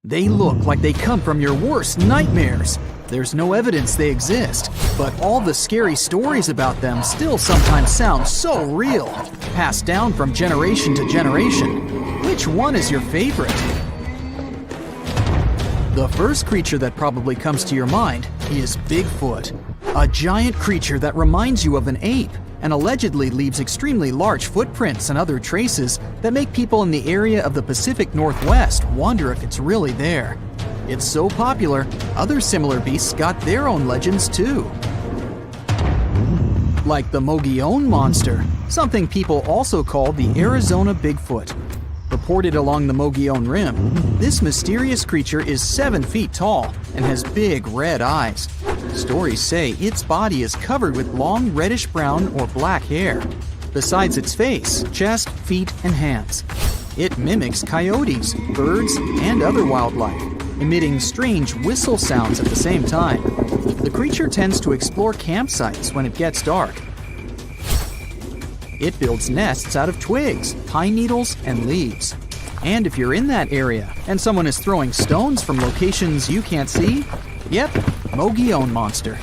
They look like they come from your worst nightmares. There's no evidence they exist, but all the scary stories about them still sometimes sound so real, passed down from generation to generation. Which one is your favorite? The first creature that probably comes to your mind is Bigfoot, a giant creature that reminds you of an ape and allegedly leaves extremely large footprints and other traces that make people in the area of the Pacific Northwest wonder if it's really there. It's so popular, other similar beasts got their own legends too. Like the Mogollon Monster, something people also call the Arizona Bigfoot. Reported along the Mogollon Rim, this mysterious creature is 7 feet tall and has big red eyes. Stories say its body is covered with long reddish-brown or black hair, besides its face, chest, feet, and hands. It mimics coyotes, birds, and other wildlife, emitting strange whistle sounds at the same time. The creature tends to explore campsites when it gets dark. It builds nests out of twigs, pine needles, and leaves. And if you're in that area and someone is throwing stones from locations you can't see, yep, Mogollon Monster.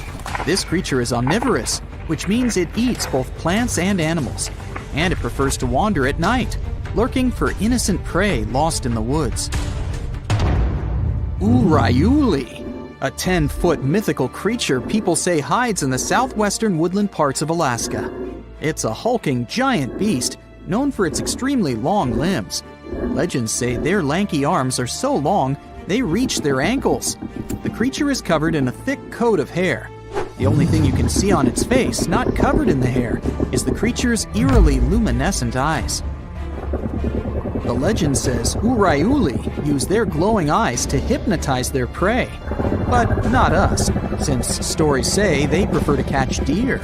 This creature is omnivorous, which means it eats both plants and animals. And it prefers to wander at night, lurking for innocent prey lost in the woods. Eerie, a 10-foot mythical creature people say hides in the southwestern woodland parts of Alaska. It's a hulking giant beast known for its extremely long limbs. Legends say their lanky arms are so long they reach their ankles. The creature is covered in a thick coat of hair. The only thing you can see on its face, not covered in the hair, is the creature's eerily luminescent eyes. The legend says Eerie use their glowing eyes to hypnotize their prey. But not us, since stories say they prefer to catch deer.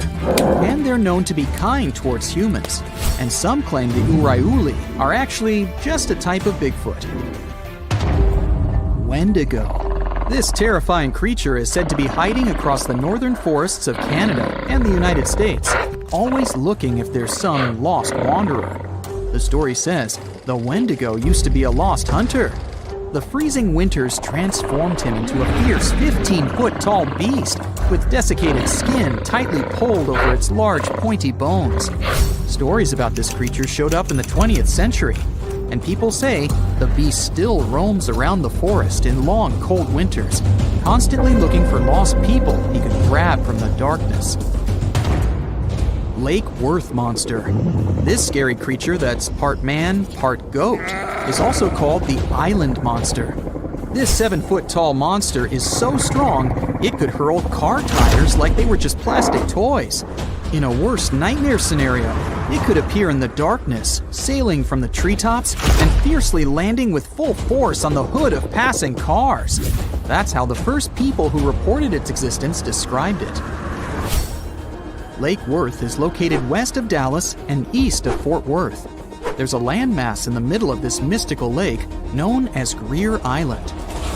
And they're known to be kind towards humans. And some claim the Eerie are actually just a type of Bigfoot. Wendigo. This terrifying creature is said to be hiding across the northern forests of Canada and the United States, always looking if there's some lost wanderer. The story says the Wendigo used to be a lost hunter. The freezing winters transformed him into a fierce 15-foot-tall beast with desiccated skin tightly pulled over its large, pointy bones. Stories about this creature showed up in the 20th century, and people say the beast still roams around the forest in long, cold winters, constantly looking for lost people he could grab from the darkness. Lake Worth Monster. This scary creature that's part man, part goat is also called the Island Monster. This 7-foot-tall monster is so strong it could hurl car tires like they were just plastic toys. In a worst nightmare scenario, it could appear in the darkness, sailing from the treetops and fiercely landing with full force on the hood of passing cars. That's how the first people who reported its existence described it. Lake Worth is located west of Dallas and east of Fort Worth. There's a landmass in the middle of this mystical lake known as Greer Island.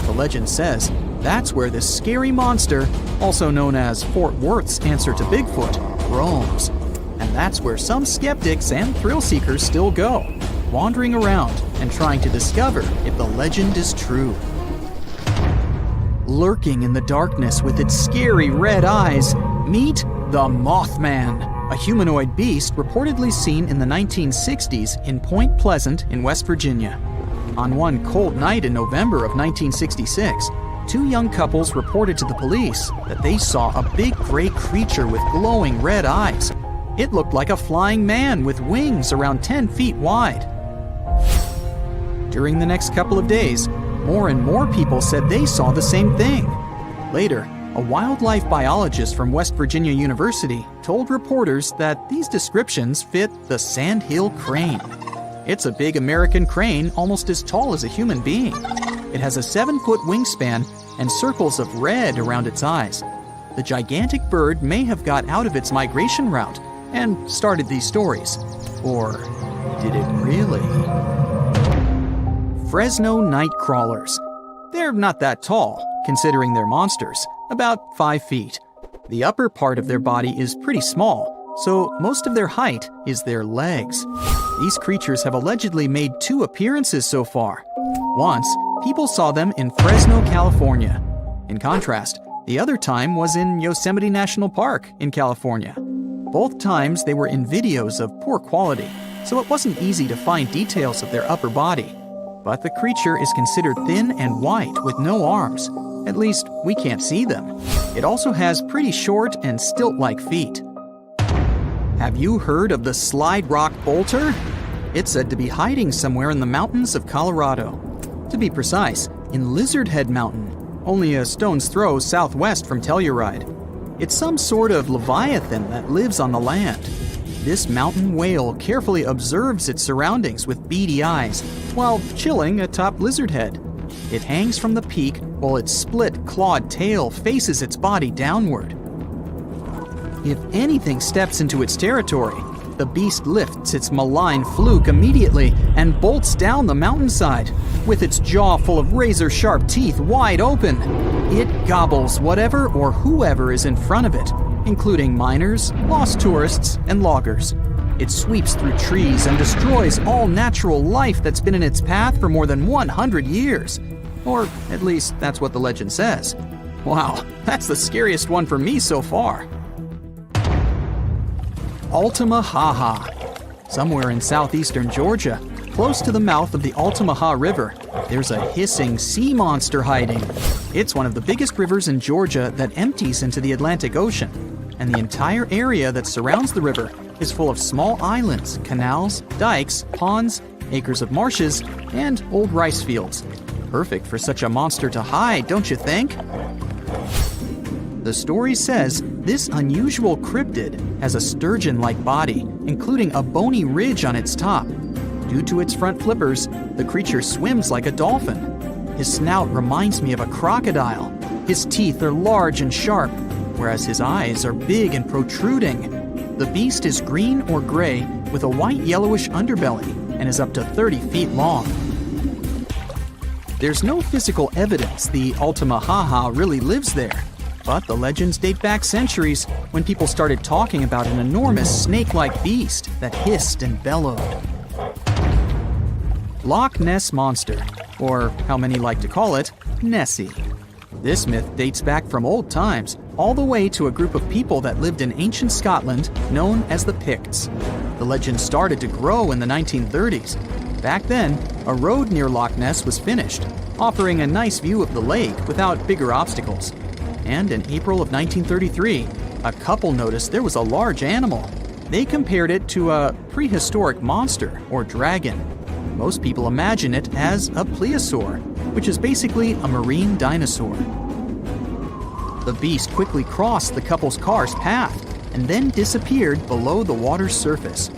The legend says that's where this scary monster, also known as Fort Worth's answer to Bigfoot, roams. And that's where some skeptics and thrill seekers still go, wandering around and trying to discover if the legend is true. Lurking in the darkness with its scary red eyes, meet the Mothman, a humanoid beast reportedly seen in the 1960s in Point Pleasant in West Virginia. On one cold night in November of 1966, two young couples reported to the police that they saw a big gray creature with glowing red eyes. It looked like a flying man with wings around 10 feet wide. During the next couple of days, more and more people said they saw the same thing. Later, a wildlife biologist from West Virginia University told reporters that these descriptions fit the sandhill crane. It's a big American crane almost as tall as a human being. It has a 7-foot wingspan and circles of red around its eyes. The gigantic bird may have got out of its migration route and started these stories. Or did it really? Fresno night crawlers. They're not that tall, considering they're monsters, about 5 feet. The upper part of their body is pretty small, so most of their height is their legs. These creatures have allegedly made 2 appearances so far. Once, People saw them in Fresno, California. In contrast, the other time was in Yosemite National Park in California. Both times they were in videos of poor quality, so it wasn't easy to find details of their upper body. But the creature is considered thin and white with no arms. At least, we can't see them. It also has pretty short and stilt-like feet. Have you heard of the Slide Rock Bolter? It's said to be hiding somewhere in the mountains of Colorado. To be precise, in Lizard Head Mountain, only a stone's throw southwest from Telluride. It's some sort of leviathan that lives on the land. This mountain whale carefully observes its surroundings with beady eyes while chilling atop Lizard Head. It hangs from the peak while its split, clawed tail faces its body downward. If anything steps into its territory, the beast lifts its malign fluke immediately and bolts down the mountainside. With its jaw full of razor-sharp teeth wide open, it gobbles whatever or whoever is in front of it, including miners, lost tourists, and loggers. It sweeps through trees and destroys all natural life that's been in its path for more than 100 years. Or at least that's what the legend says. Wow, that's the scariest one for me so far. Altamaha. Somewhere in southeastern Georgia, close to the mouth of the Altamaha River, there's a hissing sea monster hiding. It's one of the biggest rivers in Georgia that empties into the Atlantic Ocean, and the entire area that surrounds the river is full of small islands, canals, dikes, ponds, acres of marshes, and old rice fields. Perfect for such a monster to hide, don't you think? The story says this unusual cryptid has a sturgeon-like body, including a bony ridge on its top. Due to its front flippers, the creature swims like a dolphin. His snout reminds me of a crocodile. His teeth are large and sharp, whereas his eyes are big and protruding. The beast is green or gray with a white yellowish underbelly and is up to 30 feet long. There's no physical evidence the Altamaha really lives there, but the legends date back centuries when people started talking about an enormous snake-like beast that hissed and bellowed. Loch Ness Monster, or how many like to call it, Nessie. This myth dates back from old times, all the way to a group of people that lived in ancient Scotland known as the Picts. The legend started to grow in the 1930s. Back then, a road near Loch Ness was finished, offering a nice view of the lake without bigger obstacles. And in April of 1933, a couple noticed there was a large animal. They compared it to a prehistoric monster or dragon. Most people imagine it as a plesiosaur, which is basically a marine dinosaur. The beast quickly crossed the couple's car's path and then disappeared below the water's surface.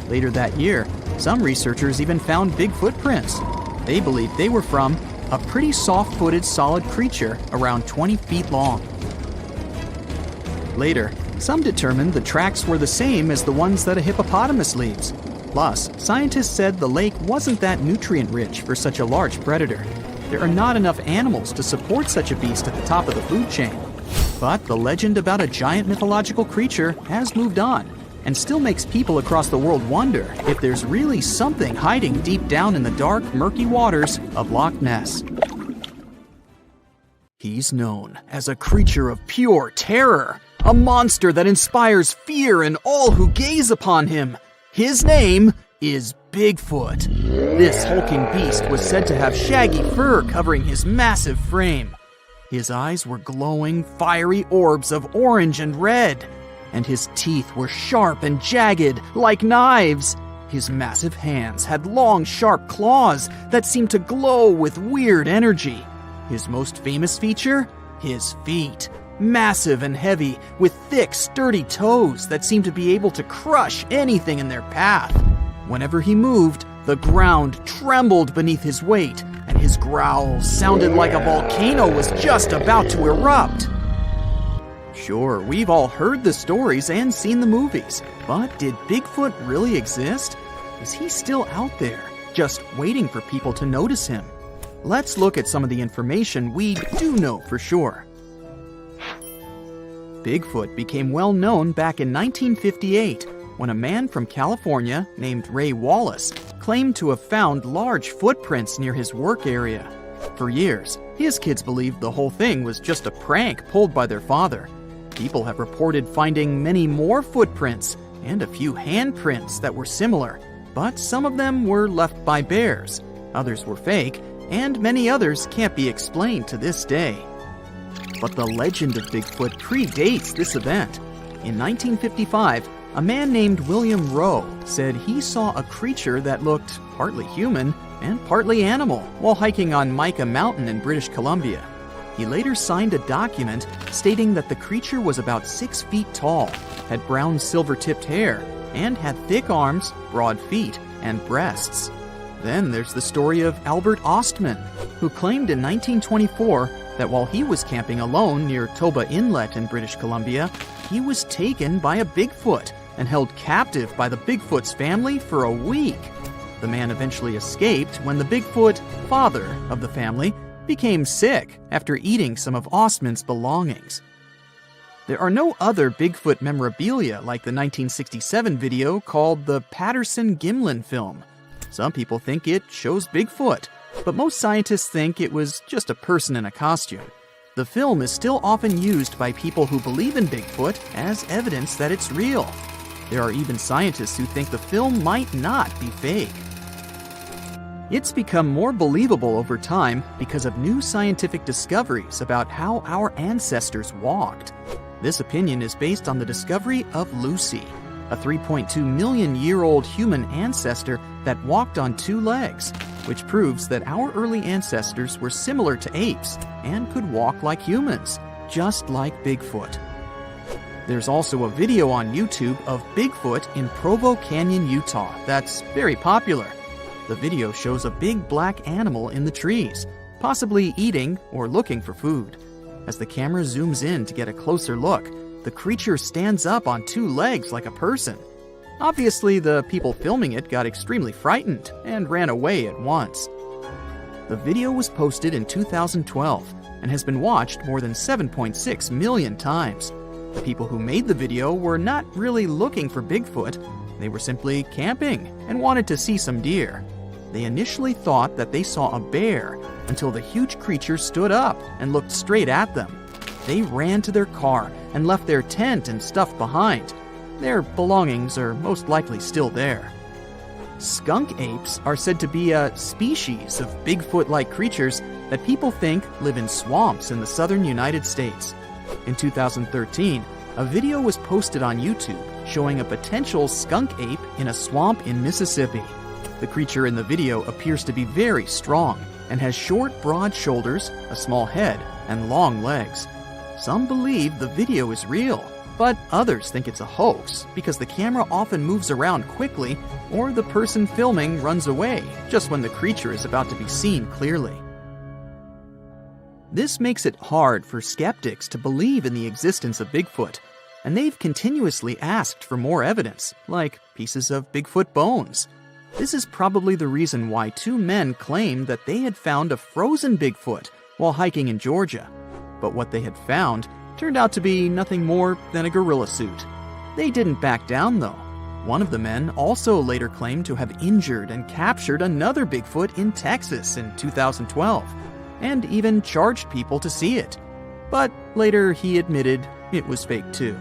Later that year, some researchers even found big footprints. They believed they were from a pretty soft-footed solid creature around 20 feet long. Later, some determined the tracks were the same as the ones that a hippopotamus leaves. Plus, scientists said the lake wasn't that nutrient-rich for such a large predator. There are not enough animals to support such a beast at the top of the food chain. But the legend about a giant mythological creature has moved on, and still makes people across the world wonder if there's really something hiding deep down in the dark, murky waters of Loch Ness. He's known as a creature of pure terror, a monster that inspires fear in all who gaze upon him. His name is Bigfoot. This hulking beast was said to have shaggy fur covering his massive frame. His eyes were glowing, fiery orbs of orange and red, and his teeth were sharp and jagged like knives. His massive hands had long, sharp claws that seemed to glow with weird energy. His most famous feature? His feet. Massive and heavy, with thick, sturdy toes that seemed to be able to crush anything in their path. Whenever he moved, the ground trembled beneath his weight, and his growls sounded like a volcano was just about to erupt. Sure, we've all heard the stories and seen the movies, but did Bigfoot really exist? Is he still out there, just waiting for people to notice him? Let's look at some of the information we do know for sure. Bigfoot became well known back in 1958 when a man from California named Ray Wallace claimed to have found large footprints near his work area. For years, his kids believed the whole thing was just a prank pulled by their father. People have reported finding many more footprints and a few handprints that were similar, but some of them were left by bears, others were fake, and many others can't be explained to this day. But the legend of Bigfoot predates this event. In 1955, a man named William Rowe said he saw a creature that looked partly human and partly animal while hiking on Mica Mountain in British Columbia. He later signed a document stating that the creature was about 6 feet tall, had brown silver-tipped hair, and had thick arms, broad feet, and breasts. Then there's the story of Albert Ostman, who claimed in 1924 that while he was camping alone near Toba Inlet in British Columbia, he was taken by a Bigfoot and held captive by the Bigfoot's family for a week. The man eventually escaped when the Bigfoot, father of the family, became sick after eating some of Ostman's belongings. There are no other Bigfoot memorabilia like the 1967 video called the Patterson-Gimlin film. Some people think it shows Bigfoot, but most scientists think it was just a person in a costume. The film is still often used by people who believe in Bigfoot as evidence that it's real. There are even scientists who think the film might not be fake. It's become more believable over time because of new scientific discoveries about how our ancestors walked. This opinion is based on the discovery of Lucy, a 3.2 million year old human ancestor that walked on 2 legs, which proves that our early ancestors were similar to apes and could walk like humans, just like Bigfoot. There's also a video on YouTube of Bigfoot in Provo Canyon, Utah that's very popular. The video shows a big black animal in the trees, possibly eating or looking for food. As the camera zooms in to get a closer look, the creature stands up on 2 legs like a person. Obviously, the people filming it got extremely frightened and ran away at once. The video was posted in 2012 and has been watched more than 7.6 million times. The people who made the video were not really looking for Bigfoot. They were simply camping and wanted to see some deer. They initially thought that they saw a bear until the huge creature stood up and looked straight at them. They ran to their car and left their tent and stuff behind. Their belongings are most likely still there. Skunk apes are said to be a species of Bigfoot-like creatures that people think live in swamps in the southern United States. In 2013, a video was posted on YouTube showing a potential skunk ape in a swamp in Mississippi. The creature in the video appears to be very strong and has short, broad shoulders, a small head, and long legs. Some believe the video is real, but others think it's a hoax because the camera often moves around quickly or the person filming runs away just when the creature is about to be seen clearly. This makes it hard for skeptics to believe in the existence of Bigfoot, and they've continuously asked for more evidence, like pieces of Bigfoot bones. This is probably the reason why 2 men claimed that they had found a frozen Bigfoot while hiking in Georgia. But what they had found turned out to be nothing more than a gorilla suit. They didn't back down, though. One of the men also later claimed to have injured and captured another Bigfoot in Texas in 2012, and even charged people to see it. But later he admitted it was fake too.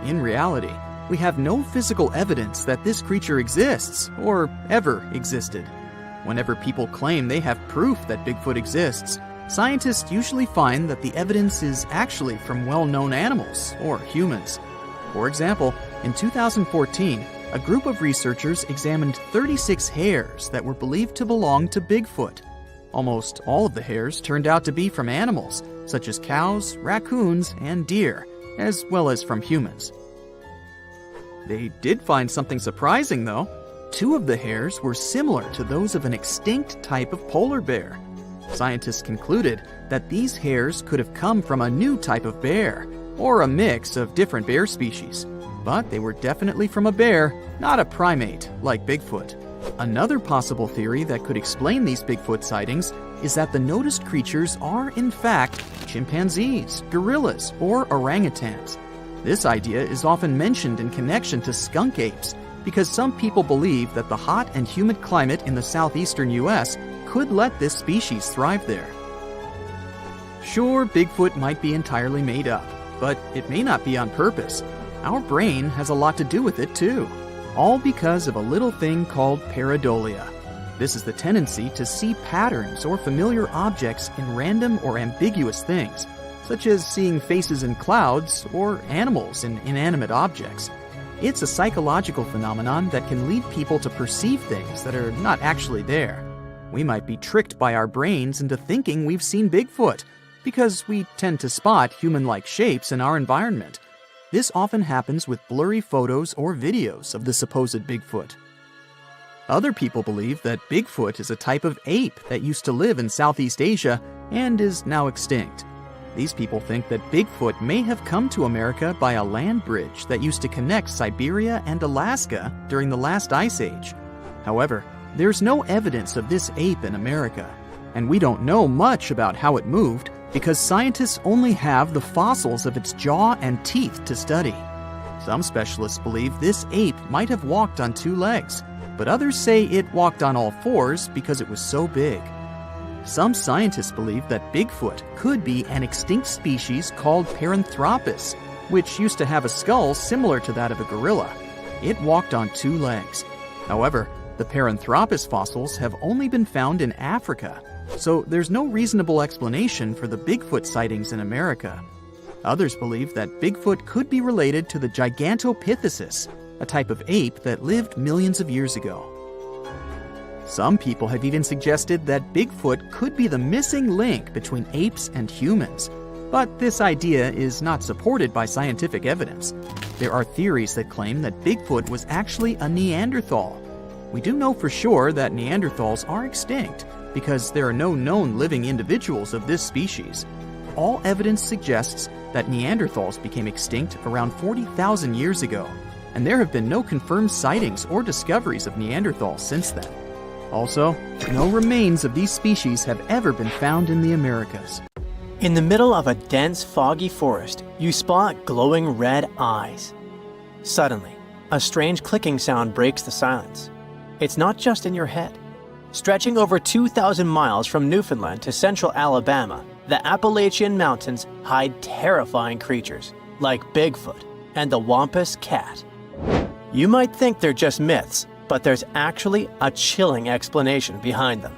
In reality, we have no physical evidence that this creature exists or ever existed. Whenever people claim they have proof that Bigfoot exists, scientists usually find that the evidence is actually from well-known animals or humans. For example, in 2014, a group of researchers examined 36 hairs that were believed to belong to Bigfoot. Almost all of the hairs turned out to be from animals, such as cows, raccoons, and deer, as well as from humans. They did find something surprising, though. 2 of the hairs were similar to those of an extinct type of polar bear. Scientists concluded that these hairs could have come from a new type of bear, or a mix of different bear species. But they were definitely from a bear, not a primate like Bigfoot. Another possible theory that could explain these Bigfoot sightings is that the noticed creatures are, in fact, chimpanzees, gorillas, or orangutans. This idea is often mentioned in connection to skunk apes because some people believe that the hot and humid climate in the southeastern U.S. could let this species thrive there. Sure, Bigfoot might be entirely made up, but it may not be on purpose. Our brain has a lot to do with it too, all because of a little thing called pareidolia. This is the tendency to see patterns or familiar objects in random or ambiguous things, such as seeing faces in clouds or animals in inanimate objects. It's a psychological phenomenon that can lead people to perceive things that are not actually there. We might be tricked by our brains into thinking we've seen Bigfoot, because we tend to spot human-like shapes in our environment. This often happens with blurry photos or videos of the supposed Bigfoot. Other people believe that Bigfoot is a type of ape that used to live in Southeast Asia and is now extinct. These people think that Bigfoot may have come to America by a land bridge that used to connect Siberia and Alaska during the last ice age. However, there's no evidence of this ape in America, and we don't know much about how it moved because scientists only have the fossils of its jaw and teeth to study. Some specialists believe this ape might have walked on two legs, but others say it walked on all fours because it was so big. Some scientists believe that Bigfoot could be an extinct species called Paranthropus, which used to have a skull similar to that of a gorilla. It walked on two legs. However, the Paranthropus fossils have only been found in Africa, so there's no reasonable explanation for the Bigfoot sightings in America. Others believe that Bigfoot could be related to the Gigantopithecus, a type of ape that lived millions of years ago. Some people have even suggested that Bigfoot could be the missing link between apes and humans, but this idea is not supported by scientific evidence. There are theories that claim that Bigfoot was actually a Neanderthal. We do know for sure that Neanderthals are extinct because there are no known living individuals of this species. All evidence suggests that Neanderthals became extinct around 40,000 years ago, and there have been no confirmed sightings or discoveries of Neanderthals since then. Also, no remains of these species have ever been found in the Americas. In the middle of a dense, foggy forest, you spot glowing red eyes. Suddenly, a strange clicking sound breaks the silence. It's not just in your head. Stretching over 2,000 miles from Newfoundland to central Alabama, the Appalachian Mountains hide terrifying creatures like Bigfoot and the Wampus Cat. You might think they're just myths, but there's actually a chilling explanation behind them.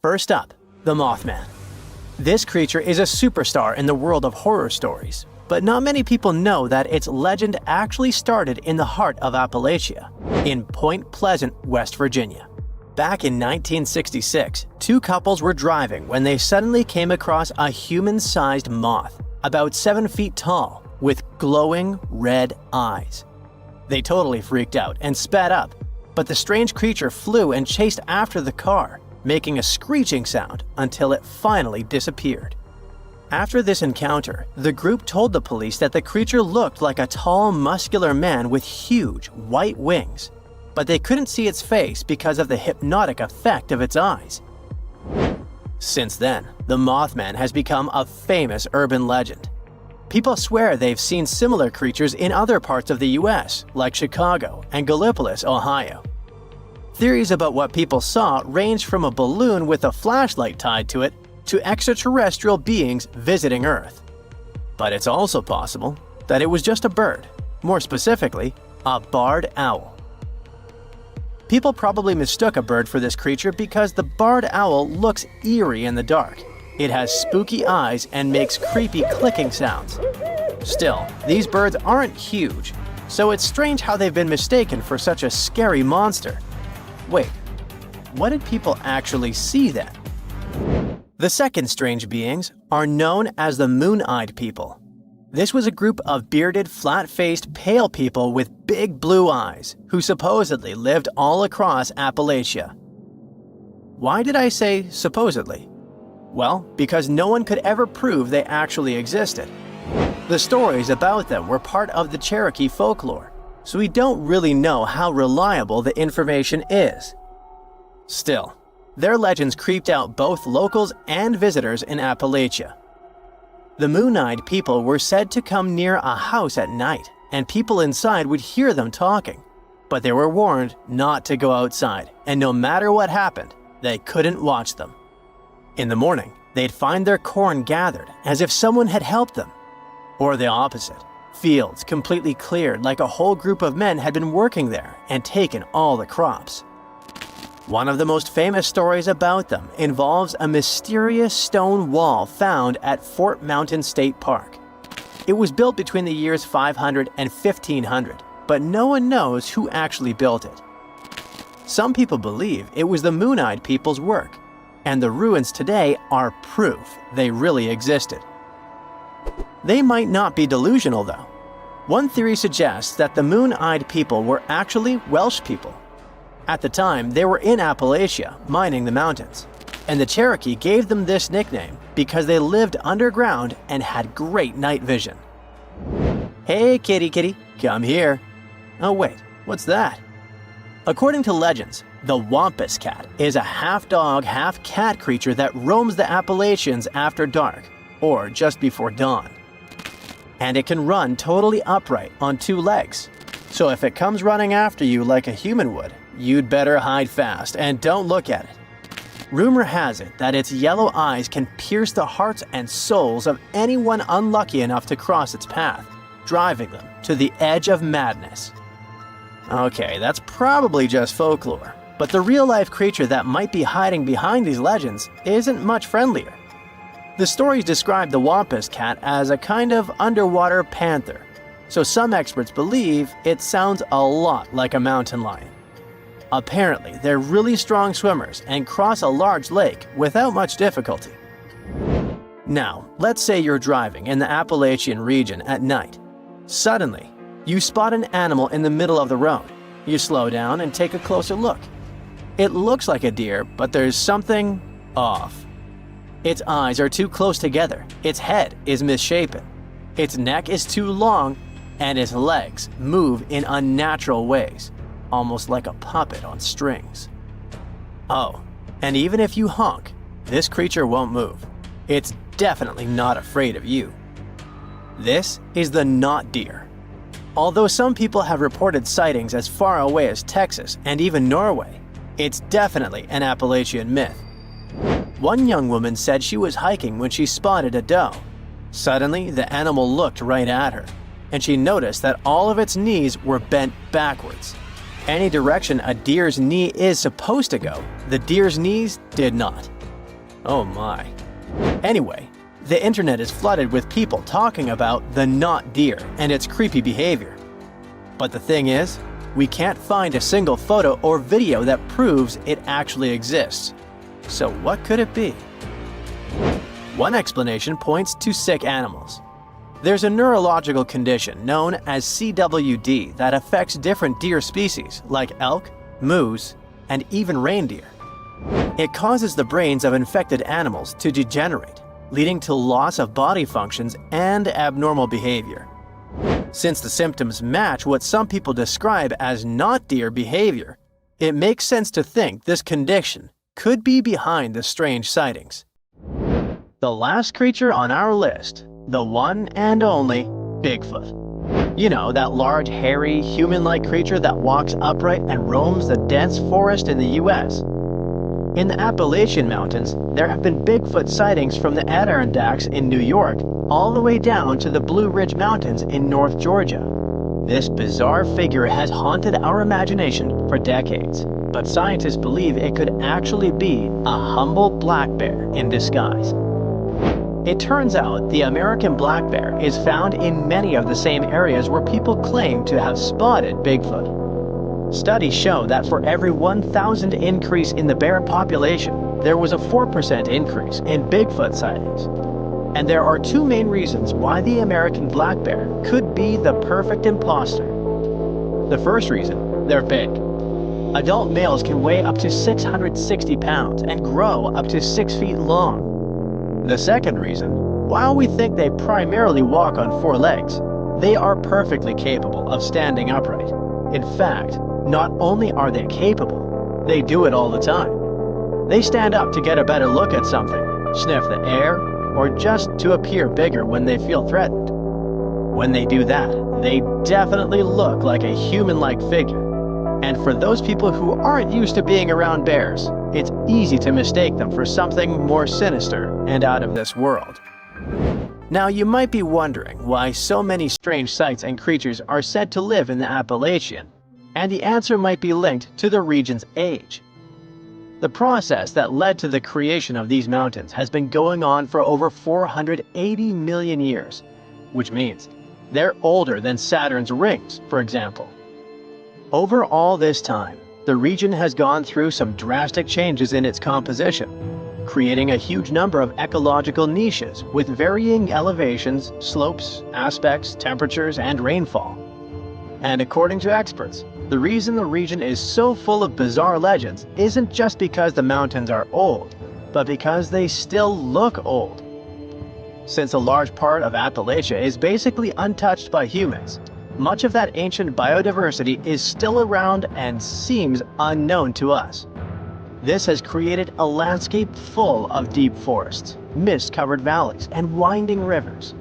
First up, the Mothman. This creature is a superstar in the world of horror stories, but not many people know that its legend actually started in the heart of Appalachia, in Point Pleasant, West Virginia. Back in 1966, two couples were driving when they suddenly came across a human-sized moth, about 7 feet tall, with glowing red eyes. They totally freaked out and sped up, but the strange creature flew and chased after the car, making a screeching sound until it finally disappeared. After this encounter, the group told the police that the creature looked like a tall, muscular man with huge, white wings, but they couldn't see its face because of the hypnotic effect of its eyes. Since then, the Mothman has become a famous urban legend. People swear they've seen similar creatures in other parts of the US, like Chicago and Gallipolis, Ohio. Theories about what people saw range from a balloon with a flashlight tied to it to extraterrestrial beings visiting Earth. But it's also possible that it was just a bird, more specifically, a barred owl. People probably mistook a bird for this creature because the barred owl looks eerie in the dark. It has spooky eyes and makes creepy clicking sounds. Still, these birds aren't huge, so it's strange how they've been mistaken for such a scary monster. Wait, what did people actually see then? The second strange beings are known as the Moon-Eyed People. This was a group of bearded, flat-faced, pale people with big blue eyes who supposedly lived all across Appalachia. Why did I say supposedly? Well, because no one could ever prove they actually existed. The stories about them were part of the Cherokee folklore, so we don't really know how reliable the information is. Still, their legends creeped out both locals and visitors in Appalachia. The Moon-Eyed People were said to come near a house at night, and people inside would hear them talking. But they were warned not to go outside, and no matter what happened, they couldn't watch them. In the morning, they'd find their corn gathered as if someone had helped them. Or the opposite, fields completely cleared like a whole group of men had been working there and taken all the crops. One of the most famous stories about them involves a mysterious stone wall found at Fort Mountain State Park. It was built between the years 500 and 1500, but no one knows who actually built it. Some people believe it was the Moon-Eyed people's work, and the ruins today are proof they really existed. They might not be delusional though. One theory suggests that the Moon-Eyed people were actually Welsh people. At the time, they were in Appalachia, mining the mountains, and the Cherokee gave them this nickname because they lived underground and had great night vision. Hey kitty kitty, come here. Oh wait, what's that? According to legends, the Wampus cat is a half-dog, half-cat creature that roams the Appalachians after dark, or just before dawn. And it can run totally upright on two legs. So if it comes running after you like a human would, you'd better hide fast and don't look at it. Rumor has it that its yellow eyes can pierce the hearts and souls of anyone unlucky enough to cross its path, driving them to the edge of madness. Okay, that's probably just folklore, but the real-life creature that might be hiding behind these legends isn't much friendlier. The stories describe the Wampus cat as a kind of underwater panther, so some experts believe it sounds a lot like a mountain lion. Apparently, they're really strong swimmers and cross a large lake without much difficulty. Now, let's say you're driving in the Appalachian region at night. Suddenly, you spot an animal in the middle of the road. You slow down and take a closer look. It looks like a deer, but there's something off. Its eyes are too close together, its head is misshapen, its neck is too long, and its legs move in unnatural ways, almost like a puppet on strings. Oh, and even if you honk, this creature won't move. It's definitely not afraid of you. This is the not deer. Although some people have reported sightings as far away as Texas and even Norway, it's definitely an Appalachian myth. One young woman said she was hiking when she spotted a doe. Suddenly, the animal looked right at her, and she noticed that all of its knees were bent backwards. Any direction a deer's knee is supposed to go, the deer's knees did not. Oh my. Anyway, the internet is flooded with people talking about the not deer and its creepy behavior. But the thing is, we can't find a single photo or video that proves it actually exists. So what could it be? One explanation points to sick animals. There's a neurological condition known as CWD that affects different deer species like elk, moose, and even reindeer. It causes the brains of infected animals to degenerate, leading to loss of body functions and abnormal behavior. Since the symptoms match what some people describe as not deer behavior, it makes sense to think this condition could be behind the strange sightings. The last creature on our list, the one and only Bigfoot. You know, that large, hairy, human-like creature that walks upright and roams the dense forest in the US. In the Appalachian Mountains, there have been Bigfoot sightings from the Adirondacks in New York all the way down to the Blue Ridge Mountains in North Georgia. This bizarre figure has haunted our imagination for decades, but scientists believe it could actually be a humble black bear in disguise. It turns out the American black bear is found in many of the same areas where people claim to have spotted Bigfoot. Studies show that for every 1,000 increase in the bear population, there was a 4% increase in Bigfoot sightings. And there are two main reasons why the American black bear could be the perfect imposter. The first reason, they're big. Adult males can weigh up to 660 pounds and grow up to 6 feet long. The second reason, while we think they primarily walk on 4 legs, they are perfectly capable of standing upright. In fact, not only are they capable, they do it all the time. They stand up to get a better look at something, sniff the air, or just to appear bigger when they feel threatened. When they do that, they definitely look like a human-like figure. And for those people who aren't used to being around bears, it's easy to mistake them for something more sinister and out of this world. Now, you might be wondering why so many strange sights and creatures are said to live in the Appalachian, and the answer might be linked to the region's age. The process that led to the creation of these mountains has been going on for over 480 million years, which means they're older than Saturn's rings, for example. Over all this time, the region has gone through some drastic changes in its composition, creating a huge number of ecological niches with varying elevations, slopes, aspects, temperatures, and rainfall. And according to experts, the reason the region is so full of bizarre legends isn't just because the mountains are old, but because they still look old. Since a large part of Appalachia is basically untouched by humans, much of that ancient biodiversity is still around and seems unknown to us. This has created a landscape full of deep forests, mist-covered valleys, and winding rivers.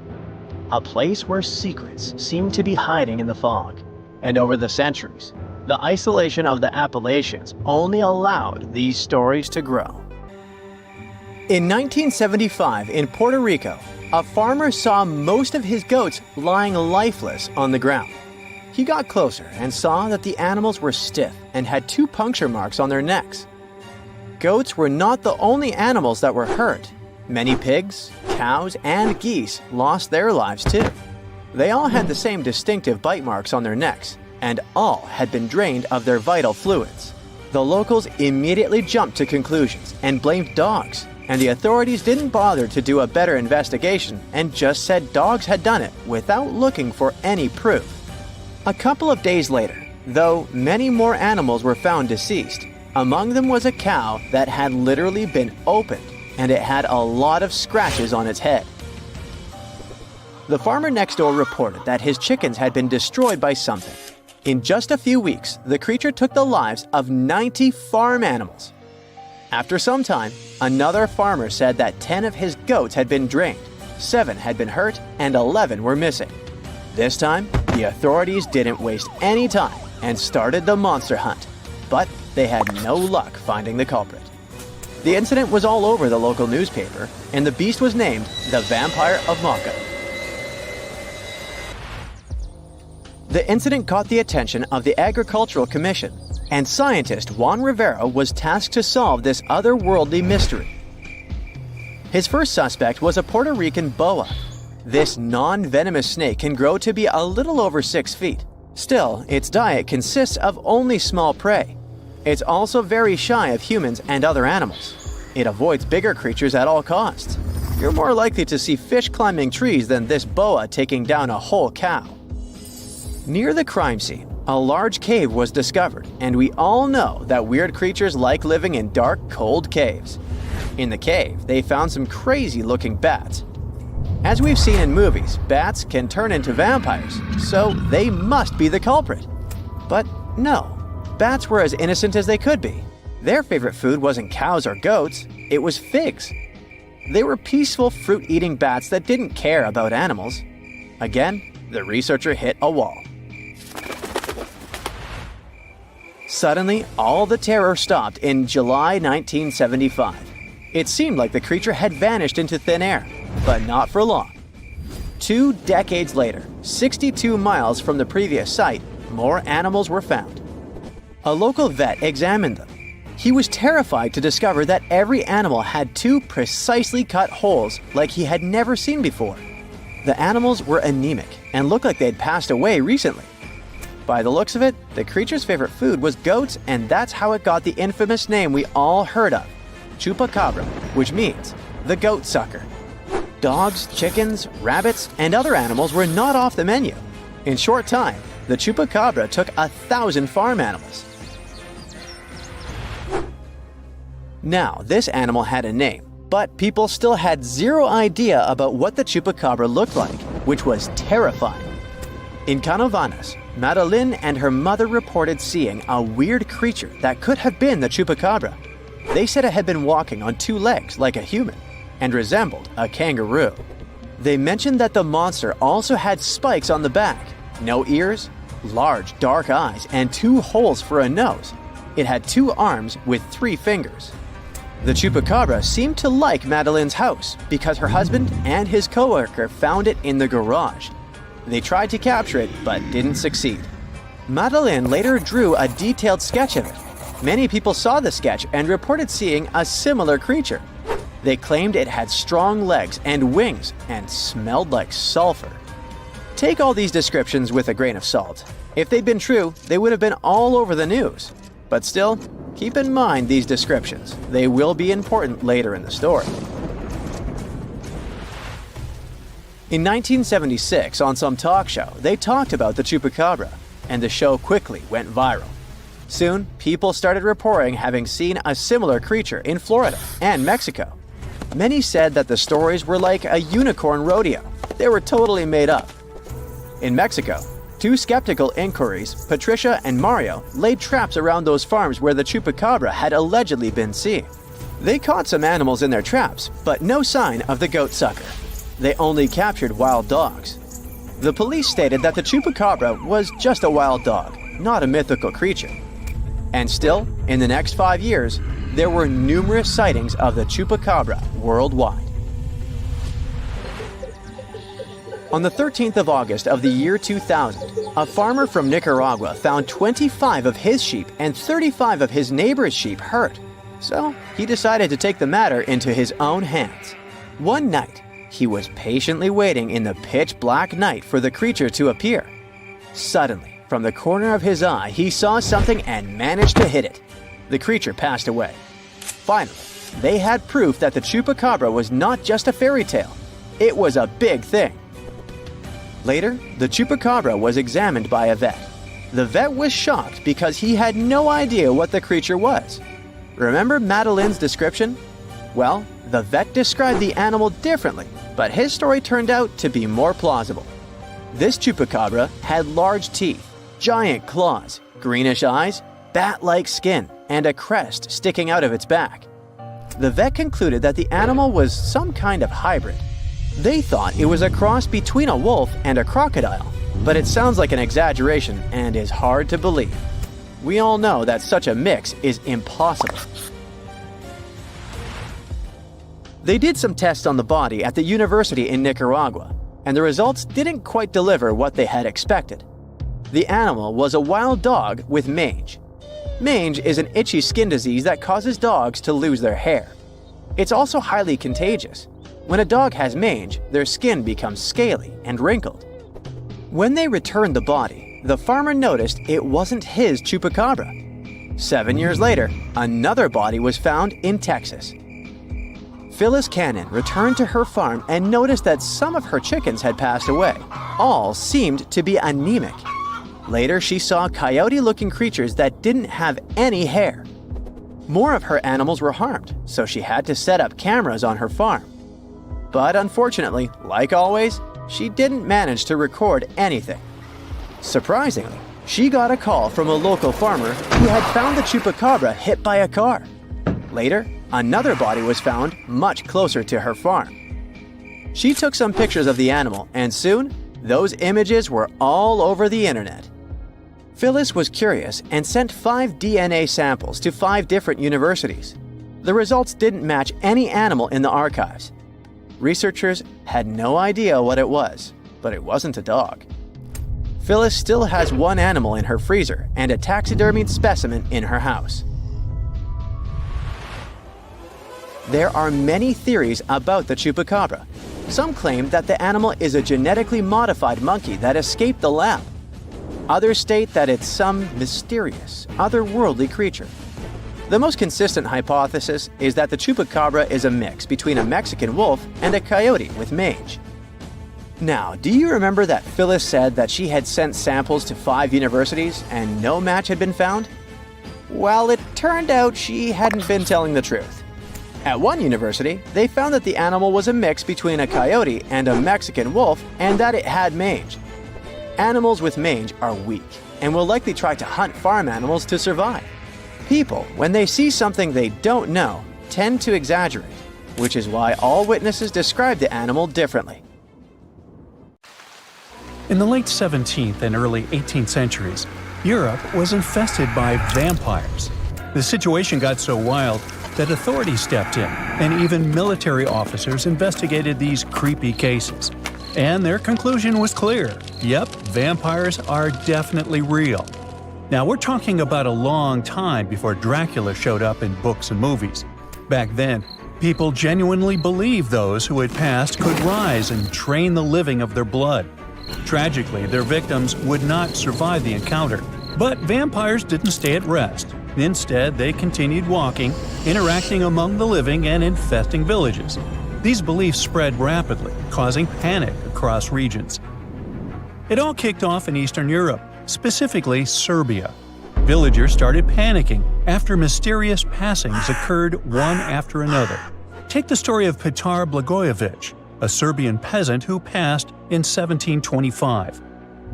A place where secrets seem to be hiding in the fog. And over the centuries, the isolation of the Appalachians only allowed these stories to grow. In 1975 in Puerto Rico, a farmer saw most of his goats lying lifeless on the ground. He got closer and saw that the animals were stiff and had 2 puncture marks on their necks. Goats were not the only animals that were hurt. Many pigs, cows, and geese lost their lives too. They all had the same distinctive bite marks on their necks, and all had been drained of their vital fluids. The locals immediately jumped to conclusions and blamed dogs, and the authorities didn't bother to do a better investigation and just said dogs had done it without looking for any proof. A couple of days later, though, many more animals were found deceased. Among them was a cow that had literally been opened, and it had a lot of scratches on its head. The farmer next door reported that his chickens had been destroyed by something. In just a few weeks, the creature took the lives of 90 farm animals. After some time, another farmer said that 10 of his goats had been drained, 7 had been hurt, and 11 were missing. This time, the authorities didn't waste any time and started the monster hunt, but they had no luck finding the culprit. The incident was all over the local newspaper, and the beast was named the Vampire of Mocha. The incident caught the attention of the Agricultural Commission, and scientist Juan Rivera was tasked to solve this otherworldly mystery. His first suspect was a Puerto Rican boa. This non-venomous snake can grow to be a little over 6 feet. Still, its diet consists of only small prey. It's also very shy of humans and other animals. It avoids bigger creatures at all costs. You're more likely to see fish climbing trees than this boa taking down a whole cow. Near the crime scene, a large cave was discovered, and we all know that weird creatures like living in dark, cold caves. In the cave, they found some crazy-looking bats. As we've seen in movies, bats can turn into vampires, so they must be the culprit. But no, bats were as innocent as they could be. Their favorite food wasn't cows or goats, it was figs. They were peaceful fruit-eating bats that didn't care about animals. Again, the researcher hit a wall. Suddenly, all the terror stopped in July 1975. It seemed like the creature had vanished into thin air, but not for long. 2 decades later, 62 miles from the previous site, more animals were found. A local vet examined them. He was terrified to discover that every animal had 2 precisely cut holes like he had never seen before. The animals were anemic and looked like they'd passed away recently. By the looks of it, the creature's favorite food was goats, and that's how it got the infamous name we all heard of, chupacabra, which means the goat sucker. Dogs, chickens, rabbits, and other animals were not off the menu. In short time, the chupacabra took 1,000 farm animals. Now, this animal had a name, but people still had zero idea about what the chupacabra looked like, which was terrifying. In Canovanas, Madeline and her mother reported seeing a weird creature that could have been the chupacabra. They said it had been walking on 2 legs like a human and resembled a kangaroo. They mentioned that the monster also had spikes on the back, no ears, large dark eyes, and 2 holes for a nose. It had 2 arms with 3 fingers. The chupacabra seemed to like Madeleine's house because her husband and his coworker found it in the garage. They tried to capture it but didn't succeed. Madeleine later drew a detailed sketch of it. Many people saw the sketch and reported seeing a similar creature. They claimed it had strong legs and wings and smelled like sulfur. Take all these descriptions with a grain of salt. If they'd been true, they would have been all over the news. But still, keep in mind these descriptions. They will be important later in the story. In 1976, on some talk show, they talked about the chupacabra, and the show quickly went viral. Soon, people started reporting having seen a similar creature in Florida and Mexico. Many said that the stories were like a unicorn rodeo. They were totally made up. In Mexico, two skeptical inquiries, Patricia and Mario, laid traps around those farms where the chupacabra had allegedly been seen. They caught some animals in their traps, but no sign of the goat sucker. They only captured wild dogs. The police stated that the chupacabra was just a wild dog, not a mythical creature. And still, in the next 5 years, there were numerous sightings of the chupacabra worldwide. On the 13th of August of the year 2000, a farmer from Nicaragua found 25 of his sheep and 35 of his neighbor's sheep hurt. So he decided to take the matter into his own hands. One night, he was patiently waiting in the pitch-black night for the creature to appear. Suddenly, from the corner of his eye, he saw something and managed to hit it. The creature passed away. Finally, they had proof that the chupacabra was not just a fairy tale. It was a big thing. Later, the chupacabra was examined by a vet. The vet was shocked because he had no idea what the creature was. Remember Madeleine's description? Well, the vet described the animal differently, but his story turned out to be more plausible. This chupacabra had large teeth, giant claws, greenish eyes, bat-like skin, and a crest sticking out of its back. The vet concluded that the animal was some kind of hybrid. They thought it was a cross between a wolf and a crocodile, but it sounds like an exaggeration and is hard to believe. We all know that such a mix is impossible. They did some tests on the body at the university in Nicaragua, and the results didn't quite deliver what they had expected. The animal was a wild dog with mange. Mange is an itchy skin disease that causes dogs to lose their hair. It's also highly contagious. When a dog has mange, their skin becomes scaly and wrinkled. When they returned the body, the farmer noticed it wasn't his chupacabra. 7 years later, another body was found in Texas. Phyllis Cannon returned to her farm and noticed that some of her chickens had passed away. All seemed to be anemic. Later, she saw coyote-looking creatures that didn't have any hair. More of her animals were harmed, so she had to set up cameras on her farm. But unfortunately, like always, she didn't manage to record anything. Surprisingly, she got a call from a local farmer who had found the chupacabra hit by a car. Later, another body was found much closer to her farm. She took some pictures of the animal, and soon, those images were all over the internet. Phyllis was curious and sent 5 DNA samples to 5 different universities. The results didn't match any animal in the archives. Researchers had no idea what it was, but it wasn't a dog. Phyllis still has one animal in her freezer and a taxidermied specimen in her house. There are many theories about the chupacabra. Some claim that the animal is a genetically modified monkey that escaped the lab. Others state that it's some mysterious, otherworldly creature. The most consistent hypothesis is that the chupacabra is a mix between a Mexican wolf and a coyote with mange. Now, do you remember that Phyllis said that she had sent samples to 5 universities and no match had been found? Well, it turned out she hadn't been telling the truth. At one university, they found that the animal was a mix between a coyote and a Mexican wolf and that it had mange. Animals with mange are weak and will likely try to hunt farm animals to survive. People, when they see something they don't know, tend to exaggerate, which is why all witnesses describe the animal differently. In the late 17th and early 18th centuries, Europe was infested by vampires. The situation got so wild that authorities stepped in, and even military officers investigated these creepy cases. And their conclusion was clear. Yep, vampires are definitely real. Now, we're talking about a long time before Dracula showed up in books and movies. Back then, people genuinely believed those who had passed could rise and drain the living of their blood. Tragically, their victims would not survive the encounter. But vampires didn't stay at rest. Instead, they continued walking, interacting among the living and infesting villages. These beliefs spread rapidly, causing panic across regions. It all kicked off in Eastern Europe, specifically Serbia. Villagers started panicking after mysterious passings occurred one after another. Take the story of Petar Blagojevic, a Serbian peasant who passed in 1725.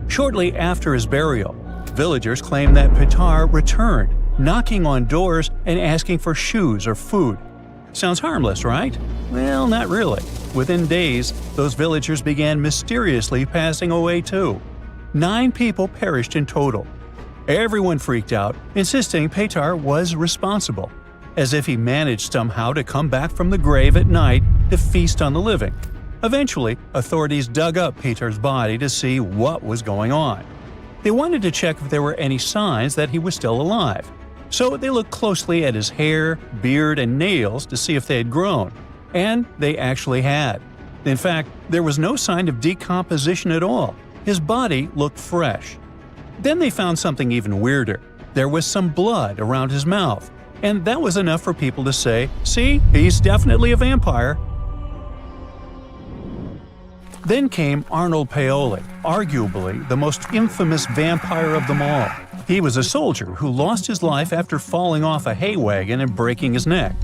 Shortly after his burial, villagers claimed that Petar returned, knocking on doors and asking for shoes or food. Sounds harmless, right? Well, not really. Within days, those villagers began mysteriously passing away too. 9 people perished in total. Everyone freaked out, insisting Petar was responsible, as if he managed somehow to come back from the grave at night to feast on the living. Eventually, authorities dug up Petar's body to see what was going on. They wanted to check if there were any signs that he was still alive. So they looked closely at his hair, beard, and nails to see if they had grown. And they actually had. In fact, there was no sign of decomposition at all. His body looked fresh. Then they found something even weirder. There was some blood around his mouth. And that was enough for people to say, see, he's definitely a vampire. Then came Arnold Paoli, arguably the most infamous vampire of them all. He was a soldier who lost his life after falling off a hay wagon and breaking his neck.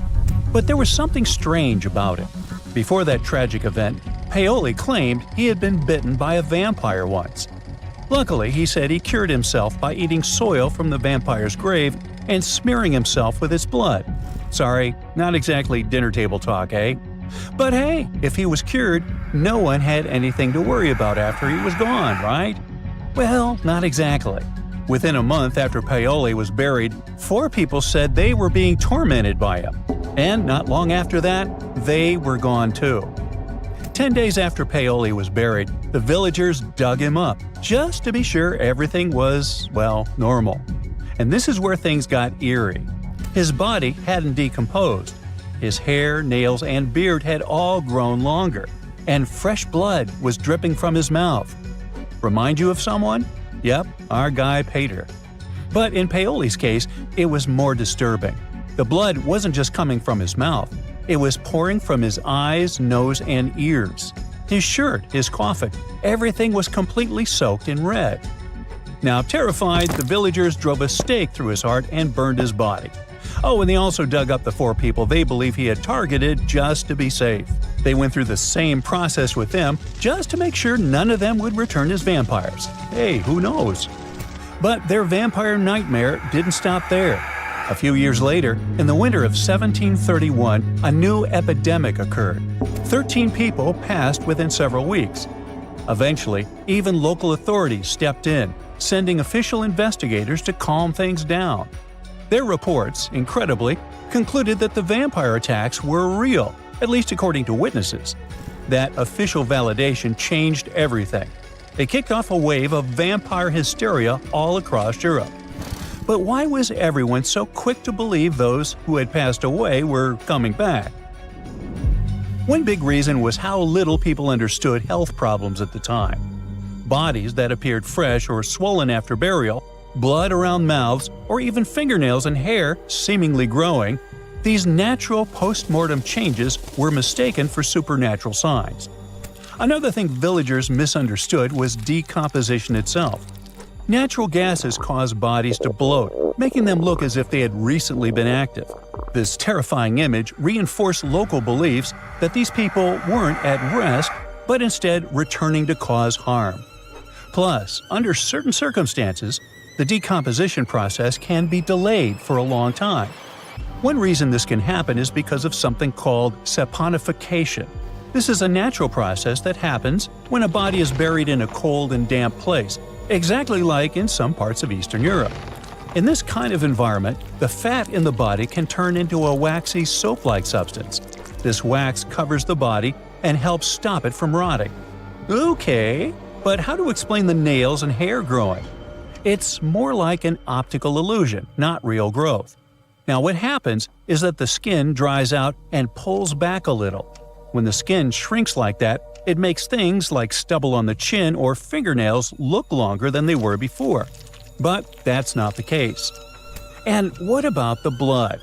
But there was something strange about him. Before that tragic event, Paoli claimed he had been bitten by a vampire once. Luckily, he said he cured himself by eating soil from the vampire's grave and smearing himself with its blood. Sorry, not exactly dinner table talk, eh? But hey, if he was cured, no one had anything to worry about after he was gone, right? Well, not exactly. Within a month after Paoli was buried, 4 people said they were being tormented by him. And not long after that, they were gone too. 10 days after Paoli was buried, the villagers dug him up, just to be sure everything was, well, normal. And this is where things got eerie. His body hadn't decomposed. His hair, nails, and beard had all grown longer, and fresh blood was dripping from his mouth. Remind you of someone? Yep, our guy Peter. But in Paoli's case, it was more disturbing. The blood wasn't just coming from his mouth. It was pouring from his eyes, nose, and ears. His shirt, his coffin, everything was completely soaked in red. Now, terrified, the villagers drove a stake through his heart and burned his body. Oh, and they also dug up the 4 people they believe he had targeted just to be safe. They went through the same process with them just to make sure none of them would return as vampires. Hey, who knows? But their vampire nightmare didn't stop there. A few years later, in the winter of 1731, a new epidemic occurred. 13 people passed within several weeks. Eventually, even local authorities stepped in, sending official investigators to calm things down. Their reports, incredibly, concluded that the vampire attacks were real, at least according to witnesses. That official validation changed everything. They kicked off a wave of vampire hysteria all across Europe. But why was everyone so quick to believe those who had passed away were coming back? One big reason was how little people understood health problems at the time. Bodies that appeared fresh or swollen after burial, blood around mouths, or even fingernails and hair seemingly growing, these natural post-mortem changes were mistaken for supernatural signs. Another thing villagers misunderstood was decomposition itself. Natural gases cause bodies to bloat, making them look as if they had recently been active. This terrifying image reinforced local beliefs that these people weren't at rest, but instead returning to cause harm. Plus, under certain circumstances, the decomposition process can be delayed for a long time. One reason this can happen is because of something called saponification. This is a natural process that happens when a body is buried in a cold and damp place, exactly like in some parts of Eastern Europe. In this kind of environment, the fat in the body can turn into a waxy soap-like substance. This wax covers the body and helps stop it from rotting. Okay, but how to explain the nails and hair growing? It's more like an optical illusion, not real growth. Now what happens is that the skin dries out and pulls back a little. When the skin shrinks like that, it makes things like stubble on the chin or fingernails look longer than they were before. But that's not the case. And what about the blood?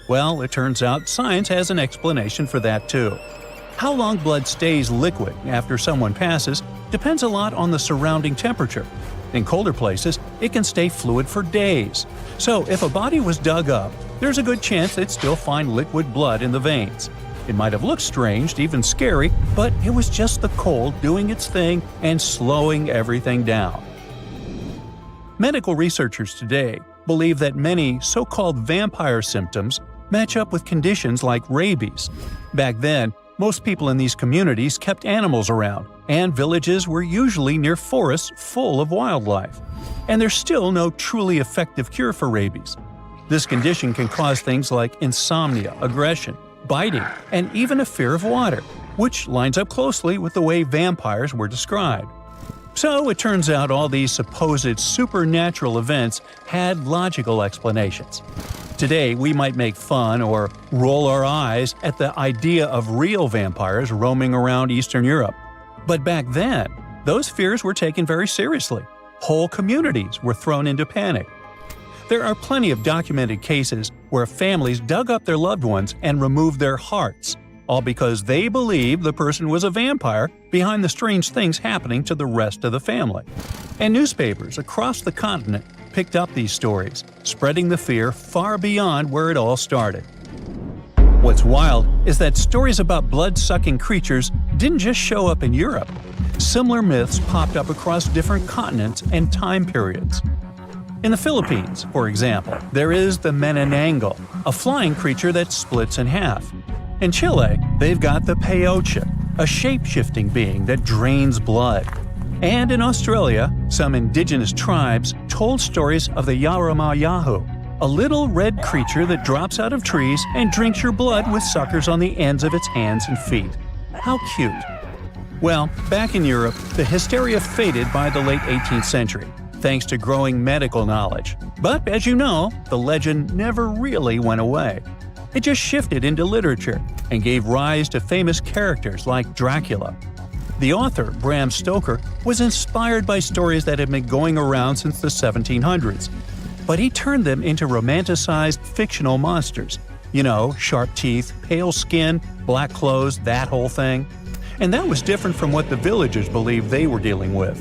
Well, it turns out science has an explanation for that too. How long blood stays liquid after someone passes depends a lot on the surrounding temperature. In colder places, it can stay fluid for days. So if a body was dug up, there's a good chance they'd still find liquid blood in the veins. It might have looked strange, even scary, but it was just the cold doing its thing and slowing everything down. Medical researchers today believe that many so-called vampire symptoms match up with conditions like rabies. Back then, most people in these communities kept animals around, and villages were usually near forests full of wildlife. And there's still no truly effective cure for rabies. This condition can cause things like insomnia, aggression, biting, and even a fear of water, which lines up closely with the way vampires were described. So it turns out all these supposed supernatural events had logical explanations. Today, we might make fun or roll our eyes at the idea of real vampires roaming around Eastern Europe. But back then, those fears were taken very seriously. Whole communities were thrown into panic. There are plenty of documented cases where families dug up their loved ones and removed their hearts, all because they believed the person was a vampire behind the strange things happening to the rest of the family. And newspapers across the continent picked up these stories, spreading the fear far beyond where it all started. What's wild is that stories about blood-sucking creatures didn't just show up in Europe. Similar myths popped up across different continents and time periods. In the Philippines, for example, there is the Manananggal, a flying creature that splits in half. In Chile, they've got the Peyote, a shape-shifting being that drains blood. And in Australia, some indigenous tribes told stories of the Yaramayahu, a little red creature that drops out of trees and drinks your blood with suckers on the ends of its hands and feet. How cute. Well, back in Europe, the hysteria faded by the late 18th century, thanks to growing medical knowledge. But as you know, the legend never really went away. It just shifted into literature and gave rise to famous characters like Dracula. The author, Bram Stoker, was inspired by stories that had been going around since the 1700s. But he turned them into romanticized fictional monsters. You know, sharp teeth, pale skin, black clothes, that whole thing. And that was different from what the villagers believed they were dealing with.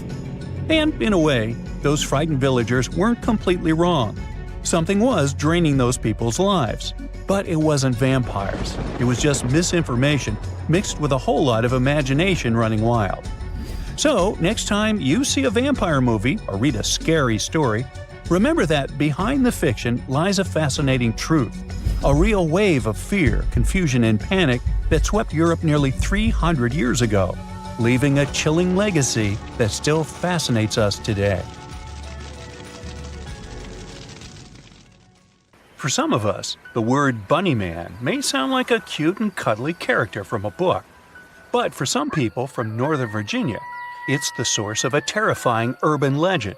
And, in a way, those frightened villagers weren't completely wrong. Something was draining those people's lives. But it wasn't vampires. It was just misinformation mixed with a whole lot of imagination running wild. So, next time you see a vampire movie or read a scary story, remember that behind the fiction lies a fascinating truth. A real wave of fear, confusion, and panic that swept Europe nearly 300 years ago, leaving a chilling legacy that still fascinates us today. For some of us, the word Bunny Man may sound like a cute and cuddly character from a book. But for some people from Northern Virginia, it's the source of a terrifying urban legend.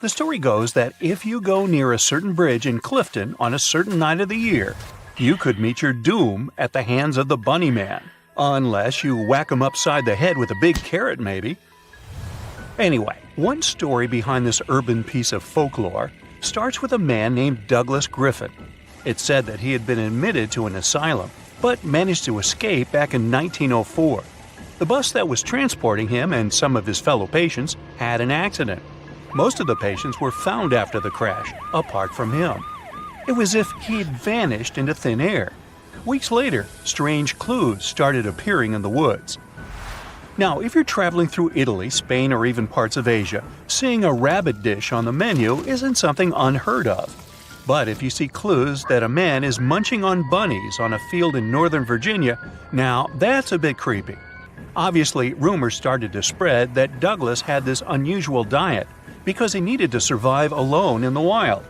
The story goes that if you go near a certain bridge in Clifton on a certain night of the year, you could meet your doom at the hands of the Bunny Man. Unless you whack him upside the head with a big carrot, maybe. Anyway, one story behind this urban piece of folklore starts with a man named Douglas Griffin. It's said that he had been admitted to an asylum, but managed to escape back in 1904. The bus that was transporting him and some of his fellow patients had an accident. Most of the patients were found after the crash, apart from him. It was as if he'd vanished into thin air. Weeks later, strange clues started appearing in the woods. Now, if you're traveling through Italy, Spain, or even parts of Asia, seeing a rabbit dish on the menu isn't something unheard of. But if you see clues that a man is munching on bunnies on a field in Northern Virginia, now that's a bit creepy. Obviously, rumors started to spread that Douglas had this unusual diet because he needed to survive alone in the wild.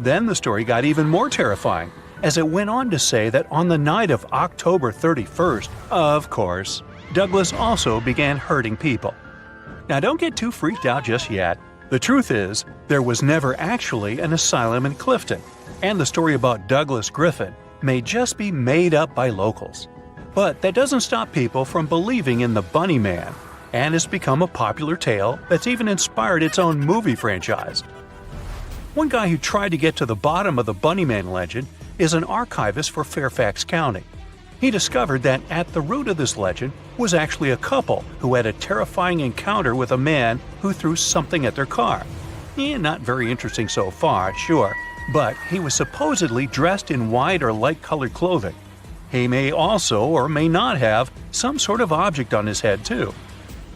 Then the story got even more terrifying, as it went on to say that on the night of October 31st, of course, Douglas also began hurting people. Now don't get too freaked out just yet. The truth is, there was never actually an asylum in Clifton, and the story about Douglas Griffin may just be made up by locals. But that doesn't stop people from believing in the Bunny Man, and it's become a popular tale that's even inspired its own movie franchise. One guy who tried to get to the bottom of the Bunny Man legend is an archivist for Fairfax County. He discovered that at the root of this legend was actually a couple who had a terrifying encounter with a man who threw something at their car. Not very interesting so far, sure, but he was supposedly dressed in white or light-colored clothing. He may also or may not have some sort of object on his head too.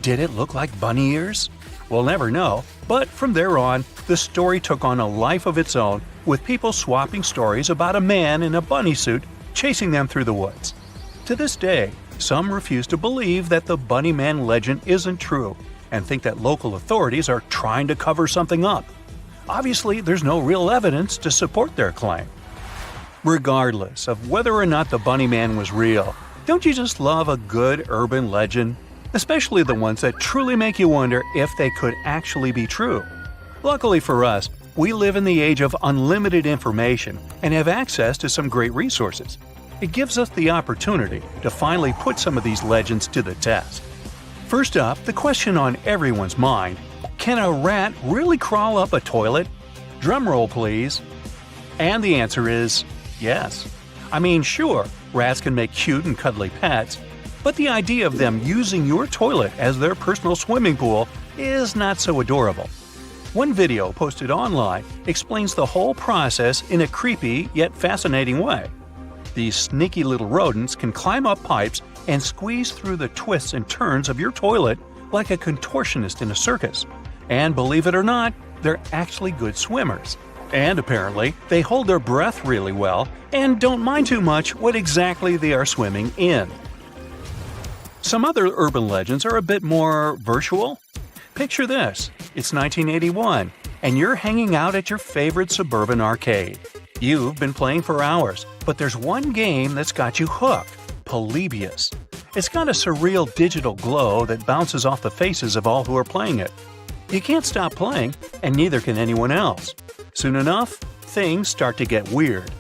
Did it look like bunny ears? We'll never know, but from there on, the story took on a life of its own, with people swapping stories about a man in a bunny suit chasing them through the woods. To this day, some refuse to believe that the Bunny Man legend isn't true and think that local authorities are trying to cover something up. Obviously, there's no real evidence to support their claim. Regardless of whether or not the Bunny Man was real, don't you just love a good urban legend? Especially the ones that truly make you wonder if they could actually be true. Luckily for us, we live in the age of unlimited information and have access to some great resources. It gives us the opportunity to finally put some of these legends to the test. First up, the question on everyone's mind: can a rat really crawl up a toilet? Drumroll, please. And the answer is yes. I mean, sure, rats can make cute and cuddly pets, but the idea of them using your toilet as their personal swimming pool is not so adorable. One video posted online explains the whole process in a creepy yet fascinating way. These sneaky little rodents can climb up pipes and squeeze through the twists and turns of your toilet like a contortionist in a circus. And believe it or not, they're actually good swimmers. And apparently, they hold their breath really well and don't mind too much what exactly they are swimming in. Some other urban legends are a bit more virtual. Picture this: it's 1981, and you're hanging out at your favorite suburban arcade. You've been playing for hours, but there's one game that's got you hooked: Polybius. It's got a surreal digital glow that bounces off the faces of all who are playing it. You can't stop playing, and neither can anyone else. Soon enough, things start to get weird.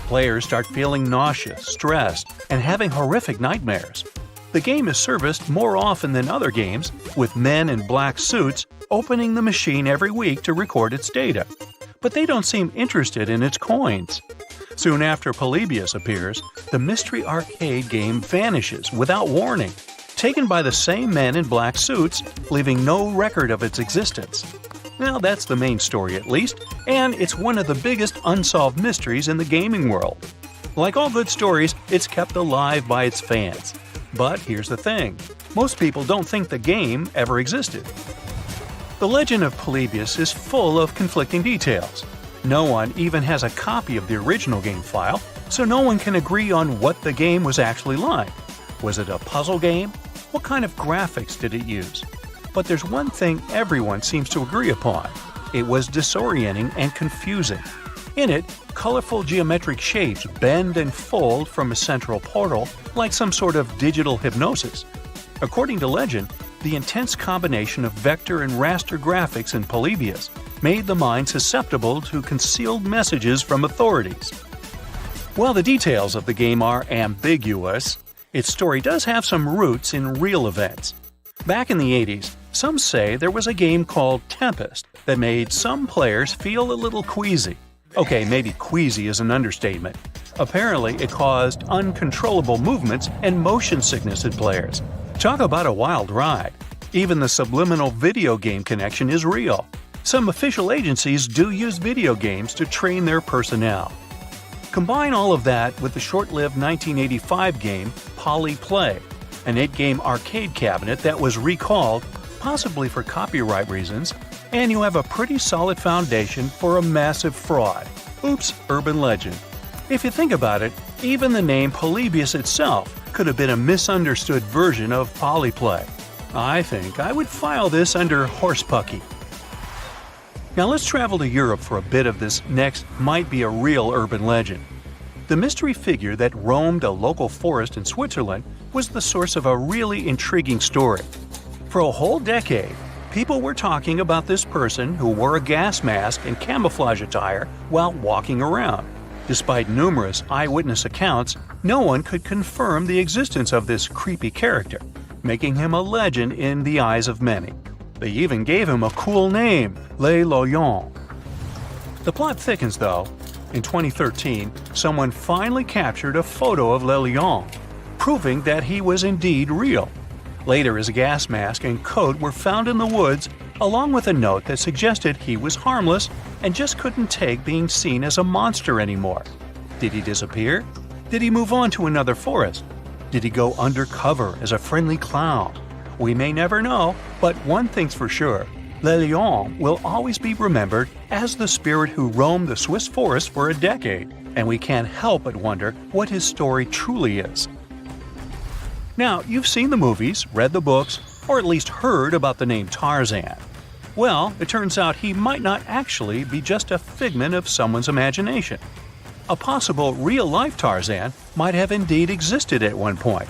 Players start feeling nauseous, stressed, and having horrific nightmares. The game is serviced more often than other games, with men in black suits opening the machine every week to record its data. But they don't seem interested in its coins. Soon after Polybius appears, the mystery arcade game vanishes without warning, taken by the same men in black suits, leaving no record of its existence. Well, that's the main story at least, and it's one of the biggest unsolved mysteries in the gaming world. Like all good stories, it's kept alive by its fans. But here's the thing: most people don't think the game ever existed. The legend of Polybius is full of conflicting details. No one even has a copy of the original game file, so no one can agree on what the game was actually like. Was it a puzzle game? What kind of graphics did it use? But there's one thing everyone seems to agree upon: it was disorienting and confusing. In it, colorful geometric shapes bend and fold from a central portal like some sort of digital hypnosis. According to legend, the intense combination of vector and raster graphics in Polybius made the mind susceptible to concealed messages from authorities. While the details of the game are ambiguous, its story does have some roots in real events. Back in the 80s, some say there was a game called Tempest that made some players feel a little queasy. Okay, maybe queasy is an understatement. Apparently, it caused uncontrollable movements and motion sickness in players. Talk about a wild ride. Even the subliminal video game connection is real. Some official agencies do use video games to train their personnel. Combine all of that with the short-lived 1985 game Poly Play, an 8-game arcade cabinet that was recalled, possibly for copyright reasons, and you have a pretty solid foundation for a massive fraud. Oops, urban legend. If you think about it, even the name Polybius itself could have been a misunderstood version of Polyplay. I think I would file this under horsepucky. Now let's travel to Europe for a bit of this next might be a real urban legend. The mystery figure that roamed a local forest in Switzerland was the source of a really intriguing story. For a whole decade, people were talking about this person who wore a gas mask and camouflage attire while walking around. Despite numerous eyewitness accounts, no one could confirm the existence of this creepy character, making him a legend in the eyes of many. They even gave him a cool name, Le Loyon. The plot thickens though. In 2013, someone finally captured a photo of Le Lion, proving that he was indeed real. Later, his gas mask and coat were found in the woods, along with a note that suggested he was harmless and just couldn't take being seen as a monster anymore. Did he disappear? Did he move on to another forest? Did he go undercover as a friendly clown? We may never know, but one thing's for sure. Le Lion will always be remembered as the spirit who roamed the Swiss forest for a decade, and we can't help but wonder what his story truly is. Now, you've seen the movies, read the books, or at least heard about the name Tarzan. Well, it turns out he might not actually be just a figment of someone's imagination. A possible real-life Tarzan might have indeed existed at one point.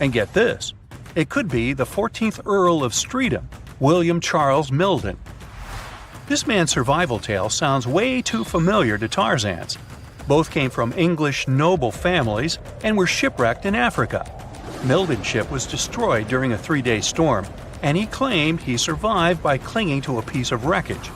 And get this, it could be the 14th Earl of Streatham, William Charles Milden. This man's survival tale sounds way too familiar to Tarzan's. Both came from English noble families and were shipwrecked in Africa. Milden's ship was destroyed during a 3-day storm, and he claimed he survived by clinging to a piece of wreckage.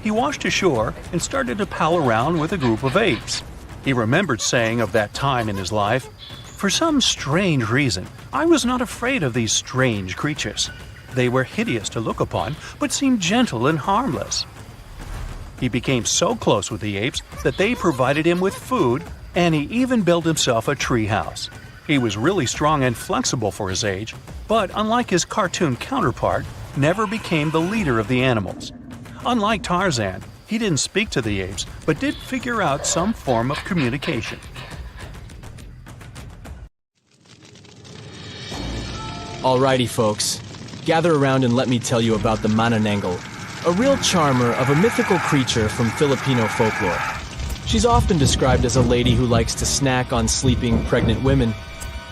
He washed ashore and started to pal around with a group of apes. He remembered saying of that time in his life, "For some strange reason, I was not afraid of these strange creatures. They were hideous to look upon, but seemed gentle and harmless." He became so close with the apes that they provided him with food, and he even built himself a tree house. He was really strong and flexible for his age, but unlike his cartoon counterpart, never became the leader of the animals. Unlike Tarzan, he didn't speak to the apes, but did figure out some form of communication. Alrighty folks, gather around and let me tell you about the Manananggal, a real charmer of a mythical creature from Filipino folklore. She's often described as a lady who likes to snack on sleeping pregnant women.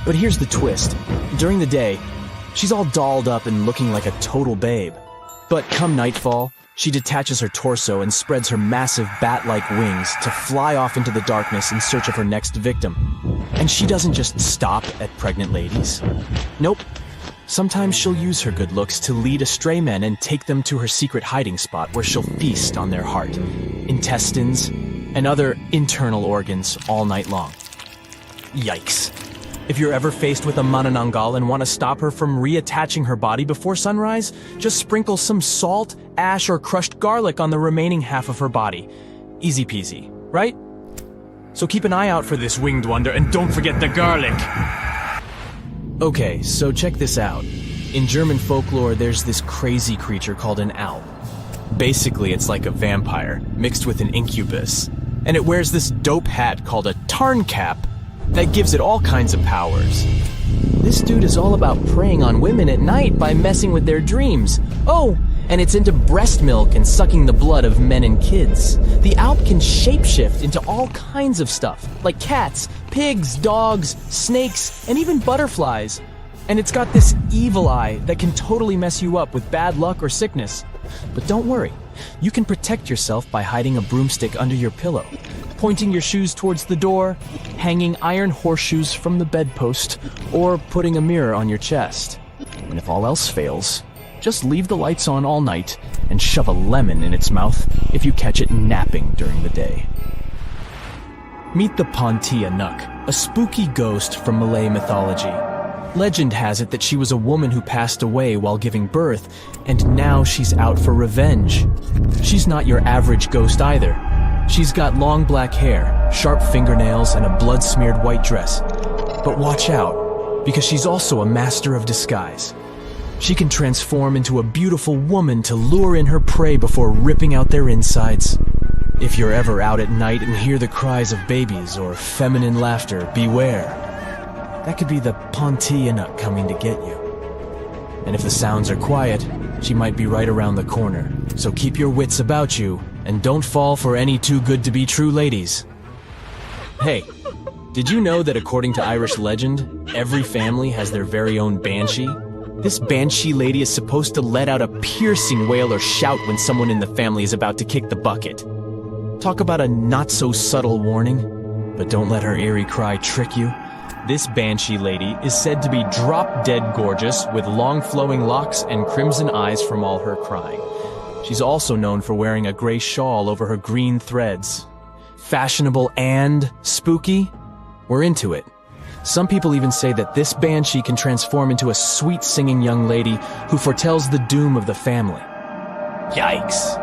But here's the twist. During the day, she's all dolled up and looking like a total babe. But come nightfall, she detaches her torso and spreads her massive bat-like wings to fly off into the darkness in search of her next victim. And she doesn't just stop at pregnant ladies. Nope. Sometimes she'll use her good looks to lead astray men and take them to her secret hiding spot where she'll feast on their heart, intestines, and other internal organs all night long. Yikes. If you're ever faced with a Manananggal and want to stop her from reattaching her body before sunrise, just sprinkle some salt, ash, or crushed garlic on the remaining half of her body. Easy peasy, right? So keep an eye out for this winged wonder and don't forget the garlic! Okay, so check this out. In German folklore, there's this crazy creature called an Alp. Basically, it's like a vampire, mixed with an incubus. And it wears this dope hat called a Tarncap that gives it all kinds of powers. This dude is all about preying on women at night by messing with their dreams. Oh, and it's into breast milk and sucking the blood of men and kids. The Alp can shapeshift into all kinds of stuff, like cats, pigs, dogs, snakes, and even butterflies. And it's got this evil eye that can totally mess you up with bad luck or sickness. But don't worry, you can protect yourself by hiding a broomstick under your pillow, pointing your shoes towards the door, hanging iron horseshoes from the bedpost, or putting a mirror on your chest. And if all else fails, just leave the lights on all night and shove a lemon in its mouth if you catch it napping during the day. Meet the Pontia Nuk, a spooky ghost from Malay mythology. Legend has it that she was a woman who passed away while giving birth, and now she's out for revenge. She's not your average ghost either. She's got long black hair, sharp fingernails, and a blood-smeared white dress. But watch out, because she's also a master of disguise. She can transform into a beautiful woman to lure in her prey before ripping out their insides. If you're ever out at night and hear the cries of babies or feminine laughter, beware. That could be the Pontia Nuk coming to get you. And if the sounds are quiet, she might be right around the corner. So keep your wits about you And don't fall for any too good to be true ladies. Hey, did you know that according to Irish legend, every family has their very own banshee? This banshee lady is supposed to let out a piercing wail or shout when someone in the family is about to kick the bucket. Talk about a not-so-subtle warning, but don't let her eerie cry trick you. This banshee lady is said to be drop-dead gorgeous with long flowing locks and crimson eyes from all her crying. She's also known for wearing a gray shawl over her green threads. Fashionable and spooky? We're into it. Some people even say that this banshee can transform into a sweet-singing young lady who foretells the doom of the family. Yikes.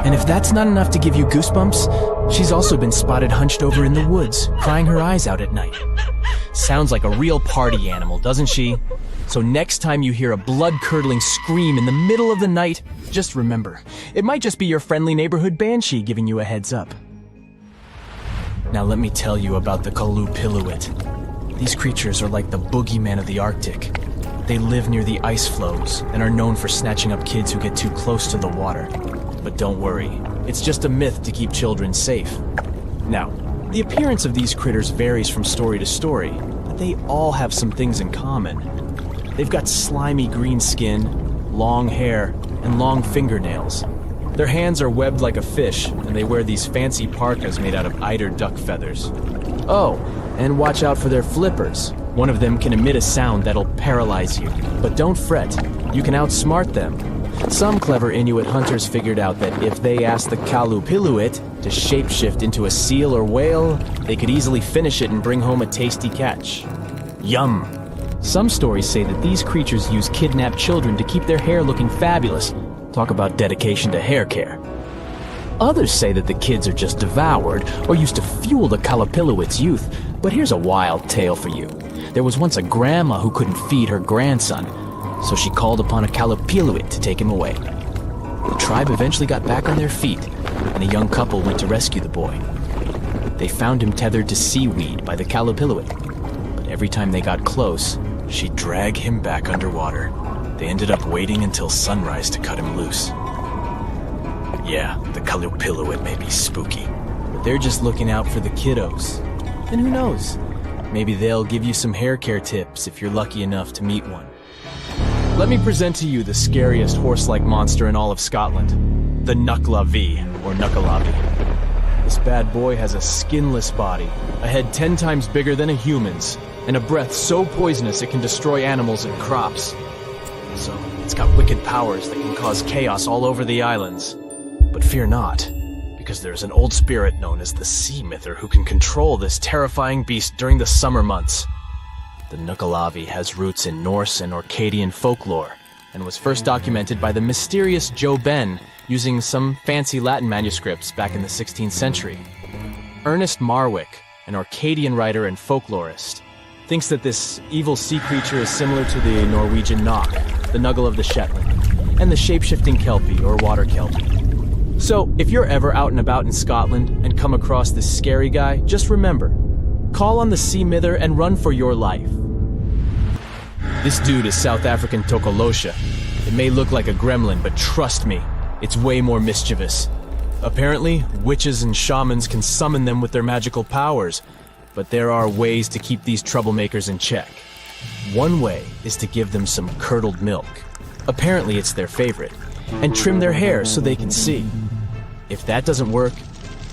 And if that's not enough to give you goosebumps, she's also been spotted hunched over in the woods, crying her eyes out at night. Sounds like a real party animal, doesn't she? So next time you hear a blood-curdling scream in the middle of the night, just remember, it might just be your friendly neighborhood banshee giving you a heads up. Now let me tell you about the Callupilluit. These creatures are like the boogeyman of the Arctic. They live near the ice floes and are known for snatching up kids who get too close to the water. But don't worry, it's just a myth to keep children safe. Now, the appearance of these critters varies from story to story, but they all have some things in common. They've got slimy green skin, long hair, and long fingernails. Their hands are webbed like a fish, and they wear these fancy parkas made out of eider duck feathers. Oh, and watch out for their flippers. One of them can emit a sound that'll paralyze you. But don't fret, you can outsmart them. Some clever Inuit hunters figured out that if they asked the Callupilluit to shapeshift into a seal or whale, they could easily finish it and bring home a tasty catch. Yum! Some stories say that these creatures use kidnapped children to keep their hair looking fabulous. Talk about dedication to hair care. Others say that the kids are just devoured or used to fuel the Callupilluit's youth. But here's a wild tale for you. There was once a grandma who couldn't feed her grandson, so she called upon a Callupilluit to take him away. The tribe eventually got back on their feet, and a young couple went to rescue the boy. They found him tethered to seaweed by the Callupilluit, but every time they got close, she'd drag him back underwater. They ended up waiting until sunrise to cut him loose. Yeah, the Callupilluit may be spooky, but they're just looking out for the kiddos. And who knows? Maybe they'll give you some hair care tips if you're lucky enough to meet one. Let me present to you the scariest horse-like monster in all of Scotland, the Nucklavi, or Nuckalavie. This bad boy has a skinless body, a head 10 times bigger than a human's, and a breath so poisonous it can destroy animals and crops. So, it's got wicked powers that can cause chaos all over the islands. But fear not, because there's an old spirit known as the Sea Myther who can control this terrifying beast during the summer months. The Nuckalavie has roots in Norse and Orcadian folklore, and was first documented by the mysterious Joe Ben using some fancy Latin manuscripts back in the 16th century. Ernest Marwick, an Orcadian writer and folklorist, thinks that this evil sea creature is similar to the Norwegian Knock, the Nuggle of the Shetland, and the shape-shifting Kelpie or water Kelpie. So, if you're ever out and about in Scotland and come across this scary guy, just remember, call on the Sea Myther and run for your life. This dude is South African Tokolosha. It may look like a gremlin, but trust me, it's way more mischievous. Apparently, witches and shamans can summon them with their magical powers, but there are ways to keep these troublemakers in check. One way is to give them some curdled milk. Apparently it's their favorite, and trim their hair so they can see. If that doesn't work,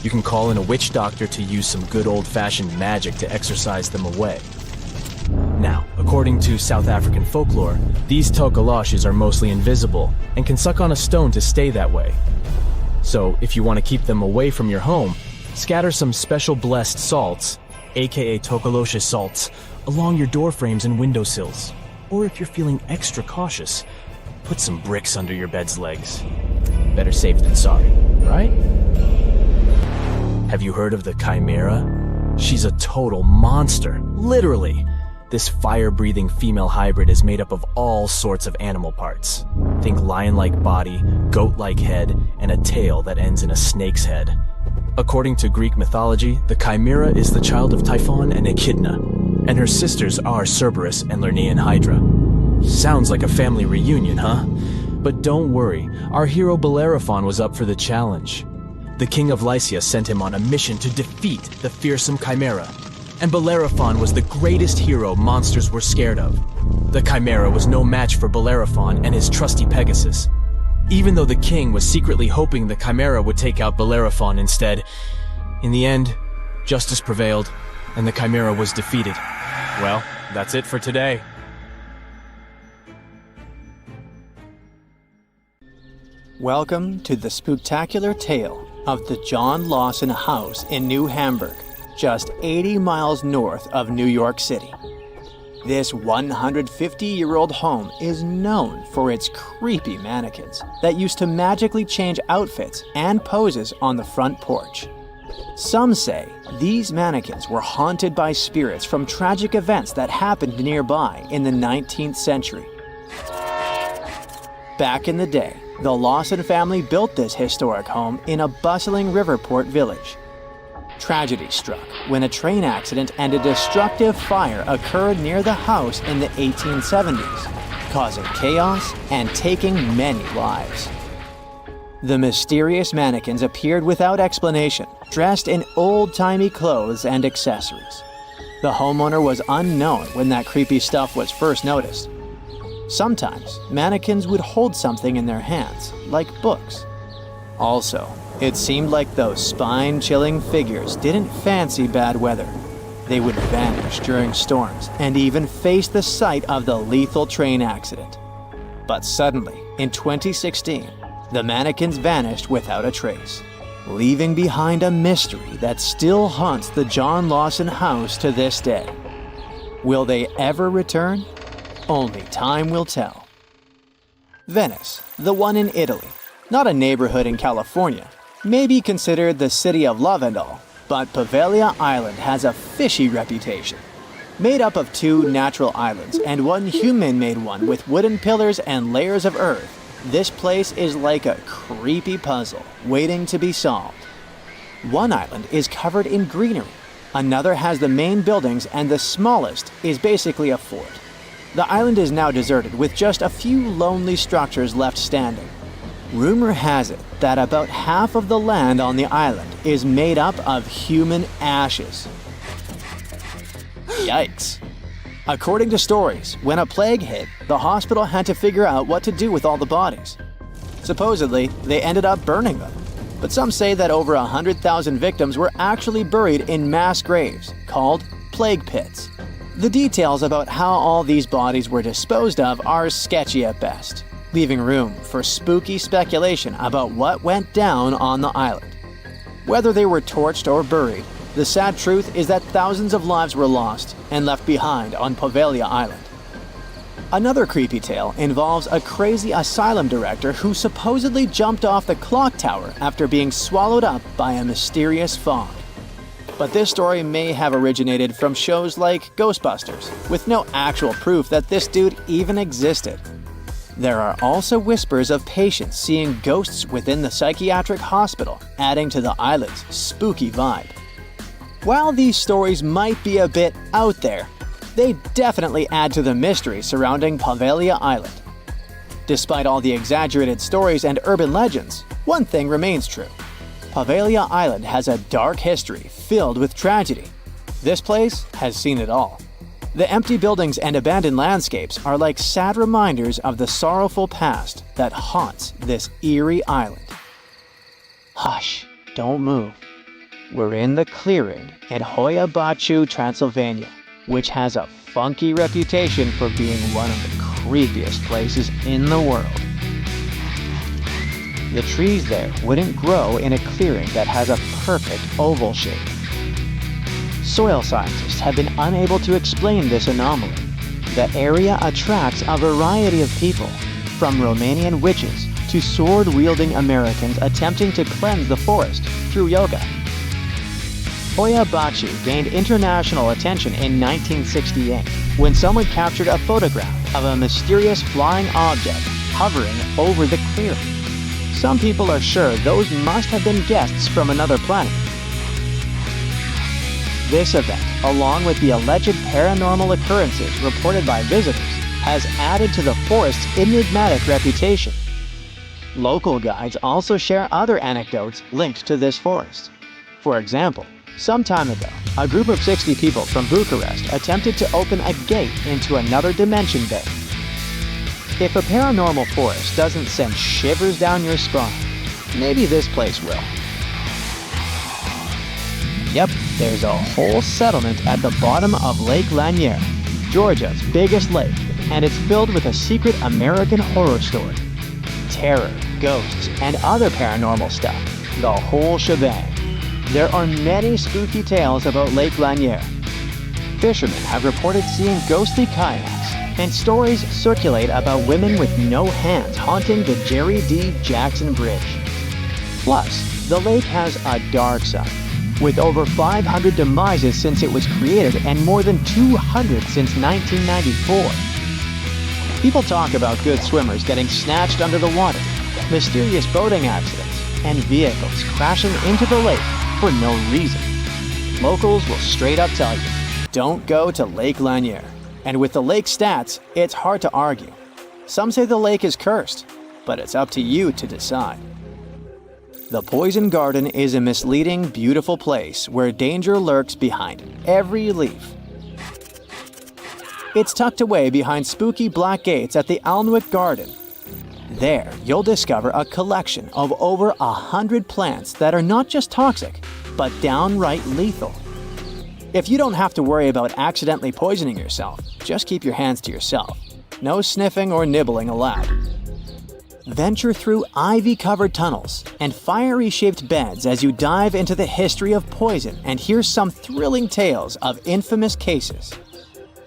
you can call in a witch doctor to use some good old-fashioned magic to exorcise them away. Now, according to South African folklore, these tokoloshes are mostly invisible and can suck on a stone to stay that way. So, if you want to keep them away from your home, scatter some special blessed salts, aka tokoloshe salts, along your door frames and windowsills. Or if you're feeling extra cautious, put some bricks under your bed's legs. Better safe than sorry, right? Have you heard of the Chimera? She's a total monster, literally. This fire-breathing female hybrid is made up of all sorts of animal parts. Think lion-like body, goat-like head, and a tail that ends in a snake's head. According to Greek mythology, the Chimera is the child of Typhon and Echidna, and her sisters are Cerberus and Lernaean Hydra. Sounds like a family reunion, huh? But don't worry, our hero Bellerophon was up for the challenge. The king of Lycia sent him on a mission to defeat the fearsome Chimera, and Bellerophon was the greatest hero monsters were scared of. The Chimera was no match for Bellerophon and his trusty Pegasus. Even though the king was secretly hoping the Chimera would take out Bellerophon instead, in the end, justice prevailed, and the Chimera was defeated. Well, that's it for today. Welcome to the spooktacular tale of the John Lawson House in New Hamburg, just 80 miles north of New York City. This 150-year-old home is known for its creepy mannequins that used to magically change outfits and poses on the front porch. Some say these mannequins were haunted by spirits from tragic events that happened nearby in the 19th century. Back in the day, the Lawson family built this historic home in a bustling Riverport village. Tragedy struck when a train accident and a destructive fire occurred near the house in the 1870s, causing chaos and taking many lives. The mysterious mannequins appeared without explanation, dressed in old-timey clothes and accessories. The homeowner was unknown when that creepy stuff was first noticed. Sometimes, mannequins would hold something in their hands, like books. Also, it seemed like those spine-chilling figures didn't fancy bad weather. They would vanish during storms and even face the sight of the lethal train accident. But suddenly, in 2016, the mannequins vanished without a trace, leaving behind a mystery that still haunts the John Lawson house to this day. Will they ever return? Only time will tell. Venice, the one in Italy, not a neighborhood in California, may be considered the city of love and all, but Poveglia Island has a fishy reputation. Made up of 2 natural islands and 1 human-made one with wooden pillars and layers of earth, this place is like a creepy puzzle waiting to be solved. One island is covered in greenery, another has the main buildings, and the smallest is basically a fort. The island is now deserted with just a few lonely structures left standing. Rumor has it that about half of the land on the island is made up of human ashes. Yikes. According to stories, when a plague hit, the hospital had to figure out what to do with all the bodies. Supposedly, they ended up burning them. But some say that over 100,000 victims were actually buried in mass graves, called plague pits. The details about how all these bodies were disposed of are sketchy at best, leaving room for spooky speculation about what went down on the island. Whether they were torched or buried, the sad truth is that thousands of lives were lost and left behind on Poveglia Island. Another creepy tale involves a crazy asylum director who supposedly jumped off the clock tower after being swallowed up by a mysterious fog. But this story may have originated from shows like Ghostbusters, with no actual proof that this dude even existed. There are also whispers of patients seeing ghosts within the psychiatric hospital, adding to the island's spooky vibe. While these stories might be a bit out there, they definitely add to the mystery surrounding Poveglia Island. Despite all the exaggerated stories and urban legends, one thing remains true. Poveglia Island has a dark history filled with tragedy. This place has seen it all. The empty buildings and abandoned landscapes are like sad reminders of the sorrowful past that haunts this eerie island. Hush, don't move. We're in the clearing in Hoia Baciu, Transylvania, which has a funky reputation for being one of the creepiest places in the world. The trees there wouldn't grow in a clearing that has a perfect oval shape. Soil scientists have been unable to explain this anomaly. The area attracts a variety of people, from Romanian witches to sword-wielding Americans attempting to cleanse the forest through yoga. Hoia Baciu gained international attention in 1968 when someone captured a photograph of a mysterious flying object hovering over the clearing. Some people are sure those must have been guests from another planet. This event, along with the alleged paranormal occurrences reported by visitors, has added to the forest's enigmatic reputation. Local guides also share other anecdotes linked to this forest. For example, some time ago, a group of 60 people from Bucharest attempted to open a gate into another dimension bay. If a paranormal forest doesn't send shivers down your spine, maybe this place will. Yep, there's a whole settlement at the bottom of Lake Lanier, Georgia's biggest lake, and it's filled with a secret American horror story. Terror, ghosts, and other paranormal stuff. The whole shebang. There are many spooky tales about Lake Lanier. Fishermen have reported seeing ghostly kayaks, and stories circulate about women with no hands haunting the Jerry D. Jackson Bridge. Plus, the lake has a dark side, with over 500 demises since it was created and more than 200 since 1994. People talk about good swimmers getting snatched under the water, mysterious boating accidents, and vehicles crashing into the lake for no reason. Locals will straight up tell you, don't go to Lake Lanier. And with the lake stats, it's hard to argue. Some say the lake is cursed, but it's up to you to decide. The Poison Garden is a misleading, beautiful place where danger lurks behind every leaf. It's tucked away behind spooky black gates at the Alnwick Garden. There, you'll discover a collection of over 100 plants that are not just toxic, but downright lethal. If you don't have to worry about accidentally poisoning yourself, just keep your hands to yourself. No sniffing or nibbling allowed. Venture through ivy-covered tunnels and fiery-shaped beds as you dive into the history of poison and hear some thrilling tales of infamous cases.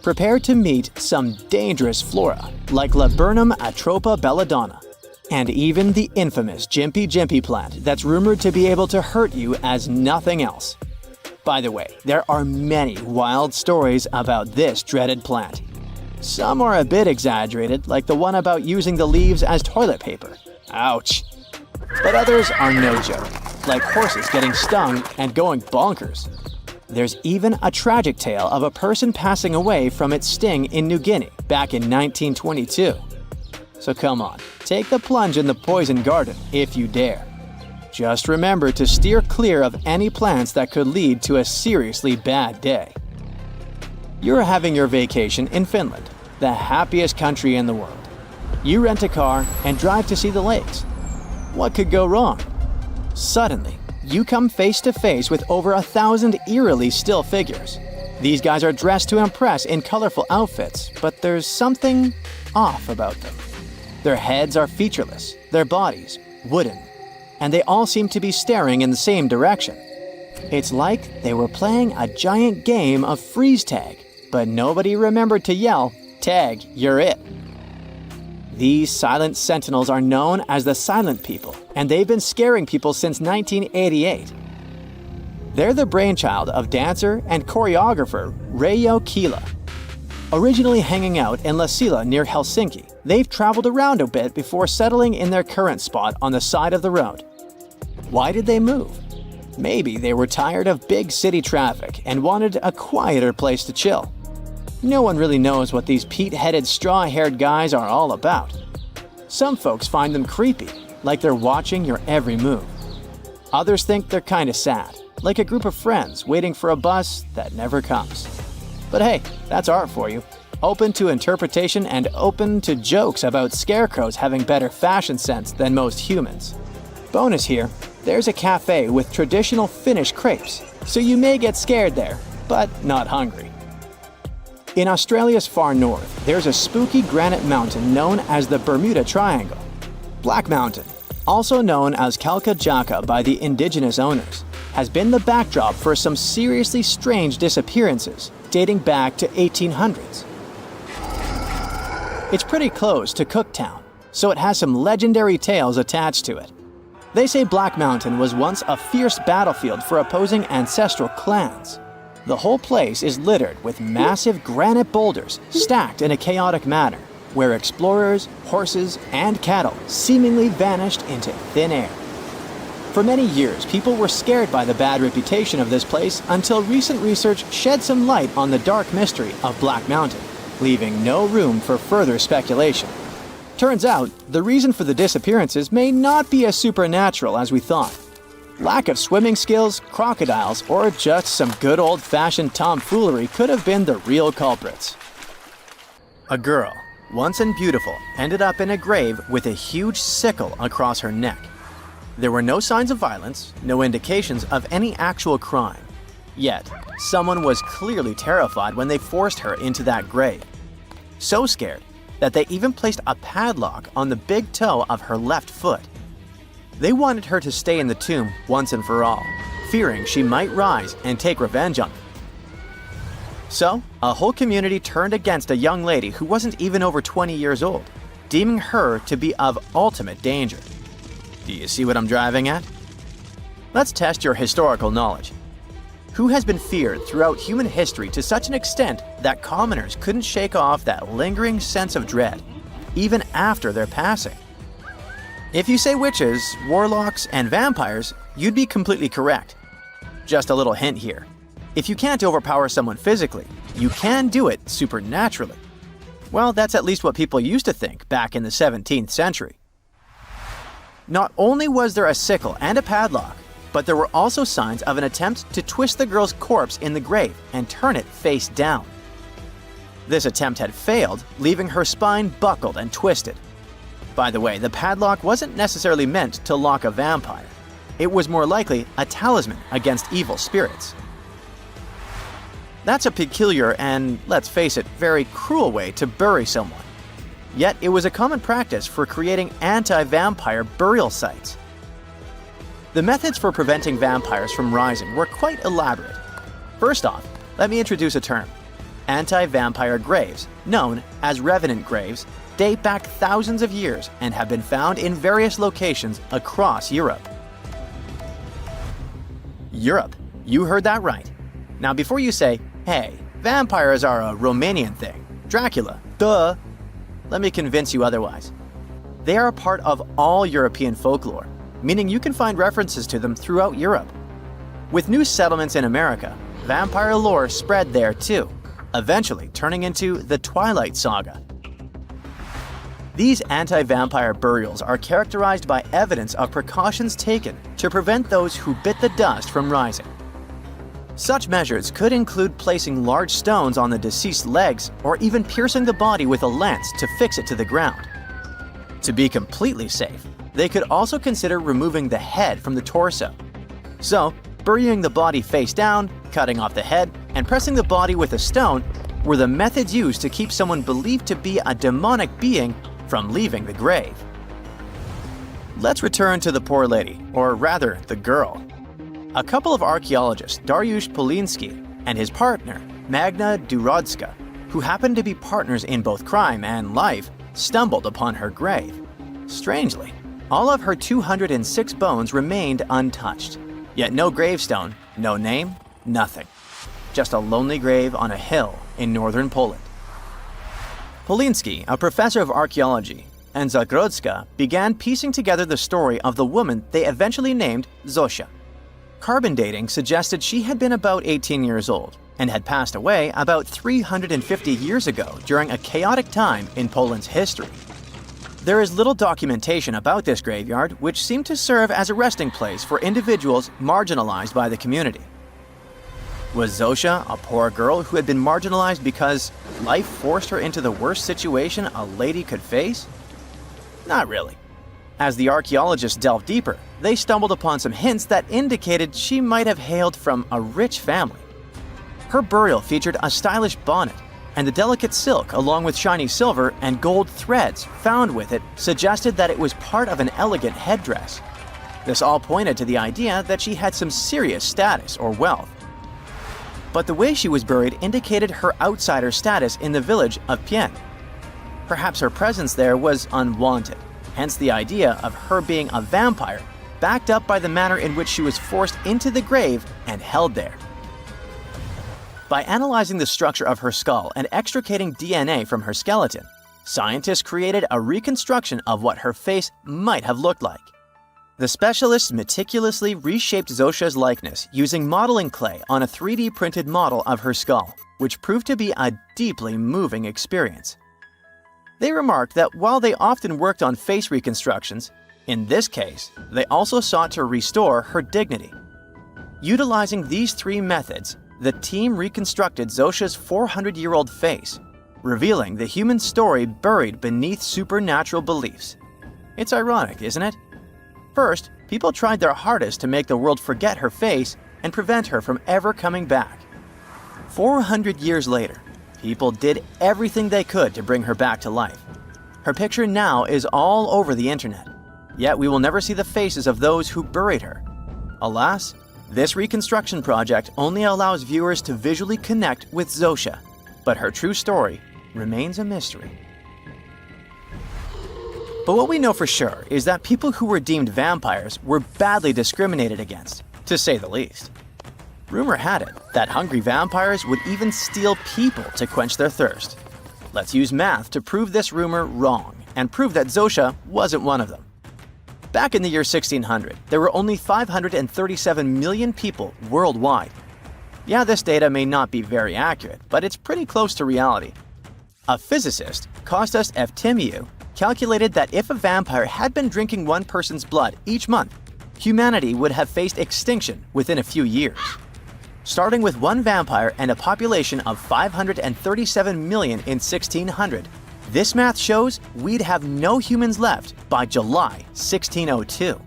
Prepare to meet some dangerous flora like Laburnum atropa belladonna, and even the infamous Jimpy Jimpy plant that's rumored to be able to hurt you as nothing else. By the way, there are many wild stories about this dreaded plant. Some are a bit exaggerated, like the one about using the leaves as toilet paper. Ouch. But others are no joke, like horses getting stung and going bonkers. There's even a tragic tale of a person passing away from its sting in New Guinea back in 1922. So come on, take the plunge in the Poison Garden if you dare. Just remember to steer clear of any plants that could lead to a seriously bad day. You're having your vacation in Finland, the happiest country in the world. You rent a car and drive to see the lakes. What could go wrong? Suddenly, you come face to face with over 1,000 eerily still figures. These guys are dressed to impress in colorful outfits, but there's something off about them. Their heads are featureless, their bodies wooden, and they all seem to be staring in the same direction. It's like they were playing a giant game of freeze tag, but nobody remembered to yell, "Tag, you're it." These silent sentinels are known as the Silent People, and they've been scaring people since 1988. They're the brainchild of dancer and choreographer Reijo Kila. Originally hanging out in Lasila near Helsinki, they've traveled around a bit before settling in their current spot on the side of the road. Why did they move? Maybe they were tired of big city traffic and wanted a quieter place to chill. No one really knows what these peat-headed, straw-haired guys are all about. Some folks find them creepy, like they're watching your every move. Others think they're kinda sad, like a group of friends waiting for a bus that never comes. But hey, that's art for you. Open to interpretation and open to jokes about scarecrows having better fashion sense than most humans. Bonus here, there's a cafe with traditional Finnish crepes, so you may get scared there, but not hungry. In Australia's far north, there's a spooky granite mountain known as the Bermuda Triangle. Black Mountain, also known as Kalka Jaka by the indigenous owners, has been the backdrop for some seriously strange disappearances dating back to 1800s. It's pretty close to Cooktown, so it has some legendary tales attached to it. They say Black Mountain was once a fierce battlefield for opposing ancestral clans. The whole place is littered with massive granite boulders stacked in a chaotic manner, where explorers, horses, and cattle seemingly vanished into thin air. For many years, people were scared by the bad reputation of this place until recent research shed some light on the dark mystery of Black Mountain, leaving no room for further speculation. Turns out, the reason for the disappearances may not be as supernatural as we thought. Lack of swimming skills, crocodiles, or just some good old-fashioned tomfoolery could have been the real culprits. A girl, once and beautiful, ended up in a grave with a huge sickle across her neck. There were no signs of violence, no indications of any actual crime. Yet, someone was clearly terrified when they forced her into that grave. So scared that they even placed a padlock on the big toe of her left foot. They wanted her to stay in the tomb once and for all, fearing she might rise and take revenge on them. So, a whole community turned against a young lady who wasn't even over 20 years old, deeming her to be of ultimate danger. Do you see what I'm driving at? Let's test your historical knowledge. Who has been feared throughout human history to such an extent that commoners couldn't shake off that lingering sense of dread, even after their passing? If you say witches, warlocks, and vampires, you'd be completely correct. Just a little hint here. If you can't overpower someone physically, you can do it supernaturally. Well, that's at least what people used to think back in the 17th century. Not only was there a sickle and a padlock, but there were also signs of an attempt to twist the girl's corpse in the grave and turn it face down. This attempt had failed, leaving her spine buckled and twisted. By the way, the padlock wasn't necessarily meant to lock a vampire. It was more likely a talisman against evil spirits. That's a peculiar and, let's face it, very cruel way to bury someone. Yet it was a common practice for creating anti-vampire burial sites. The methods for preventing vampires from rising were quite elaborate. First off, let me introduce a term. Anti-vampire graves, known as revenant graves, date back thousands of years and have been found in various locations across Europe. Europe, you heard that right. Now before you say, hey, vampires are a Romanian thing, Dracula, duh, let me convince you otherwise. They are a part of all European folklore, meaning you can find references to them throughout Europe. With new settlements in America, vampire lore spread there too, eventually turning into the Twilight Saga. These anti-vampire burials are characterized by evidence of precautions taken to prevent those who bit the dust from rising. Such measures could include placing large stones on the deceased's legs or even piercing the body with a lance to fix it to the ground. To be completely safe, they could also consider removing the head from the torso. So, burying the body face down, cutting off the head, and pressing the body with a stone were the methods used to keep someone believed to be a demonic being from leaving the grave. Let's return to the poor lady, or rather, the girl. A couple of archaeologists, Dariusz Poliński and his partner, Magna Durodzka, who happened to be partners in both crime and life, stumbled upon her grave. Strangely, all of her 206 bones remained untouched. Yet no gravestone, no name, nothing. Just a lonely grave on a hill in northern Poland. Poliński, a professor of archaeology, and Zagrodzka began piecing together the story of the woman they eventually named Zosia. Carbon dating suggested she had been about 18 years old and had passed away about 350 years ago during a chaotic time in Poland's history. There is little documentation about this graveyard, which seemed to serve as a resting place for individuals marginalized by the community. Was Zosia a poor girl who had been marginalized because life forced her into the worst situation a lady could face? Not really. As the archaeologists delved deeper, they stumbled upon some hints that indicated she might have hailed from a rich family. Her burial featured a stylish bonnet, and the delicate silk along with shiny silver and gold threads found with it suggested that it was part of an elegant headdress. This all pointed to the idea that she had some serious status or wealth. But the way she was buried indicated her outsider status in the village of Pien. Perhaps her presence there was unwanted. Hence the idea of her being a vampire, backed up by the manner in which she was forced into the grave and held there. By analyzing the structure of her skull and extricating DNA from her skeleton, scientists created a reconstruction of what her face might have looked like. The specialists meticulously reshaped Zosia's likeness using modeling clay on a 3D printed model of her skull, which proved to be a deeply moving experience. They remarked that while they often worked on face reconstructions, in this case, they also sought to restore her dignity. Utilizing these three methods, the team reconstructed Zosha's 400-year-old face, revealing the human story buried beneath supernatural beliefs. It's ironic, isn't it? First, people tried their hardest to make the world forget her face and prevent her from ever coming back. 400 years later, people did everything they could to bring her back to life. Her picture now is all over the internet, yet we will never see the faces of those who buried her. Alas, this reconstruction project only allows viewers to visually connect with Zosha, but her true story remains a mystery. But what we know for sure is that people who were deemed vampires were badly discriminated against, to say the least. Rumor had it that hungry vampires would even steal people to quench their thirst. Let's use math to prove this rumor wrong and prove that Zosha wasn't one of them. Back in the year 1600, there were only 537 million people worldwide. Yeah, this data may not be very accurate, but it's pretty close to reality. A physicist, Kostas Eftimiou, calculated that if a vampire had been drinking one person's blood each month, humanity would have faced extinction within a few years. Starting with one vampire and a population of 537 million in 1600, this math shows we'd have no humans left by July 1602.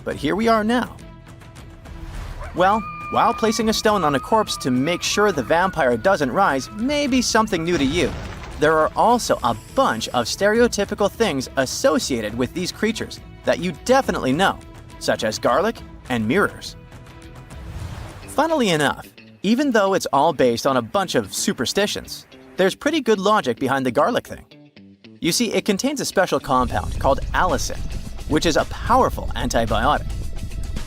But here we are now. Well, while placing a stone on a corpse to make sure the vampire doesn't rise may be something new to you, there are also a bunch of stereotypical things associated with these creatures that you definitely know, such as garlic and mirrors. Funnily enough, even though it's all based on a bunch of superstitions, there's pretty good logic behind the garlic thing. You see, it contains a special compound called allicin, which is a powerful antibiotic.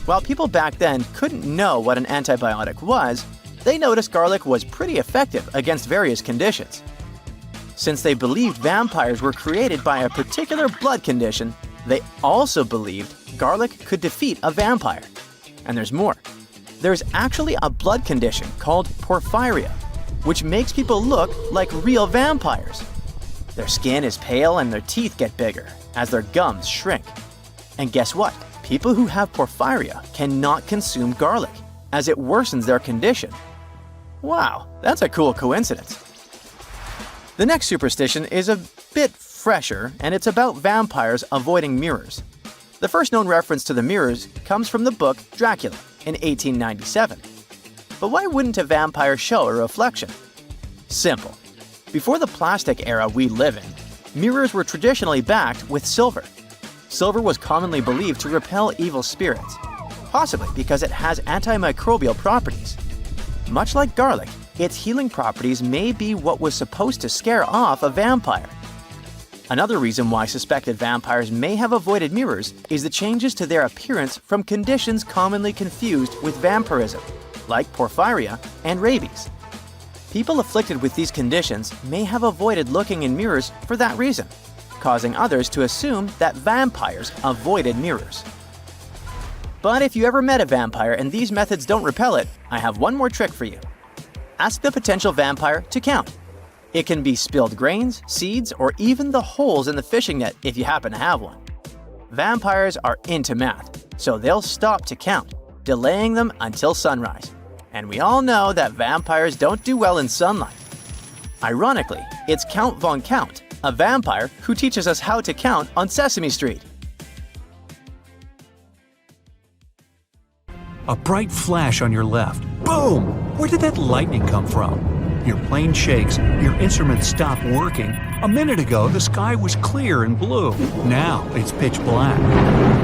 While people back then couldn't know what an antibiotic was, they noticed garlic was pretty effective against various conditions. Since they believed vampires were created by a particular blood condition, they also believed garlic could defeat a vampire. And there's more. There's actually a blood condition called porphyria, which makes people look like real vampires. Their skin is pale and their teeth get bigger as their gums shrink. And guess what? People who have porphyria cannot consume garlic, as it worsens their condition. Wow, that's a cool coincidence. The next superstition is a bit fresher, and it's about vampires avoiding mirrors. The first known reference to the mirrors comes from the book Dracula in 1897. But why wouldn't a vampire show a reflection? Simple. Before the plastic era we live in, mirrors were traditionally backed with silver. Silver was commonly believed to repel evil spirits, possibly because it has antimicrobial properties. Much like garlic, its healing properties may be what was supposed to scare off a vampire. Another reason why suspected vampires may have avoided mirrors is the changes to their appearance from conditions commonly confused with vampirism, like porphyria and rabies. People afflicted with these conditions may have avoided looking in mirrors for that reason, causing others to assume that vampires avoided mirrors. But if you ever met a vampire and these methods don't repel it, I have one more trick for you. Ask the potential vampire to count. It can be spilled grains, seeds, or even the holes in the fishing net if you happen to have one. Vampires are into math, so they'll stop to count, delaying them until sunrise. And we all know that vampires don't do well in sunlight. Ironically, it's Count Von Count, a vampire who teaches us how to count on Sesame Street. A bright flash on your left. Boom! Where did that lightning come from? Your plane shakes, your instruments stop working. A minute ago, the sky was clear and blue. Now, it's pitch black.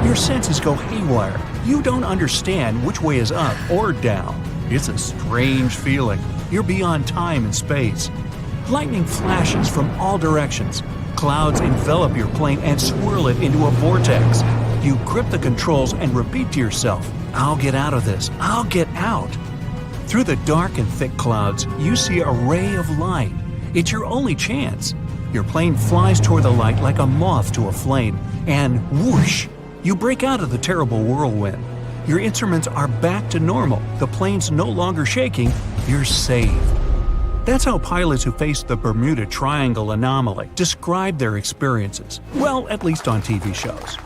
Your senses go haywire. You don't understand which way is up or down. It's a strange feeling. You're beyond time and space. Lightning flashes from all directions. Clouds envelop your plane and swirl it into a vortex. You grip the controls and repeat to yourself, "I'll get out of this. I'll get out." Through the dark and thick clouds, you see a ray of light. It's your only chance. Your plane flies toward the light like a moth to a flame, and whoosh! You break out of the terrible whirlwind. Your instruments are back to normal. The plane's no longer shaking. You're saved. That's how pilots who faced the Bermuda Triangle anomaly described their experiences, well, at least on TV shows.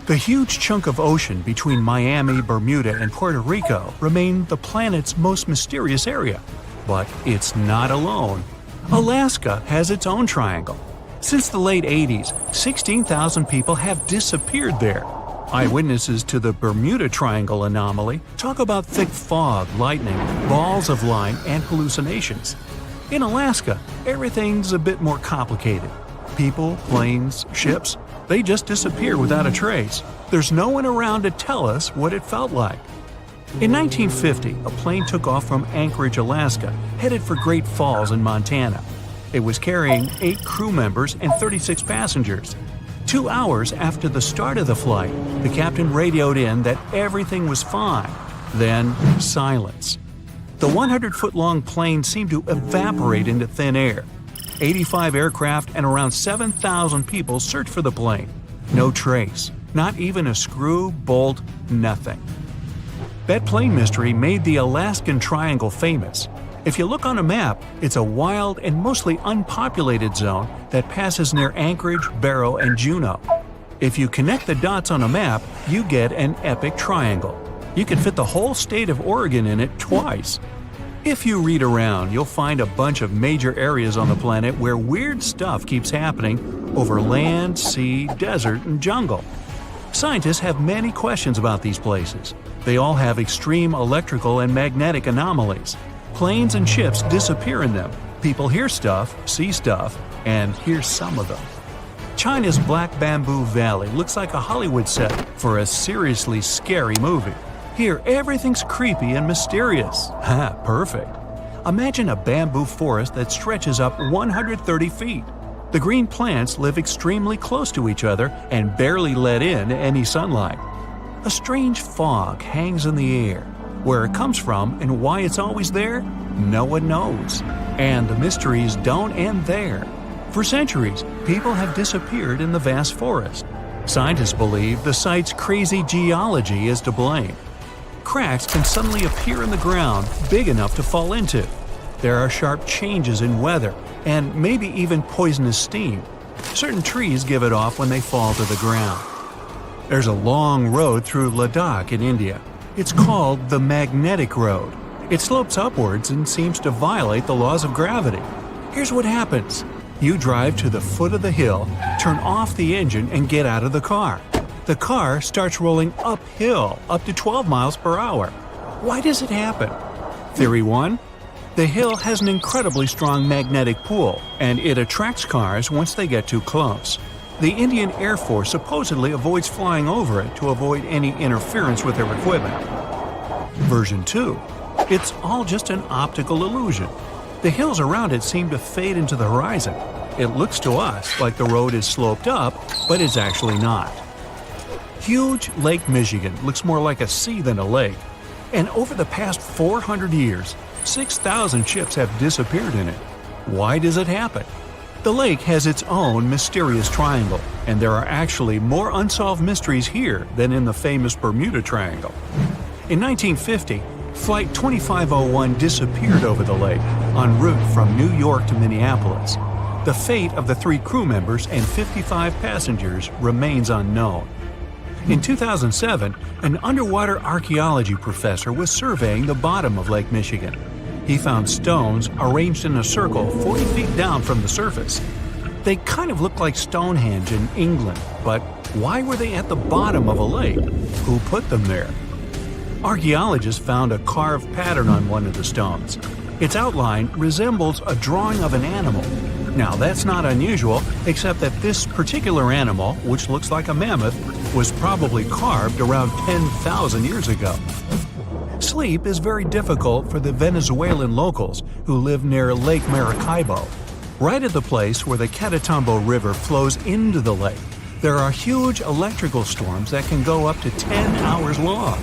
The huge chunk of ocean between Miami, Bermuda, and Puerto Rico remained the planet's most mysterious area. But it's not alone. Alaska has its own triangle. Since the late 80s, 16,000 people have disappeared there. Eyewitnesses to the Bermuda Triangle anomaly talk about thick fog, lightning, balls of light, and hallucinations. In Alaska, everything's a bit more complicated. People, planes, ships, they just disappear without a trace. There's no one around to tell us what it felt like. In 1950, a plane took off from Anchorage, Alaska, headed for Great Falls in Montana. It was carrying 8 crew members and 36 passengers. 2 hours after the start of the flight, the captain radioed in that everything was fine. Then, silence. The 100-foot-long plane seemed to evaporate into thin air. 85 aircraft and around 7,000 people searched for the plane. No trace. Not even a screw, bolt, nothing. That plane mystery made the Alaskan Triangle famous. If you look on a map, it's a wild and mostly unpopulated zone that passes near Anchorage, Barrow, and Juneau. If you connect the dots on a map, you get an epic triangle. You can fit the whole state of Oregon in it twice. If you read around, you'll find a bunch of major areas on the planet where weird stuff keeps happening over land, sea, desert, and jungle. Scientists have many questions about these places. They all have extreme electrical and magnetic anomalies. Planes and ships disappear in them. People hear stuff, see stuff, and here's some of them. China's Black Bamboo Valley looks like a Hollywood set for a seriously scary movie. Here, everything's creepy and mysterious. Ha, perfect. Imagine a bamboo forest that stretches up 130 feet. The green plants live extremely close to each other and barely let in any sunlight. A strange fog hangs in the air. Where it comes from and why it's always there, no one knows. And the mysteries don't end there. For centuries, people have disappeared in the vast forest. Scientists believe the site's crazy geology is to blame. Cracks can suddenly appear in the ground big enough to fall into. There are sharp changes in weather and maybe even poisonous steam. Certain trees give it off when they fall to the ground. There's a long road through Ladakh in India. It's called the Magnetic Road. It slopes upwards and seems to violate the laws of gravity. Here's what happens. You drive to the foot of the hill, turn off the engine, and get out of the car. The car starts rolling uphill up to 12 miles per hour. Why does it happen? Theory 1. The hill has an incredibly strong magnetic pull, and it attracts cars once they get too close. The Indian Air Force supposedly avoids flying over it to avoid any interference with their equipment. Version 2. It's all just an optical illusion. The hills around it seem to fade into the horizon. It looks to us like the road is sloped up, but it's actually not. Huge Lake Michigan looks more like a sea than a lake. And over the past 400 years, 6,000 ships have disappeared in it. Why does it happen? The lake has its own mysterious triangle, and there are actually more unsolved mysteries here than in the famous Bermuda Triangle. In 1950, Flight 2501 disappeared over the lake, en route from New York to Minneapolis. The fate of the 3 crew members and 55 passengers remains unknown. In 2007, an underwater archaeology professor was surveying the bottom of Lake Michigan. He found stones arranged in a circle 40 feet down from the surface. They kind of look like Stonehenge in England, but why were they at the bottom of a lake? Who put them there? Archaeologists found a carved pattern on one of the stones. Its outline resembles a drawing of an animal. Now, that's not unusual, except that this particular animal, which looks like a mammoth, was probably carved around 10,000 years ago. Sleep is very difficult for the Venezuelan locals who live near Lake Maracaibo. Right at the place where the Catatumbo River flows into the lake, there are huge electrical storms that can go up to 10 hours long.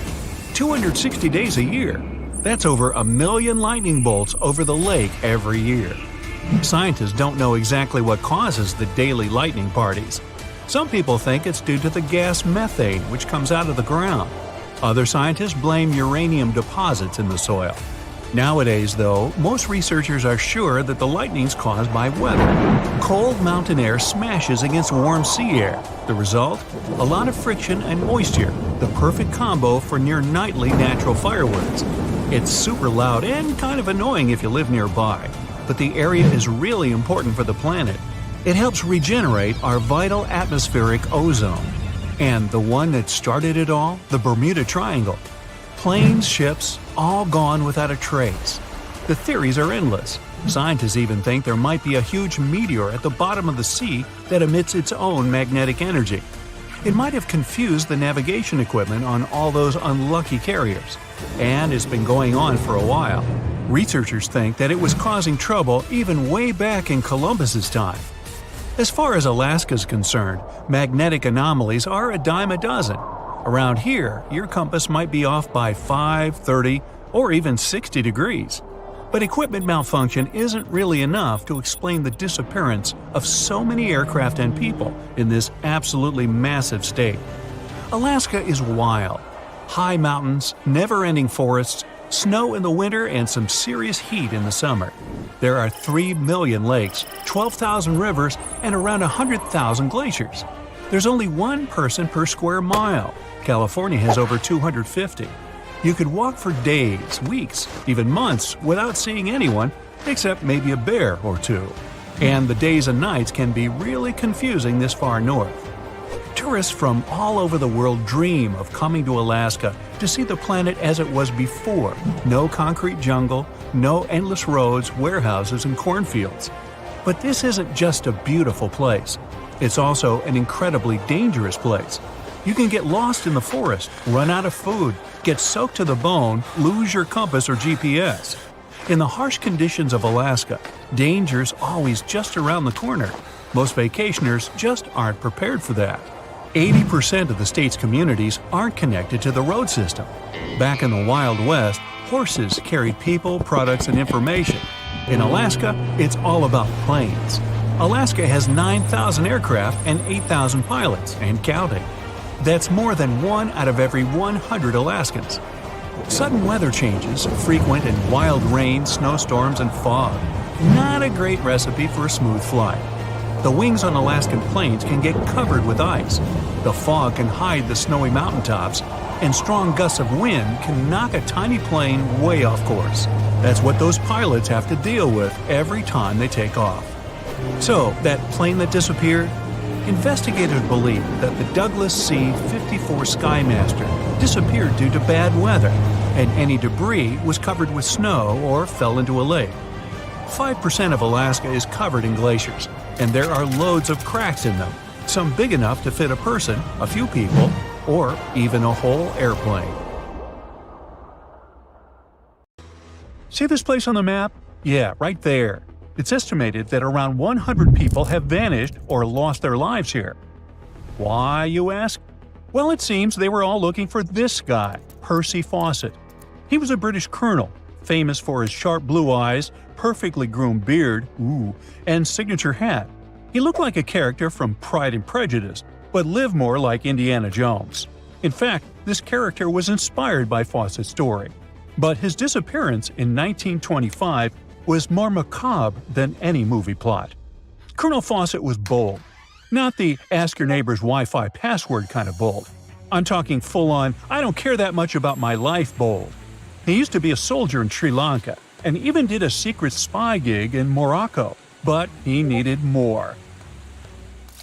260 days a year. That's over 1 million lightning bolts over the lake every year. Scientists don't know exactly what causes the daily lightning parties. Some people think it's due to the gas methane which comes out of the ground. Other scientists blame uranium deposits in the soil. Nowadays, though, most researchers are sure that the lightning's caused by weather. Cold mountain air smashes against warm sea air. The result? A lot of friction and moisture, the perfect combo for near-nightly natural fireworks. It's super loud and kind of annoying if you live nearby, but the area is really important for the planet. It helps regenerate our vital atmospheric ozone. And the one that started it all? The Bermuda Triangle. Planes, ships, all gone without a trace. The theories are endless. Scientists even think there might be a huge meteor at the bottom of the sea that emits its own magnetic energy. It might have confused the navigation equipment on all those unlucky carriers. And it's been going on for a while. Researchers think that it was causing trouble even way back in Columbus's time. As far as Alaska's concerned, magnetic anomalies are a dime a dozen. Around here, your compass might be off by 5, 30, or even 60 degrees. But equipment malfunction isn't really enough to explain the disappearance of so many aircraft and people in this absolutely massive state. Alaska is wild. High mountains, never-ending forests, snow in the winter, and some serious heat in the summer. There are 3 million lakes, 12,000 rivers, and around 100,000 glaciers. There's only one person per square mile. California has over 250. You could walk for days, weeks, even months without seeing anyone, except maybe a bear or two. And the days and nights can be really confusing this far north. Tourists from all over the world dream of coming to Alaska to see the planet as it was before. No concrete jungle, no endless roads, warehouses, and cornfields. But this isn't just a beautiful place. It's also an incredibly dangerous place. You can get lost in the forest, run out of food, get soaked to the bone, lose your compass or GPS. In the harsh conditions of Alaska, danger's always just around the corner. Most vacationers just aren't prepared for that. 80% of the state's communities aren't connected to the road system. Back in the Wild West, horses carried people, products, and information. In Alaska, it's all about planes. Alaska has 9,000 aircraft and 8,000 pilots, and counting. That's more than 1 out of every 100 Alaskans. Sudden weather changes, frequent and wild rain, snowstorms, and fog. Not a great recipe for a smooth flight. The wings on Alaskan planes can get covered with ice. The fog can hide the snowy mountaintops, and strong gusts of wind can knock a tiny plane way off course. That's what those pilots have to deal with every time they take off. So, that plane that disappeared? Investigators believe that the Douglas C-54 Skymaster disappeared due to bad weather, and any debris was covered with snow or fell into a lake. 5% of Alaska is covered in glaciers, and there are loads of cracks in them, some big enough to fit a person, a few people, or even a whole airplane. See this place on the map? Yeah, right there. It's estimated that around 100 people have vanished or lost their lives here. Why, you ask? Well, it seems they were all looking for this guy, Percy Fawcett. He was a British colonel, famous for his sharp blue eyes, perfectly groomed beard, and signature hat. He looked like a character from Pride and Prejudice, but lived more like Indiana Jones. In fact, this character was inspired by Fawcett's story. But his disappearance in 1925 was more macabre than any movie plot. Colonel Fawcett was bold. Not the ask your neighbor's Wi-Fi password kind of bold. I'm talking full-on, I don't care that much about my life bold. He used to be a soldier in Sri Lanka, and even did a secret spy gig in Morocco, but he needed more.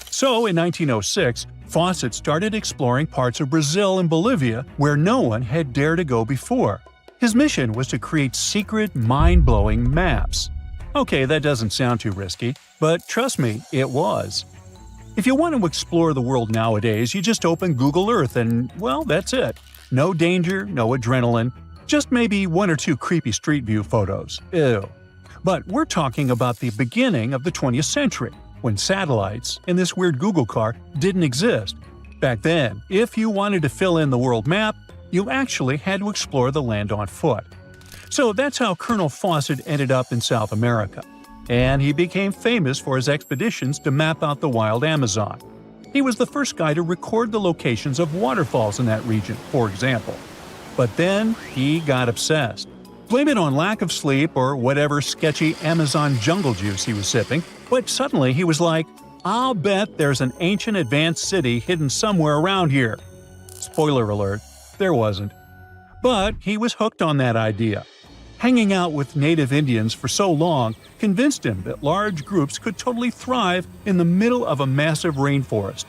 So in 1906, Fawcett started exploring parts of Brazil and Bolivia where no one had dared to go before. His mission was to create secret, mind-blowing maps. Okay, that doesn't sound too risky, but trust me, it was. If you want to explore the world nowadays, you just open Google Earth and, well, that's it. No danger, no adrenaline, just maybe 1 or 2 creepy street view photos. Ew. But we're talking about the beginning of the 20th century, when satellites and this weird Google car didn't exist. Back then, if you wanted to fill in the world map, you actually had to explore the land on foot. So that's how Colonel Fawcett ended up in South America. And he became famous for his expeditions to map out the wild Amazon. He was the first guy to record the locations of waterfalls in that region, for example. But then he got obsessed. Blame it on lack of sleep or whatever sketchy Amazon jungle juice he was sipping, but suddenly he was like, "I'll bet there's an ancient advanced city hidden somewhere around here." Spoiler alert, there wasn't. But he was hooked on that idea. Hanging out with native Indians for so long convinced him that large groups could totally thrive in the middle of a massive rainforest.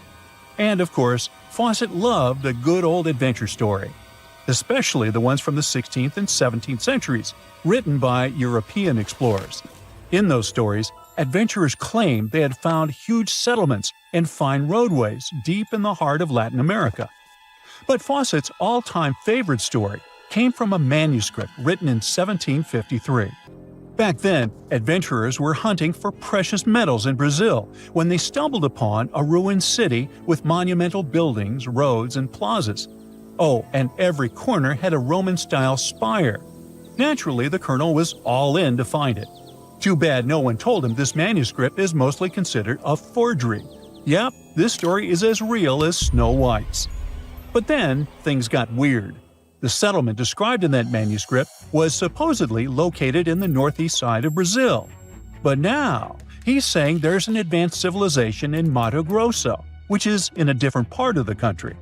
And of course, Fawcett loved a good old adventure story, especially the ones from the 16th and 17th centuries, written by European explorers. In those stories, adventurers claimed they had found huge settlements and fine roadways deep in the heart of Latin America. But Fawcett's all-time favorite story came from a manuscript written in 1753. Back then, adventurers were hunting for precious metals in Brazil when they stumbled upon a ruined city with monumental buildings, roads, and plazas. Oh, and every corner had a Roman-style spire. Naturally, the colonel was all in to find it. Too bad no one told him this manuscript is mostly considered a forgery. Yep, this story is as real as Snow White's. But then, things got weird. The settlement described in that manuscript was supposedly located in the northeast side of Brazil. But now, he's saying there's an advanced civilization in Mato Grosso, which is in a different part of the country.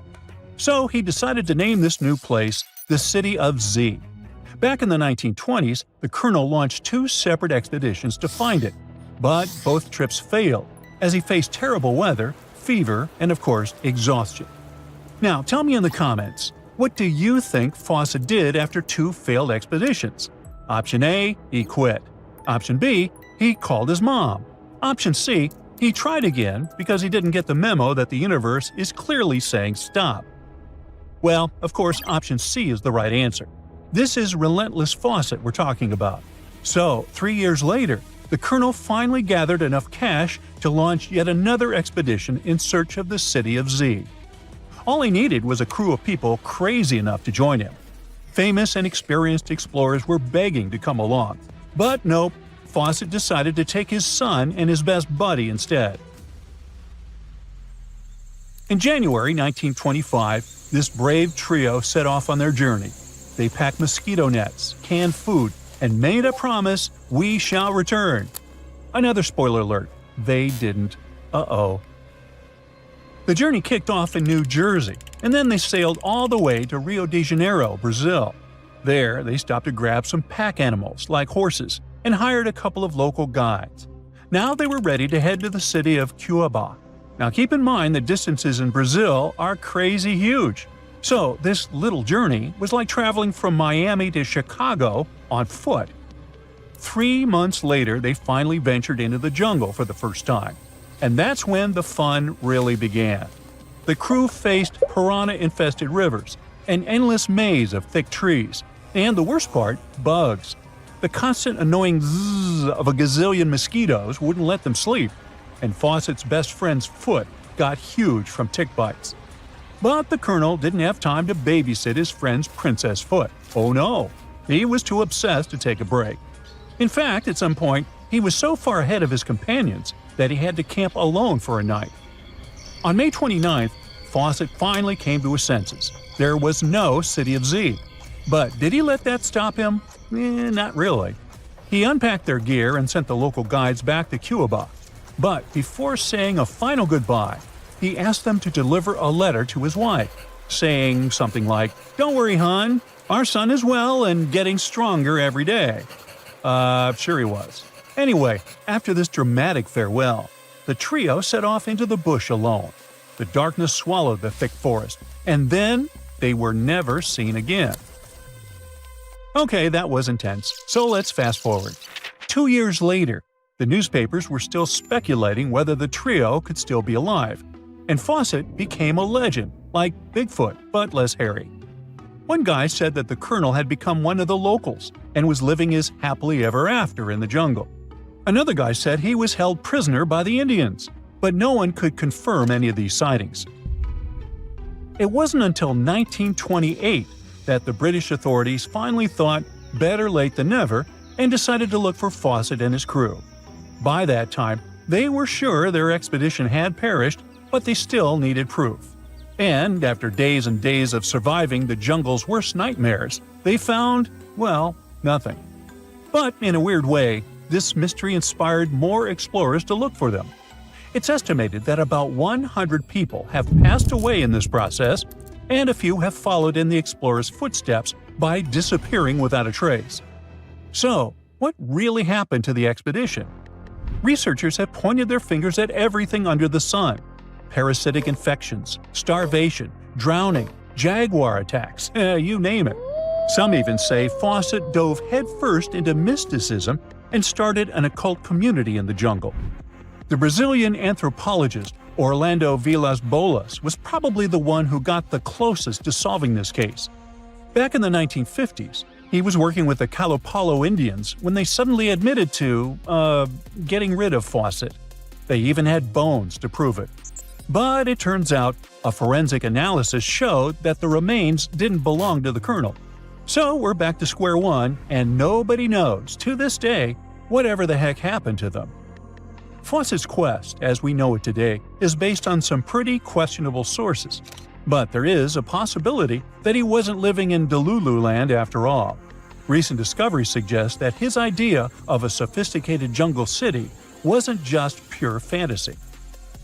So he decided to name this new place the City of Z. Back in the 1920s, the colonel launched 2 separate expeditions to find it, but both trips failed, as he faced terrible weather, fever, and of course, exhaustion. Now, tell me in the comments, what do you think Fawcett did after 2 failed expeditions? Option A, he quit. Option B, he called his mom. Option C, he tried again because he didn't get the memo that the universe is clearly saying stop. Well, of course, option C is the right answer. This is relentless Fawcett we're talking about. So, 3 years later, the colonel finally gathered enough cash to launch yet another expedition in search of the City of Z. All he needed was a crew of people crazy enough to join him. Famous and experienced explorers were begging to come along. But nope, Fawcett decided to take his son and his best buddy instead. In January 1925, this brave trio set off on their journey. They packed mosquito nets, canned food, and made a promise, "We shall return." Another spoiler alert, they didn't. Uh-oh. The journey kicked off in New Jersey, and then they sailed all the way to Rio de Janeiro, Brazil. There, they stopped to grab some pack animals, like horses, and hired a couple of local guides. Now they were ready to head to the city of Cuiabá. Now keep in mind that distances in Brazil are crazy huge. So this little journey was like traveling from Miami to Chicago on foot. 3 months later, they finally ventured into the jungle for the first time. And that's when the fun really began. The crew faced piranha-infested rivers, an endless maze of thick trees, and the worst part, bugs. The constant annoying zzz of a gazillion mosquitoes wouldn't let them sleep, and Fawcett's best friend's foot got huge from tick bites. But the colonel didn't have time to babysit his friend's princess foot. Oh no, he was too obsessed to take a break. In fact, at some point, he was so far ahead of his companions that he had to camp alone for a night. On May 29th, Fawcett finally came to his senses. There was no City of Z. But did he let that stop him? Not really. He unpacked their gear and sent the local guides back to Cuiabá. But before saying a final goodbye, he asked them to deliver a letter to his wife, saying something like, "Don't worry, hon, our son is well and getting stronger every day." Sure he was. Anyway, after this dramatic farewell, the trio set off into the bush alone. The darkness swallowed the thick forest, and then they were never seen again. Okay, that was intense, so let's fast forward. 2 years later, the newspapers were still speculating whether the trio could still be alive, and Fawcett became a legend, like Bigfoot, but less hairy. One guy said that the colonel had become one of the locals and was living his happily ever after in the jungle. Another guy said he was held prisoner by the Indians, but no one could confirm any of these sightings. It wasn't until 1928 that the British authorities finally thought better late than never and decided to look for Fawcett and his crew. By that time, they were sure their expedition had perished, but they still needed proof. And after days and days of surviving the jungle's worst nightmares, they found, well, Nothing. But in a weird way, this mystery inspired more explorers to look for them. It's estimated that about 100 people have passed away in this process, and a few have followed in the explorers' footsteps by disappearing without a trace. So, what really happened to the expedition? Researchers have pointed their fingers at everything under the sun: parasitic infections, starvation, drowning, jaguar attacks, you name it. Some even say Fawcett dove headfirst into mysticism and started an occult community in the jungle. The Brazilian anthropologist Orlando Villas-Boas was probably the one who got the closest to solving this case. Back in the 1950s, he was working with the Kalapalo Indians when they suddenly admitted to, getting rid of Fawcett. They even had bones to prove it. But it turns out a forensic analysis showed that the remains didn't belong to the colonel. So we're back to square one, and nobody knows, to this day, whatever the heck happened to them. Fawcett's quest, as we know it today, is based on some pretty questionable sources. But there is a possibility that he wasn't living in Delulu land after all. Recent discoveries suggest that his idea of a sophisticated jungle city wasn't just pure fantasy.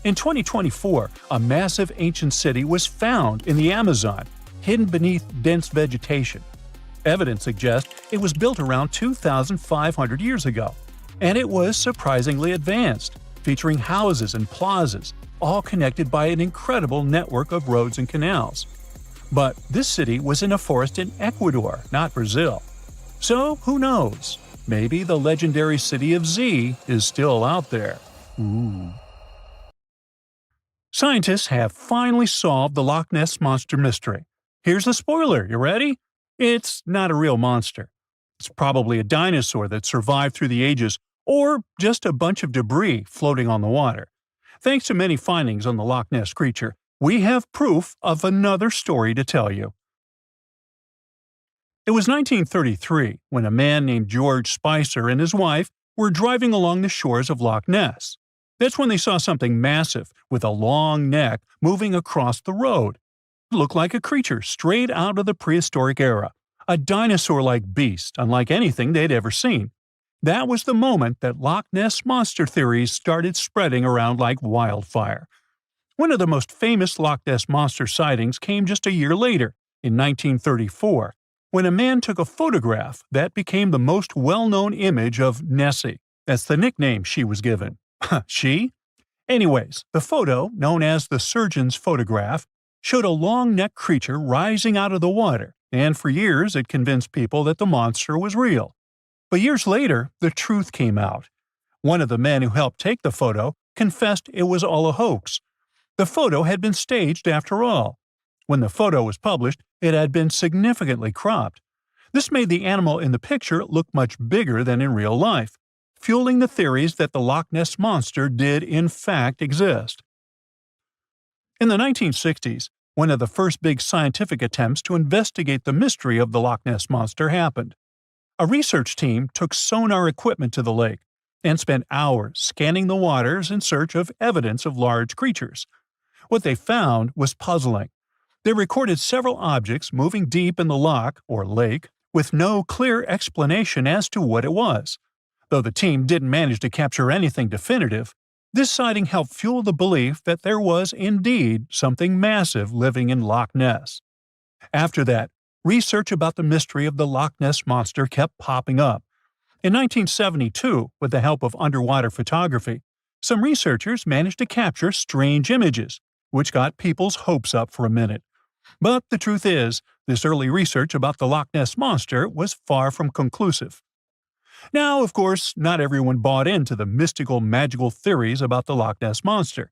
In 2024, a massive ancient city was found in the Amazon, hidden beneath dense vegetation. Evidence suggests it was built around 2,500 years ago, and it was surprisingly advanced, featuring houses and plazas, all connected by an incredible network of roads and canals. But this city was in a forest in Ecuador, not Brazil. So who knows? Maybe the legendary city of Z is still out there. Ooh. Scientists have finally solved the Loch Ness Monster mystery. Here's the spoiler, you ready? It's not a real monster. It's probably a dinosaur that survived through the ages, or just a bunch of debris floating on the water. Thanks to many findings on the Loch Ness creature, we have proof of another story to tell you. It was 1933 when a man named George Spicer and his wife were driving along the shores of Loch Ness. That's when they saw something massive with a long neck moving across the road. It looked like a creature straight out of the prehistoric era, a dinosaur-like beast unlike anything they'd ever seen. That was the moment that Loch Ness Monster theories started spreading around like wildfire. One of the most famous Loch Ness Monster sightings came just a year later, in 1934, when a man took a photograph that became the most well-known image of Nessie. That's the nickname she was given. She? Anyways, the photo, known as the surgeon's photograph, showed a long-necked creature rising out of the water, and for years it convinced people that the monster was real. But years later, the truth came out. One of the men who helped take the photo confessed it was all a hoax. The photo had been staged after all. When the photo was published, it had been significantly cropped. This made the animal in the picture look much bigger than in real life, fueling the theories that the Loch Ness Monster did in fact exist. In the 1960s, one of the first big scientific attempts to investigate the mystery of the Loch Ness Monster happened. A research team took sonar equipment to the lake and spent hours scanning the waters in search of evidence of large creatures. What they found was puzzling. They recorded several objects moving deep in the loch, or lake, with no clear explanation as to what it was. Though the team didn't manage to capture anything definitive, this sighting helped fuel the belief that there was indeed something massive living in Loch Ness. After that, research about the mystery of the Loch Ness Monster kept popping up. In 1972, with the help of underwater photography, some researchers managed to capture strange images, which got people's hopes up for a minute. But the truth is, this early research about the Loch Ness Monster was far from conclusive. Now, of course, not everyone bought into the mystical, magical theories about the Loch Ness Monster.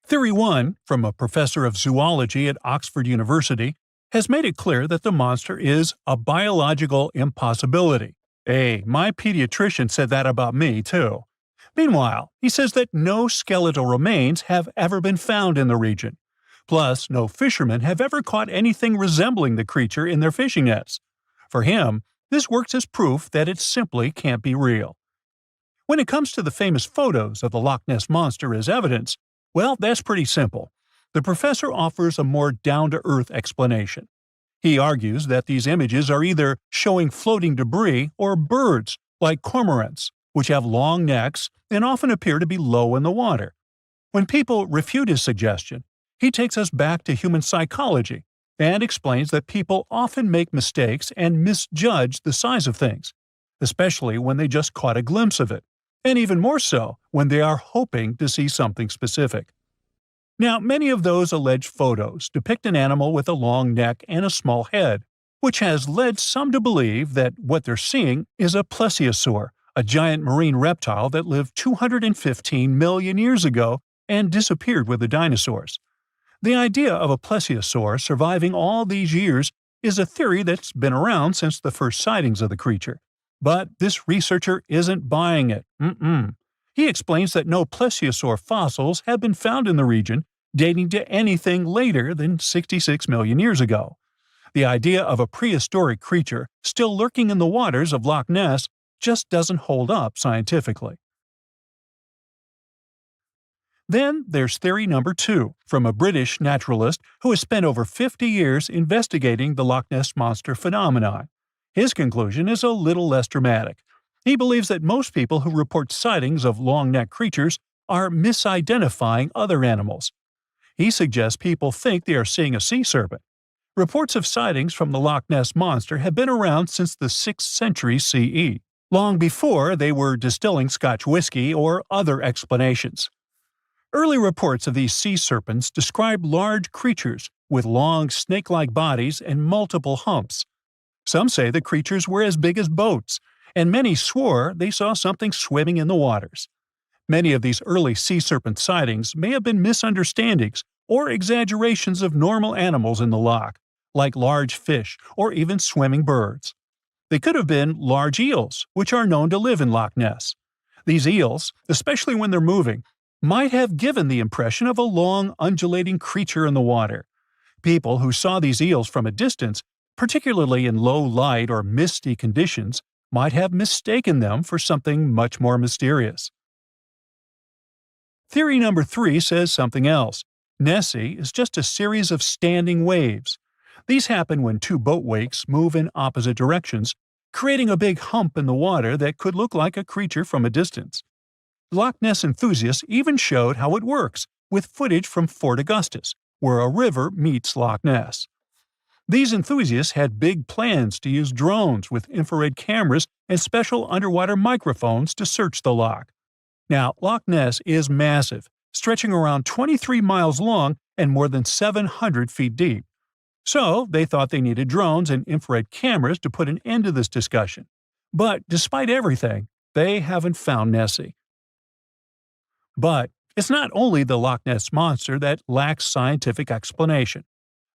Theory 1, from a professor of zoology at Oxford University, has made it clear that the monster is a biological impossibility. Hey, my pediatrician said that about me, too. Meanwhile, he says that no skeletal remains have ever been found in the region. Plus, no fishermen have ever caught anything resembling the creature in their fishing nets. For him, this works as proof that it simply can't be real. When it comes to the famous photos of the Loch Ness Monster as evidence, well, that's pretty simple. The professor offers a more down-to-earth explanation. He argues that these images are either showing floating debris or birds, like cormorants, which have long necks and often appear to be low in the water. When people refute his suggestion, he takes us back to human psychology and explains that people often make mistakes and misjudge the size of things, especially when they just caught a glimpse of it, and even more so when they are hoping to see something specific. Now, many of those alleged photos depict an animal with a long neck and a small head, which has led some to believe that what they're seeing is a plesiosaur, a giant marine reptile that lived 215 million years ago and disappeared with the dinosaurs. The idea of a plesiosaur surviving all these years is a theory that's been around since the first sightings of the creature. But this researcher isn't buying it. He explains that no plesiosaur fossils have been found in the region dating to anything later than 66 million years ago. The idea of a prehistoric creature still lurking in the waters of Loch Ness just doesn't hold up scientifically. Then there's theory number 2, from a British naturalist who has spent over 50 years investigating the Loch Ness Monster phenomenon. His conclusion is a little less dramatic. He believes that most people who report sightings of long-necked creatures are misidentifying other animals. He suggests people think they are seeing a sea serpent. Reports of sightings from the Loch Ness Monster have been around since the 6th century CE, long before they were distilling Scotch whiskey or other explanations. Early reports of these sea serpents describe large creatures with long snake-like bodies and multiple humps. Some say the creatures were as big as boats, and many swore they saw something swimming in the waters. Many of these early sea serpent sightings may have been misunderstandings or exaggerations of normal animals in the loch, like large fish or even swimming birds. They could have been large eels, which are known to live in Loch Ness. These eels, especially when they're moving, might have given the impression of a long, undulating creature in the water. People who saw these eels from a distance, particularly in low light or misty conditions, might have mistaken them for something much more mysterious. Theory number 3 says something else. Nessie is just a series of standing waves. These happen when two boat wakes move in opposite directions, creating a big hump in the water that could look like a creature from a distance. Loch Ness enthusiasts even showed how it works, with footage from Fort Augustus, where a river meets Loch Ness. These enthusiasts had big plans to use drones with infrared cameras and special underwater microphones to search the loch. Now, Loch Ness is massive, stretching around 23 miles long and more than 700 feet deep. So, they thought they needed drones and infrared cameras to put an end to this discussion. But despite everything, they haven't found Nessie. But it's not only the Loch Ness Monster that lacks scientific explanation.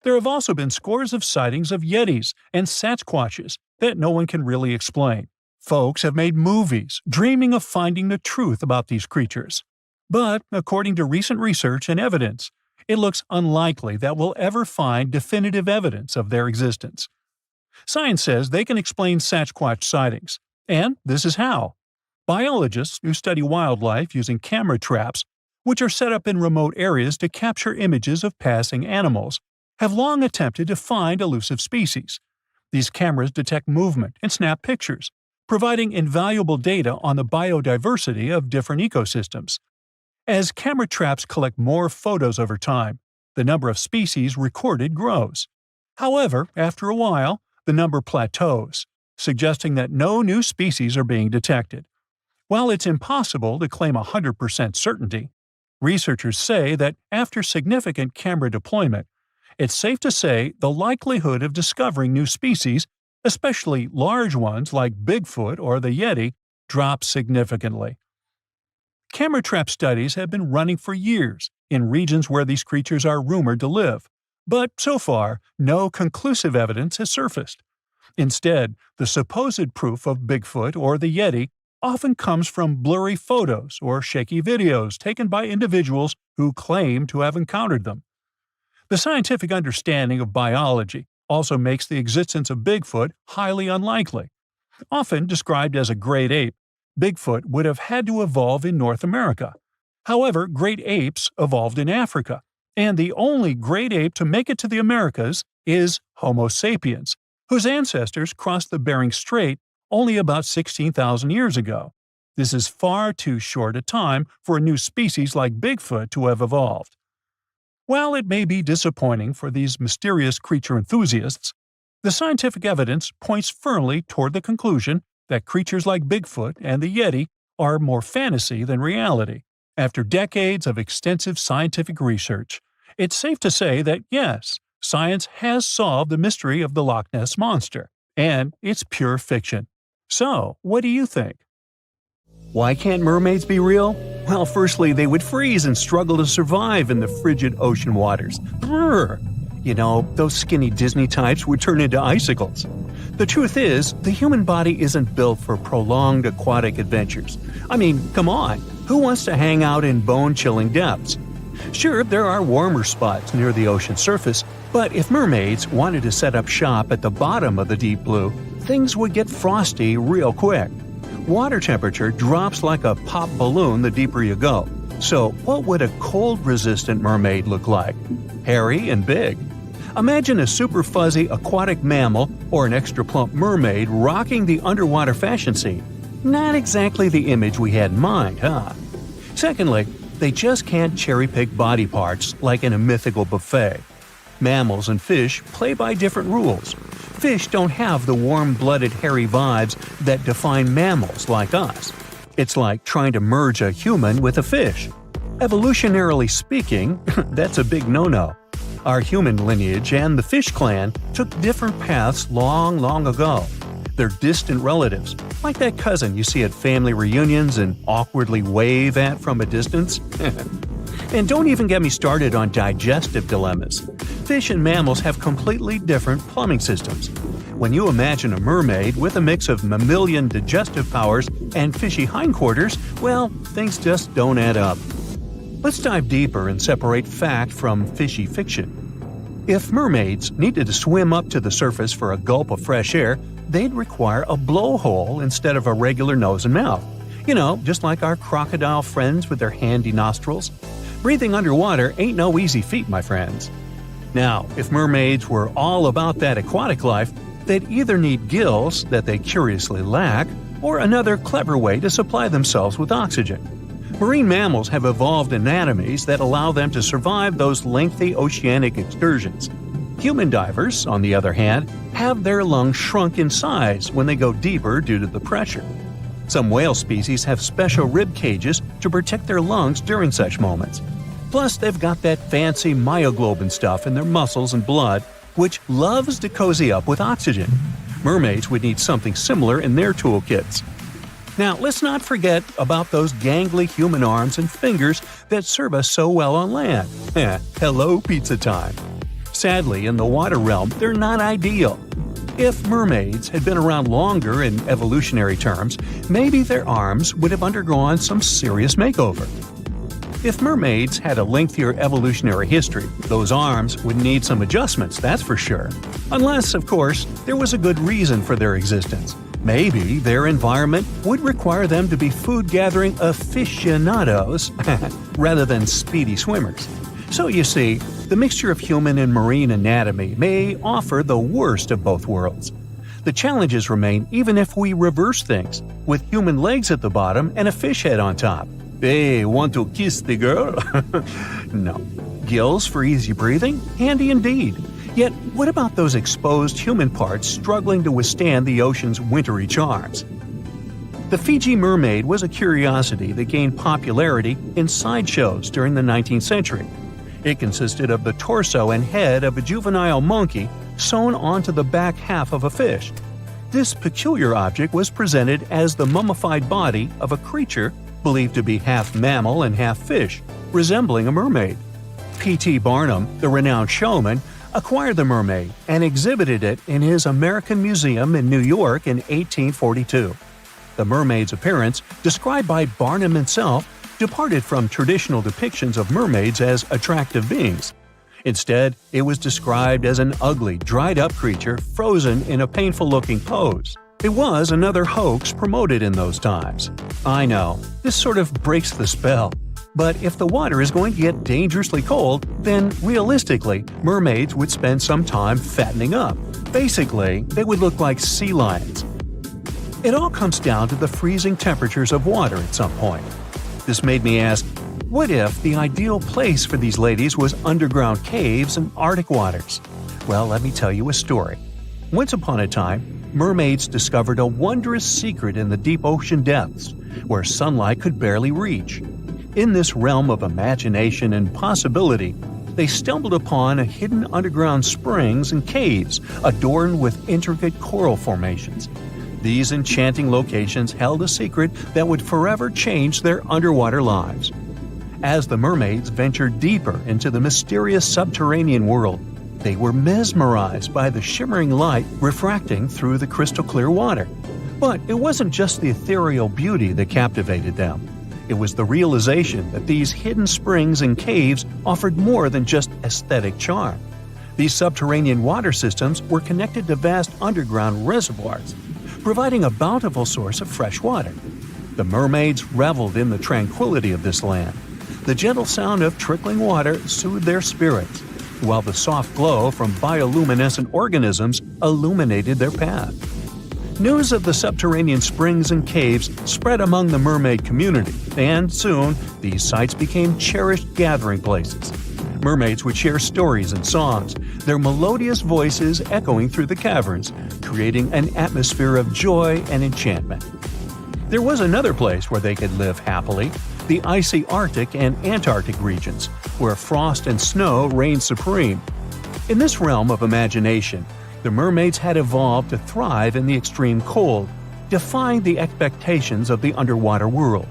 There have also been scores of sightings of Yetis and Sasquatches that no one can really explain. Folks have made movies, dreaming of finding the truth about these creatures. But, according to recent research and evidence, it looks unlikely that we'll ever find definitive evidence of their existence. Science says they can explain Sasquatch sightings, and this is how. Biologists who study wildlife using camera traps, which are set up in remote areas to capture images of passing animals, have long attempted to find elusive species. These cameras detect movement and snap pictures, providing invaluable data on the biodiversity of different ecosystems. As camera traps collect more photos over time, the number of species recorded grows. However, after a while, the number plateaus, suggesting that no new species are being detected. While it's impossible to claim 100% certainty, researchers say that after significant camera deployment, it's safe to say the likelihood of discovering new species, especially large ones like Bigfoot or the Yeti, drops significantly. Camera trap studies have been running for years in regions where these creatures are rumored to live, but so far, no conclusive evidence has surfaced. Instead, the supposed proof of Bigfoot or the Yeti often comes from blurry photos or shaky videos taken by individuals who claim to have encountered them. The scientific understanding of biology also makes the existence of Bigfoot highly unlikely. Often described as a great ape, Bigfoot would have had to evolve in North America. However, great apes evolved in Africa, and the only great ape to make it to the Americas is Homo sapiens, whose ancestors crossed the Bering Strait only about 16,000 years ago. This is far too short a time for a new species like Bigfoot to have evolved. While it may be disappointing for these mysterious creature enthusiasts, the scientific evidence points firmly toward the conclusion that creatures like Bigfoot and the Yeti are more fantasy than reality. After decades of extensive scientific research, it's safe to say that yes, science has solved the mystery of the Loch Ness Monster, and it's pure fiction. So, what do you think? Why can't mermaids be real? Well, firstly, they would freeze and struggle to survive in the frigid ocean waters. Brr! You know, those skinny Disney types would turn into icicles. The truth is, the human body isn't built for prolonged aquatic adventures. I mean, come on, who wants to hang out in bone-chilling depths? Sure, there are warmer spots near the ocean surface, but if mermaids wanted to set up shop at the bottom of the deep blue, things would get frosty real quick. Water temperature drops like a pop balloon the deeper you go. So what would a cold-resistant mermaid look like? Hairy and big. Imagine a super fuzzy aquatic mammal or an extra plump mermaid rocking the underwater fashion scene. Not exactly the image we had in mind, huh? Secondly, they just can't cherry-pick body parts like in a mythical buffet. Mammals and fish play by different rules. Fish don't have the warm-blooded hairy vibes that define mammals like us. It's like trying to merge a human with a fish. Evolutionarily speaking, that's a big no-no. Our human lineage and the fish clan took different paths long ago. They're distant relatives, like that cousin you see at family reunions and awkwardly wave at from a distance. And don't even get me started on digestive dilemmas. Fish and mammals have completely different plumbing systems. When you imagine a mermaid with a mix of mammalian digestive powers and fishy hindquarters, well, things just don't add up. Let's dive deeper and separate fact from fishy fiction. If mermaids needed to swim up to the surface for a gulp of fresh air, they'd require a blowhole instead of a regular nose and mouth. You know, just like our crocodile friends with their handy nostrils. Breathing underwater ain't no easy feat, my friends. Now, if mermaids were all about that aquatic life, they'd either need gills that they curiously lack, or another clever way to supply themselves with oxygen. Marine mammals have evolved anatomies that allow them to survive those lengthy oceanic excursions. Human divers, on the other hand, have their lungs shrunk in size when they go deeper due to the pressure. Some whale species have special rib cages to protect their lungs during such moments. Plus, they've got that fancy myoglobin stuff in their muscles and blood, which loves to cozy up with oxygen. Mermaids would need something similar in their toolkits. Now, let's not forget about those gangly human arms and fingers that serve us so well on land. Hello, pizza time. Sadly, in the water realm, they're not ideal. If mermaids had been around longer in evolutionary terms, maybe their arms would have undergone some serious makeover. If mermaids had a lengthier evolutionary history, those arms would need some adjustments, that's for sure. Unless, of course, there was a good reason for their existence. Maybe their environment would require them to be food-gathering aficionados rather than speedy swimmers. So you see, the mixture of human and marine anatomy may offer the worst of both worlds. The challenges remain even if we reverse things, with human legs at the bottom and a fish head on top. Hey, want to kiss the girl? No. Gills for easy breathing? Handy indeed. Yet, what about those exposed human parts struggling to withstand the ocean's wintry charms? The Fiji mermaid was a curiosity that gained popularity in sideshows during the 19th century. It consisted of the torso and head of a juvenile monkey sewn onto the back half of a fish. This peculiar object was presented as the mummified body of a creature believed to be half mammal and half fish, resembling a mermaid. P.T. Barnum, the renowned showman, acquired the mermaid and exhibited it in his American Museum in New York in 1842. The mermaid's appearance, described by Barnum himself, departed from traditional depictions of mermaids as attractive beings. Instead, it was described as an ugly, dried-up creature frozen in a painful-looking pose. It was another hoax promoted in those times. I know, this sort of breaks the spell. But if the water is going to get dangerously cold, then realistically, mermaids would spend some time fattening up. Basically, they would look like sea lions. It all comes down to the freezing temperatures of water at some point. This made me ask, what if the ideal place for these ladies was underground caves and Arctic waters? Well, let me tell you a story. Once upon a time, mermaids discovered a wondrous secret in the deep ocean depths, where sunlight could barely reach. In this realm of imagination and possibility, they stumbled upon a hidden underground springs and caves adorned with intricate coral formations. These enchanting locations held a secret that would forever change their underwater lives. As the mermaids ventured deeper into the mysterious subterranean world, they were mesmerized by the shimmering light refracting through the crystal clear water. But it wasn't just the ethereal beauty that captivated them. It was the realization that these hidden springs and caves offered more than just aesthetic charm. These subterranean water systems were connected to vast underground reservoirs, providing a bountiful source of fresh water. The mermaids reveled in the tranquility of this land. The gentle sound of trickling water soothed their spirits, while the soft glow from bioluminescent organisms illuminated their path. News of the subterranean springs and caves spread among the mermaid community, and soon these sites became cherished gathering places. Mermaids would share stories and songs, their melodious voices echoing through the caverns, creating an atmosphere of joy and enchantment. There was another place where they could live happily, the icy Arctic and Antarctic regions, where frost and snow reigned supreme. In this realm of imagination, the mermaids had evolved to thrive in the extreme cold, defying the expectations of the underwater world.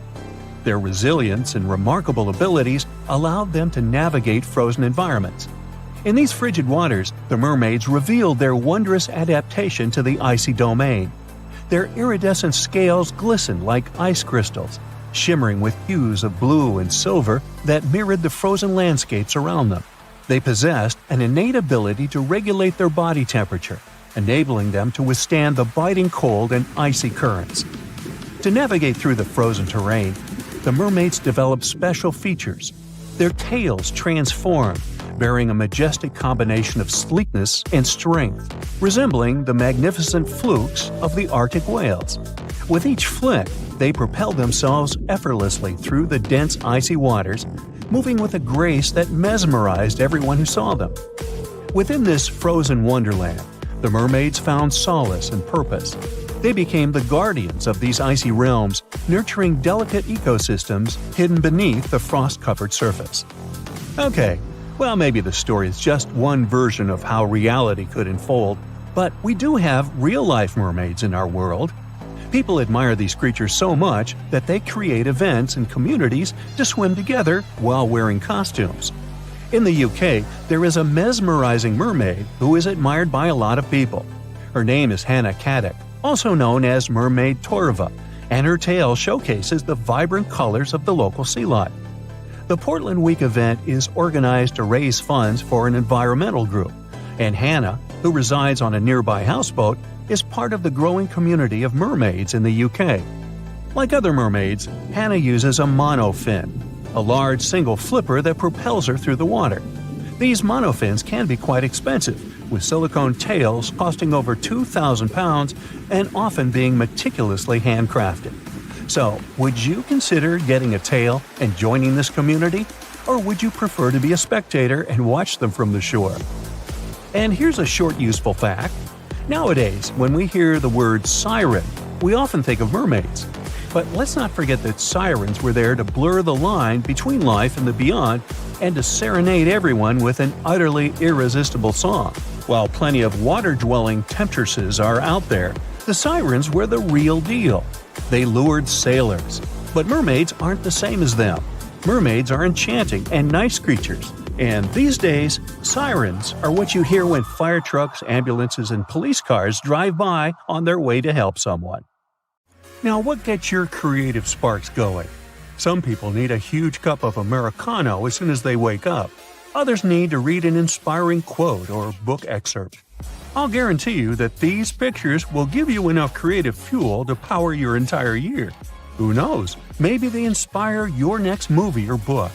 Their resilience and remarkable abilities allowed them to navigate frozen environments. In these frigid waters, the mermaids revealed their wondrous adaptation to the icy domain. Their iridescent scales glistened like ice crystals, shimmering with hues of blue and silver that mirrored the frozen landscapes around them. They possessed an innate ability to regulate their body temperature, enabling them to withstand the biting cold and icy currents. To navigate through the frozen terrain, the mermaids developed special features. Their tails transformed, bearing a majestic combination of sleekness and strength, resembling the magnificent flukes of the Arctic whales. With each flick, they propelled themselves effortlessly through the dense icy waters, moving with a grace that mesmerized everyone who saw them. Within this frozen wonderland, the mermaids found solace and purpose. They became the guardians of these icy realms, nurturing delicate ecosystems hidden beneath the frost-covered surface. Okay, well, maybe the story is just one version of how reality could unfold, but we do have real-life mermaids in our world. People admire these creatures so much that they create events and communities to swim together while wearing costumes. In the UK, there is a mesmerizing mermaid who is admired by a lot of people. Her name is Hannah Caddick, also known as Mermaid Torva, and her tale showcases the vibrant colors of the local sea life. The Portland Week event is organized to raise funds for an environmental group, and Hannah, who resides on a nearby houseboat, is part of the growing community of mermaids in the UK. Like other mermaids, Hannah uses a monofin, a large single flipper that propels her through the water. These monofins can be quite expensive, with silicone tails costing over £2,000 and often being meticulously handcrafted. So, would you consider getting a tail and joining this community? Or would you prefer to be a spectator and watch them from the shore? And here's a short useful fact. Nowadays, when we hear the word siren, we often think of mermaids. But let's not forget that sirens were there to blur the line between life and the beyond and to serenade everyone with an utterly irresistible song. While plenty of water-dwelling temptresses are out there, the sirens were the real deal. They lured sailors. But mermaids aren't the same as them. Mermaids are enchanting and nice creatures. And these days, sirens are what you hear when fire trucks, ambulances, and police cars drive by on their way to help someone. Now, what gets your creative sparks going? Some people need a huge cup of Americano as soon as they wake up. Others need to read an inspiring quote or book excerpt. I'll guarantee you that these pictures will give you enough creative fuel to power your entire year. Who knows, maybe they inspire your next movie or book.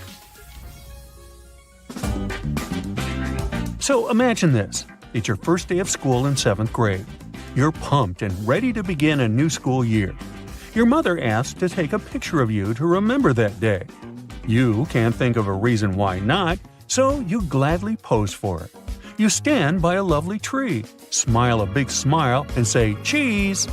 So imagine this. It's your first day of school in 7th grade. You're pumped and ready to begin a new school year. Your mother asks to take a picture of you to remember that day. You can't think of a reason why not, so you gladly pose for it. You stand by a lovely tree, smile a big smile, and say, "Cheese!"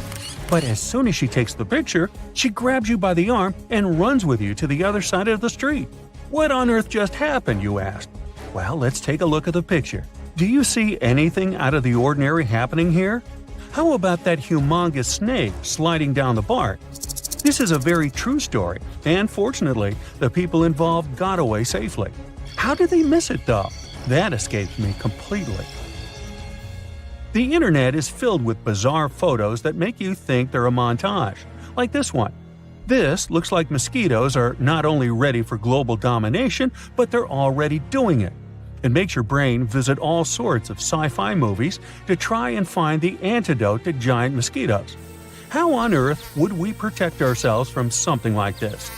But as soon as she takes the picture, she grabs you by the arm and runs with you to the other side of the street. What on earth just happened, you ask? Well, let's take a look at the picture. Do you see anything out of the ordinary happening here? How about that humongous snake sliding down the bark? This is a very true story, and fortunately, the people involved got away safely. How did they miss it, though? That escapes me completely. The internet is filled with bizarre photos that make you think they're a montage, like this one. This looks like mosquitoes are not only ready for global domination, but they're already doing it. It makes your brain visit all sorts of sci-fi movies to try and find the antidote to giant mosquitoes. How on earth would we protect ourselves from something like this?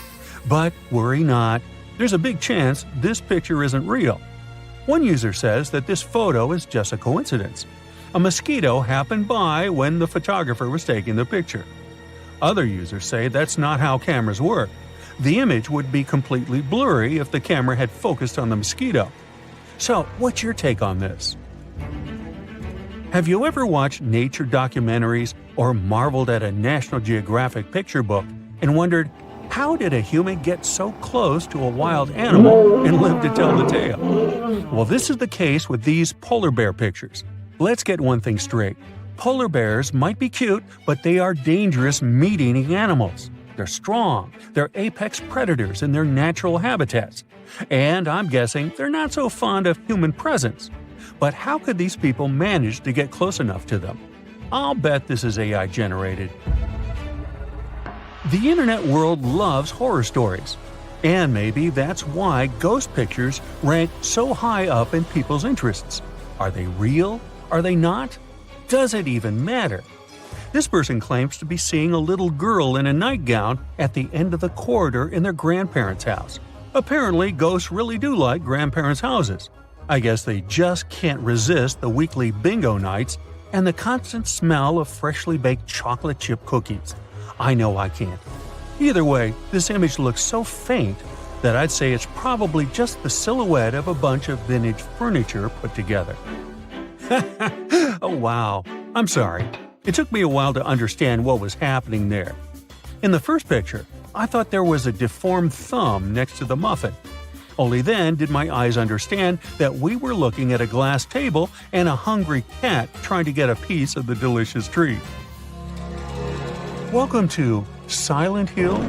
But worry not, there's a big chance this picture isn't real. One user says that this photo is just a coincidence. A mosquito happened by when the photographer was taking the picture. Other users say that's not how cameras work. The image would be completely blurry if the camera had focused on the mosquito. So, what's your take on this? Have you ever watched nature documentaries or marveled at a National Geographic picture book and wondered, how did a human get so close to a wild animal and live to tell the tale? Well, this is the case with these polar bear pictures. Let's get one thing straight. Polar bears might be cute, but they are dangerous meat-eating animals. They're strong, they're apex predators in their natural habitats. And I'm guessing they're not so fond of human presence. But how could these people manage to get close enough to them? I'll bet this is AI generated. The internet world loves horror stories. And maybe that's why ghost pictures rank so high up in people's interests. Are they real? Are they not? Does it even matter? This person claims to be seeing a little girl in a nightgown at the end of the corridor in their grandparents' house. Apparently, ghosts really do like grandparents' houses. I guess they just can't resist the weekly bingo nights and the constant smell of freshly baked chocolate chip cookies. I know I can't. Either way, this image looks so faint that I'd say it's probably just the silhouette of a bunch of vintage furniture put together. Oh wow, I'm sorry. It took me a while to understand what was happening there. In the first picture, I thought there was a deformed thumb next to the muffin. Only then did my eyes understand that we were looking at a glass table and a hungry cat trying to get a piece of the delicious treat. Welcome to Silent Hill.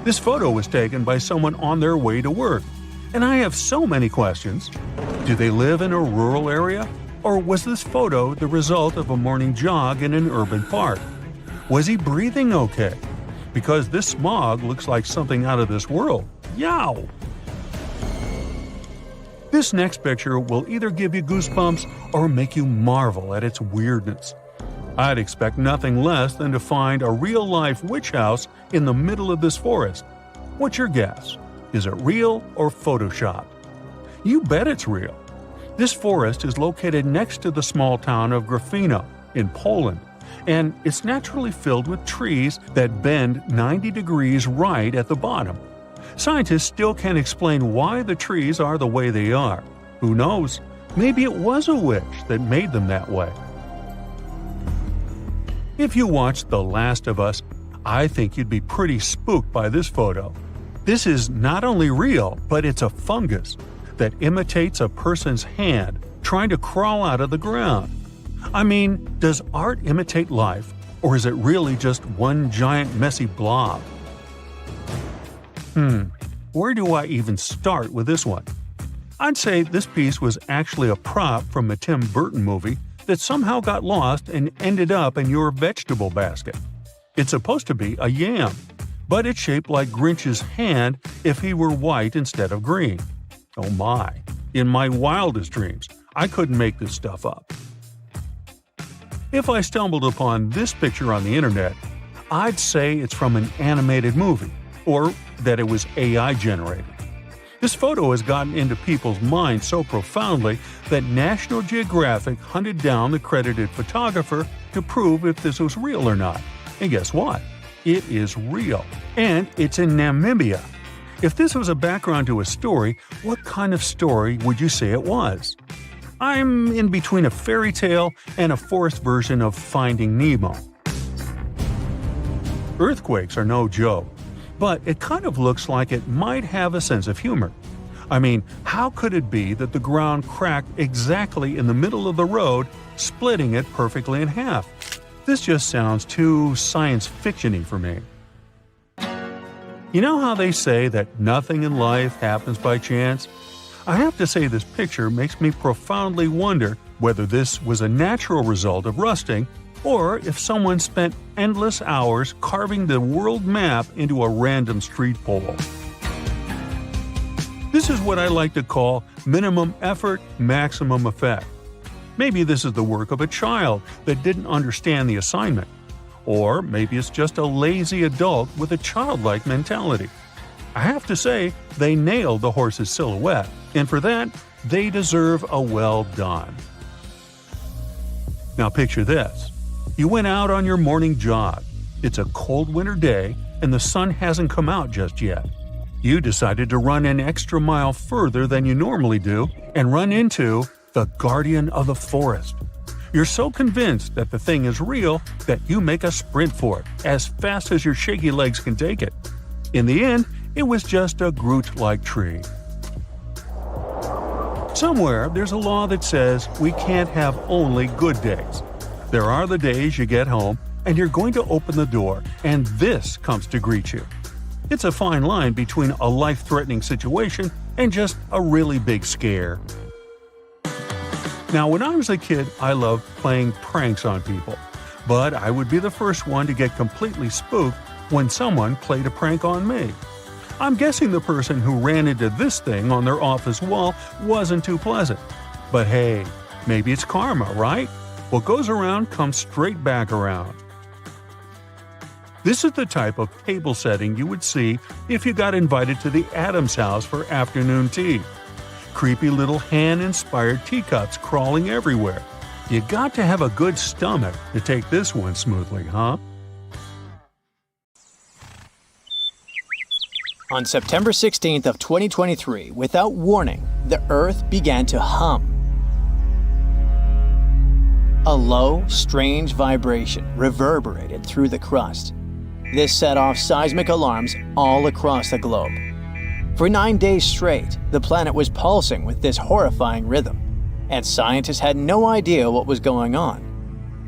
This photo was taken by someone on their way to work, and I have so many questions. Do they live in a rural area? Or was this photo the result of a morning jog in an urban park? Was he breathing okay? Because this smog looks like something out of this world. Yow! This next picture will either give you goosebumps or make you marvel at its weirdness. I'd expect nothing less than to find a real-life witch house in the middle of this forest. What's your guess? Is it real or photoshopped? You bet it's real. This forest is located next to the small town of Grafino in Poland, and it's naturally filled with trees that bend 90 degrees right at the bottom. Scientists still can't explain why the trees are the way they are. Who knows? Maybe it was a witch that made them that way. If you watched The Last of Us, I think you'd be pretty spooked by this photo. This is not only real, but it's a fungus that imitates a person's hand trying to crawl out of the ground. I mean, does art imitate life, or is it really just one giant messy blob? Where do I even start with this one? I'd say this piece was actually a prop from a Tim Burton movie that somehow got lost and ended up in your vegetable basket. It's supposed to be a yam, but it's shaped like Grinch's hand if he were white instead of green. Oh my, in my wildest dreams, I couldn't make this stuff up. If I stumbled upon this picture on the internet, I'd say it's from an animated movie, or that it was AI generated. This photo has gotten into people's minds so profoundly that National Geographic hunted down the credited photographer to prove if this was real or not. And guess what? It is real. And it's in Namibia. If this was a background to a story, what kind of story would you say it was? I'm in between a fairy tale and a forest version of Finding Nemo. Earthquakes are no joke, but it kind of looks like it might have a sense of humor. I mean, how could it be that the ground cracked exactly in the middle of the road, splitting it perfectly in half? This just sounds too science fiction-y for me. You know how they say that nothing in life happens by chance? I have to say this picture makes me profoundly wonder whether this was a natural result of rusting, or if someone spent endless hours carving the world map into a random street pole. This is what I like to call minimum effort, maximum effect. Maybe this is the work of a child that didn't understand the assignment. Or maybe it's just a lazy adult with a childlike mentality. I have to say, they nailed the horse's silhouette, and for that, they deserve a well done. Now picture this. You went out on your morning jog. It's a cold winter day, and the sun hasn't come out just yet. You decided to run an extra mile further than you normally do and run into the guardian of the forest. You're so convinced that the thing is real that you make a sprint for it as fast as your shaky legs can take it. In the end, it was just a Groot-like tree. Somewhere, there's a law that says we can't have only good days. There are the days you get home and you're going to open the door and this comes to greet you. It's a fine line between a life-threatening situation and just a really big scare. Now, when I was a kid, I loved playing pranks on people, but I would be the first one to get completely spooked when someone played a prank on me. I'm guessing the person who ran into this thing on their office wall wasn't too pleasant. But hey, maybe it's karma, right? What goes around comes straight back around. This is the type of table setting you would see if you got invited to the Addams house for afternoon tea. Creepy little hand-inspired teacups crawling everywhere. You got to have a good stomach to take this one smoothly, huh? On September 16th of 2023, without warning, the Earth began to hum. A low, strange vibration reverberated through the crust. This set off seismic alarms all across the globe. For 9 days straight, the planet was pulsing with this horrifying rhythm, and scientists had no idea what was going on.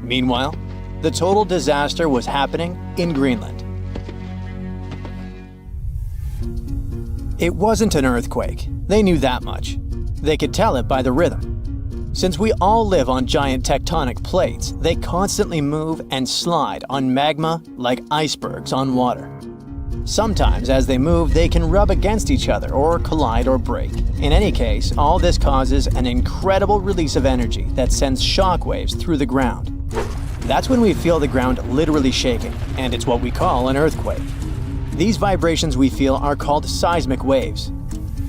Meanwhile, the total disaster was happening in Greenland. It wasn't an earthquake. They knew that much. They could tell it by the rhythm. Since we all live on giant tectonic plates, they constantly move and slide on magma like icebergs on water. Sometimes as they move, they can rub against each other or collide or break. In any case, all this causes an incredible release of energy that sends shockwaves through the ground. That's when we feel the ground literally shaking, and it's what we call an earthquake. These vibrations we feel are called seismic waves.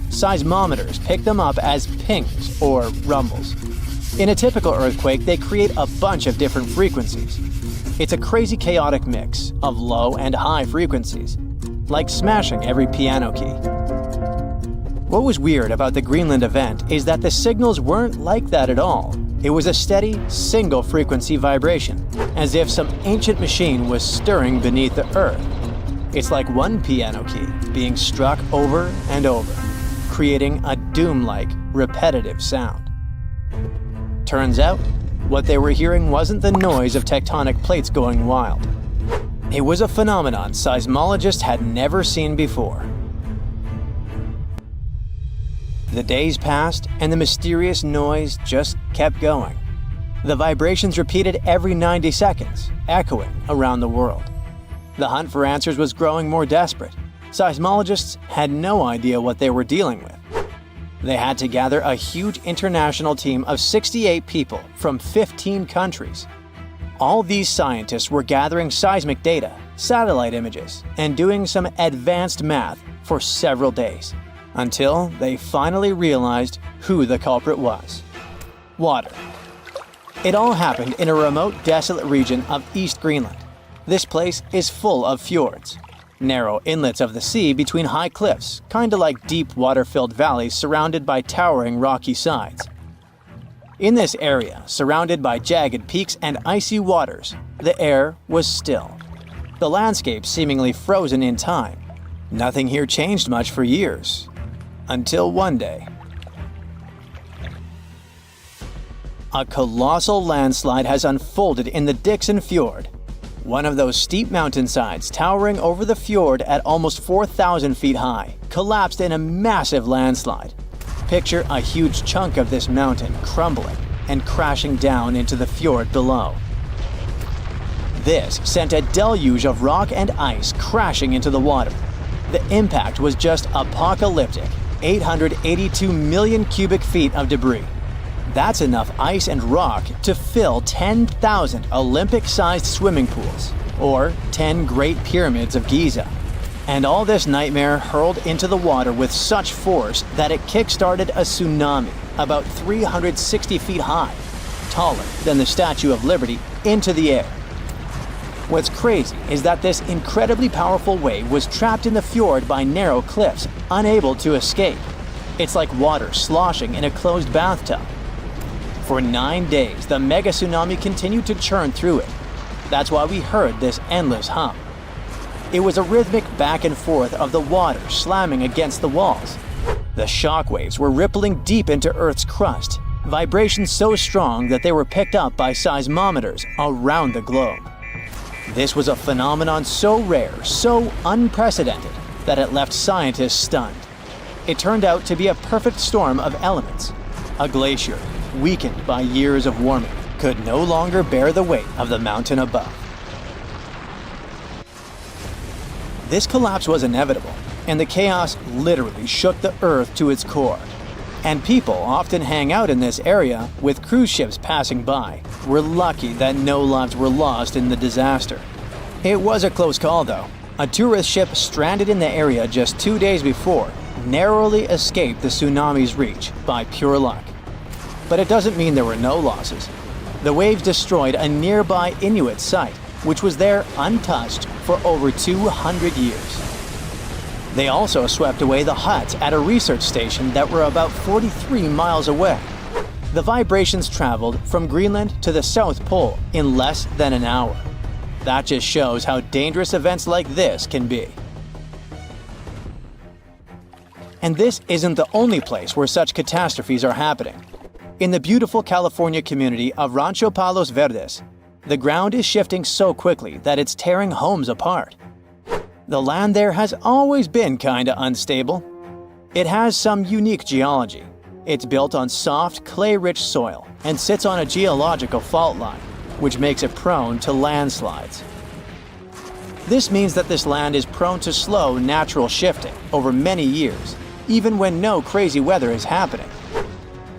Seismometers pick them up as pings or rumbles. In a typical earthquake, they create a bunch of different frequencies. It's a crazy chaotic mix of low and high frequencies, like smashing every piano key. What was weird about the Greenland event is that the signals weren't like that at all. It was a steady, single-frequency vibration, as if some ancient machine was stirring beneath the earth. It's like one piano key being struck over and over, creating a doom-like, repetitive sound. Turns out, what they were hearing wasn't the noise of tectonic plates going wild. It was a phenomenon seismologists had never seen before. The days passed, and the mysterious noise just kept going. The vibrations repeated every 90 seconds, echoing around the world. The hunt for answers was growing more desperate. Seismologists had no idea what they were dealing with. They had to gather a huge international team of 68 people from 15 countries. All these scientists were gathering seismic data, satellite images, and doing some advanced math for several days, until they finally realized who the culprit was. Water. It all happened in a remote, desolate region of East Greenland. This place is full of fjords, narrow inlets of the sea between high cliffs, kinda like deep water-filled valleys surrounded by towering rocky sides. In this area, surrounded by jagged peaks and icy waters, the air was still. The landscape seemingly frozen in time. Nothing here changed much for years. Until one day. A colossal landslide has unfolded in the Dixon Fjord. One of those steep mountainsides towering over the fjord at almost 4,000 feet high collapsed in a massive landslide. Picture a huge chunk of this mountain crumbling and crashing down into the fjord below. This sent a deluge of rock and ice crashing into the water. The impact was just apocalyptic, 882 million cubic feet of debris. That's enough ice and rock to fill 10,000 Olympic-sized swimming pools, or 10 Great Pyramids of Giza. And all this nightmare hurled into the water with such force that it kick-started a tsunami about 360 feet high, taller than the Statue of Liberty, into the air. What's crazy is that this incredibly powerful wave was trapped in the fjord by narrow cliffs, unable to escape. It's like water sloshing in a closed bathtub. For 9 days, the mega tsunami continued to churn through it. That's why we heard this endless hum. It was a rhythmic back and forth of the water slamming against the walls. The shock waves were rippling deep into Earth's crust, vibrations so strong that they were picked up by seismometers around the globe. This was a phenomenon so rare, so unprecedented, that it left scientists stunned. It turned out to be a perfect storm of elements. A glacier, weakened by years of warming, could no longer bear the weight of the mountain above. This collapse was inevitable, and the chaos literally shook the Earth to its core. And people often hang out in this area with cruise ships passing by. We're lucky that no lives were lost in the disaster. It was a close call though. A tourist ship stranded in the area just 2 days before narrowly escaped the tsunami's reach by pure luck. But it doesn't mean there were no losses. The waves destroyed a nearby Inuit site, which was there untouched for over 200 years. They also swept away the huts at a research station that were about 43 miles away. The vibrations traveled from Greenland to the South Pole in less than an hour. That just shows how dangerous events like this can be. And this isn't the only place where such catastrophes are happening. In the beautiful California community of Rancho Palos Verdes, the ground is shifting so quickly that it's tearing homes apart. The land there has always been kinda unstable. It has some unique geology. It's built on soft, clay-rich soil and sits on a geological fault line, which makes it prone to landslides. This means that this land is prone to slow, natural shifting over many years, even when no crazy weather is happening.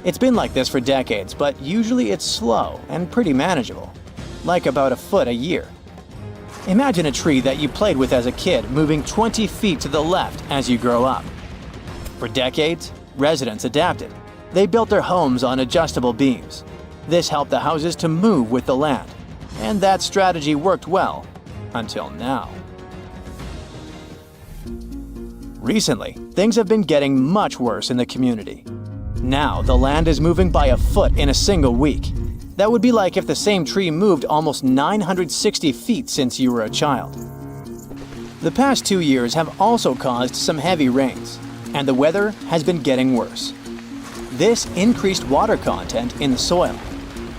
It's been like this for decades, but usually it's slow and pretty manageable, like about a foot a year. Imagine a tree that you played with as a kid moving 20 feet to the left as you grow up. For decades, residents adapted. They built their homes on adjustable beams. This helped the houses to move with the land, and that strategy worked well until now. Recently, things have been getting much worse in the community. Now, the land is moving by a foot in a single week. That would be like if the same tree moved almost 960 feet since you were a child. The past 2 years have also caused some heavy rains, and the weather has been getting worse. This increased water content in the soil.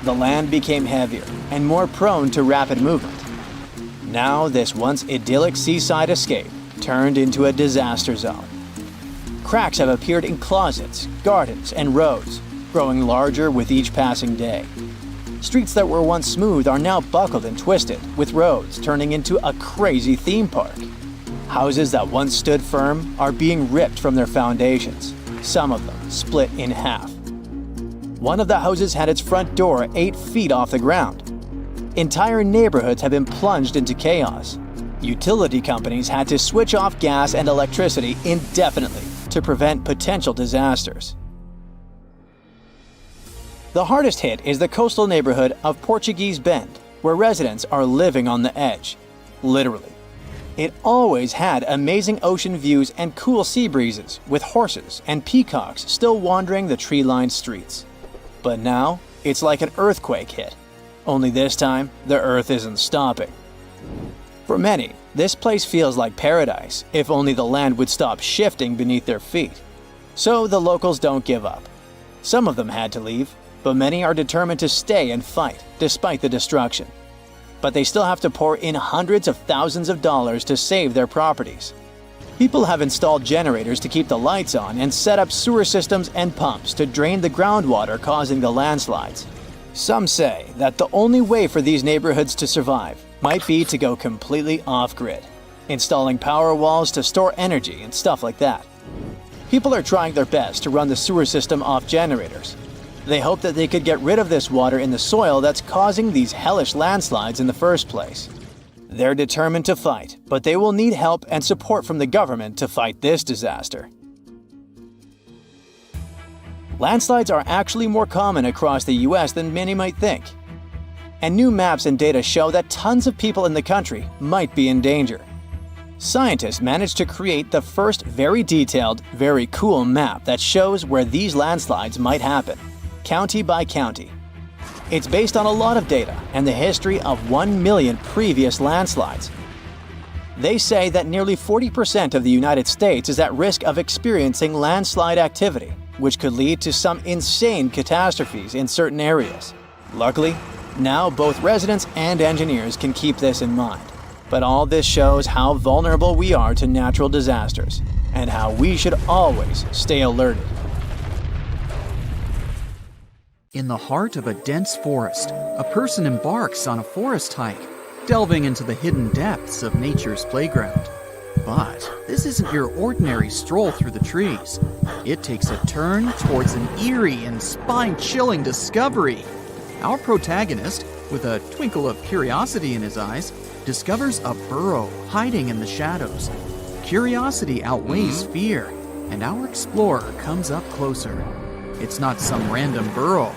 The land became heavier and more prone to rapid movement. Now, this once idyllic seaside escape turned into a disaster zone. Cracks have appeared in closets, gardens, and roads, growing larger with each passing day. Streets that were once smooth are now buckled and twisted, with roads turning into a crazy theme park. Houses that once stood firm are being ripped from their foundations, some of them split in half. One of the houses had its front door 8 feet off the ground. Entire neighborhoods have been plunged into chaos. Utility companies had to switch off gas and electricity indefinitely to prevent potential disasters. The hardest hit is the coastal neighborhood of Portuguese Bend, where residents are living on the edge. Literally. It always had amazing ocean views and cool sea breezes, with horses and peacocks still wandering the tree-lined streets. But now, it's like an earthquake hit. Only this time, the earth isn't stopping. For many, this place feels like paradise, if only the land would stop shifting beneath their feet. So the locals don't give up. Some of them had to leave, but many are determined to stay and fight, despite the destruction. But they still have to pour in hundreds of thousands of dollars to save their properties. People have installed generators to keep the lights on and set up sewer systems and pumps to drain the groundwater causing the landslides. Some say that the only way for these neighborhoods to survive might be to go completely off-grid, installing power walls to store energy and stuff like that. People are trying their best to run the sewer system off generators. They hope that they could get rid of this water in the soil that's causing these hellish landslides in the first place. They're determined to fight, but they will need help and support from the government to fight this disaster. Landslides are actually more common across the US than many might think. And new maps and data show that tons of people in the country might be in danger. Scientists managed to create the first very detailed, very cool map that shows where these landslides might happen, county by county. It's based on a lot of data and the history of 1 million previous landslides. They say that nearly 40% of the United States is at risk of experiencing landslide activity, which could lead to some insane catastrophes in certain areas. Luckily, now both residents and engineers can keep this in mind. But all this shows how vulnerable we are to natural disasters and how we should always stay alerted. In the heart of a dense forest, a person embarks on a forest hike, delving into the hidden depths of nature's playground. But this isn't your ordinary stroll through the trees. It takes a turn towards an eerie and spine-chilling discovery. Our protagonist, with a twinkle of curiosity in his eyes, discovers a burrow hiding in the shadows. Curiosity outweighs fear, and our explorer comes up closer. It's not some random burrow.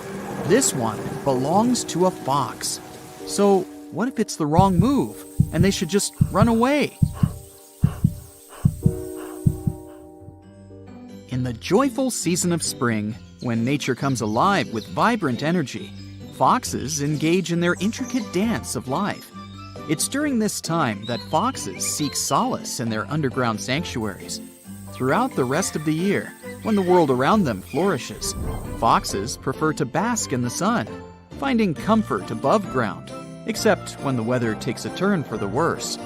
This one belongs to a fox. So what if it's the wrong move, and they should just run away? In the joyful season of spring, when nature comes alive with vibrant energy, foxes engage in their intricate dance of life. It's during this time that foxes seek solace in their underground sanctuaries. Throughout the rest of the year, when the world around them flourishes, foxes prefer to bask in the sun, finding comfort above ground, except when the weather takes a turn for the worse.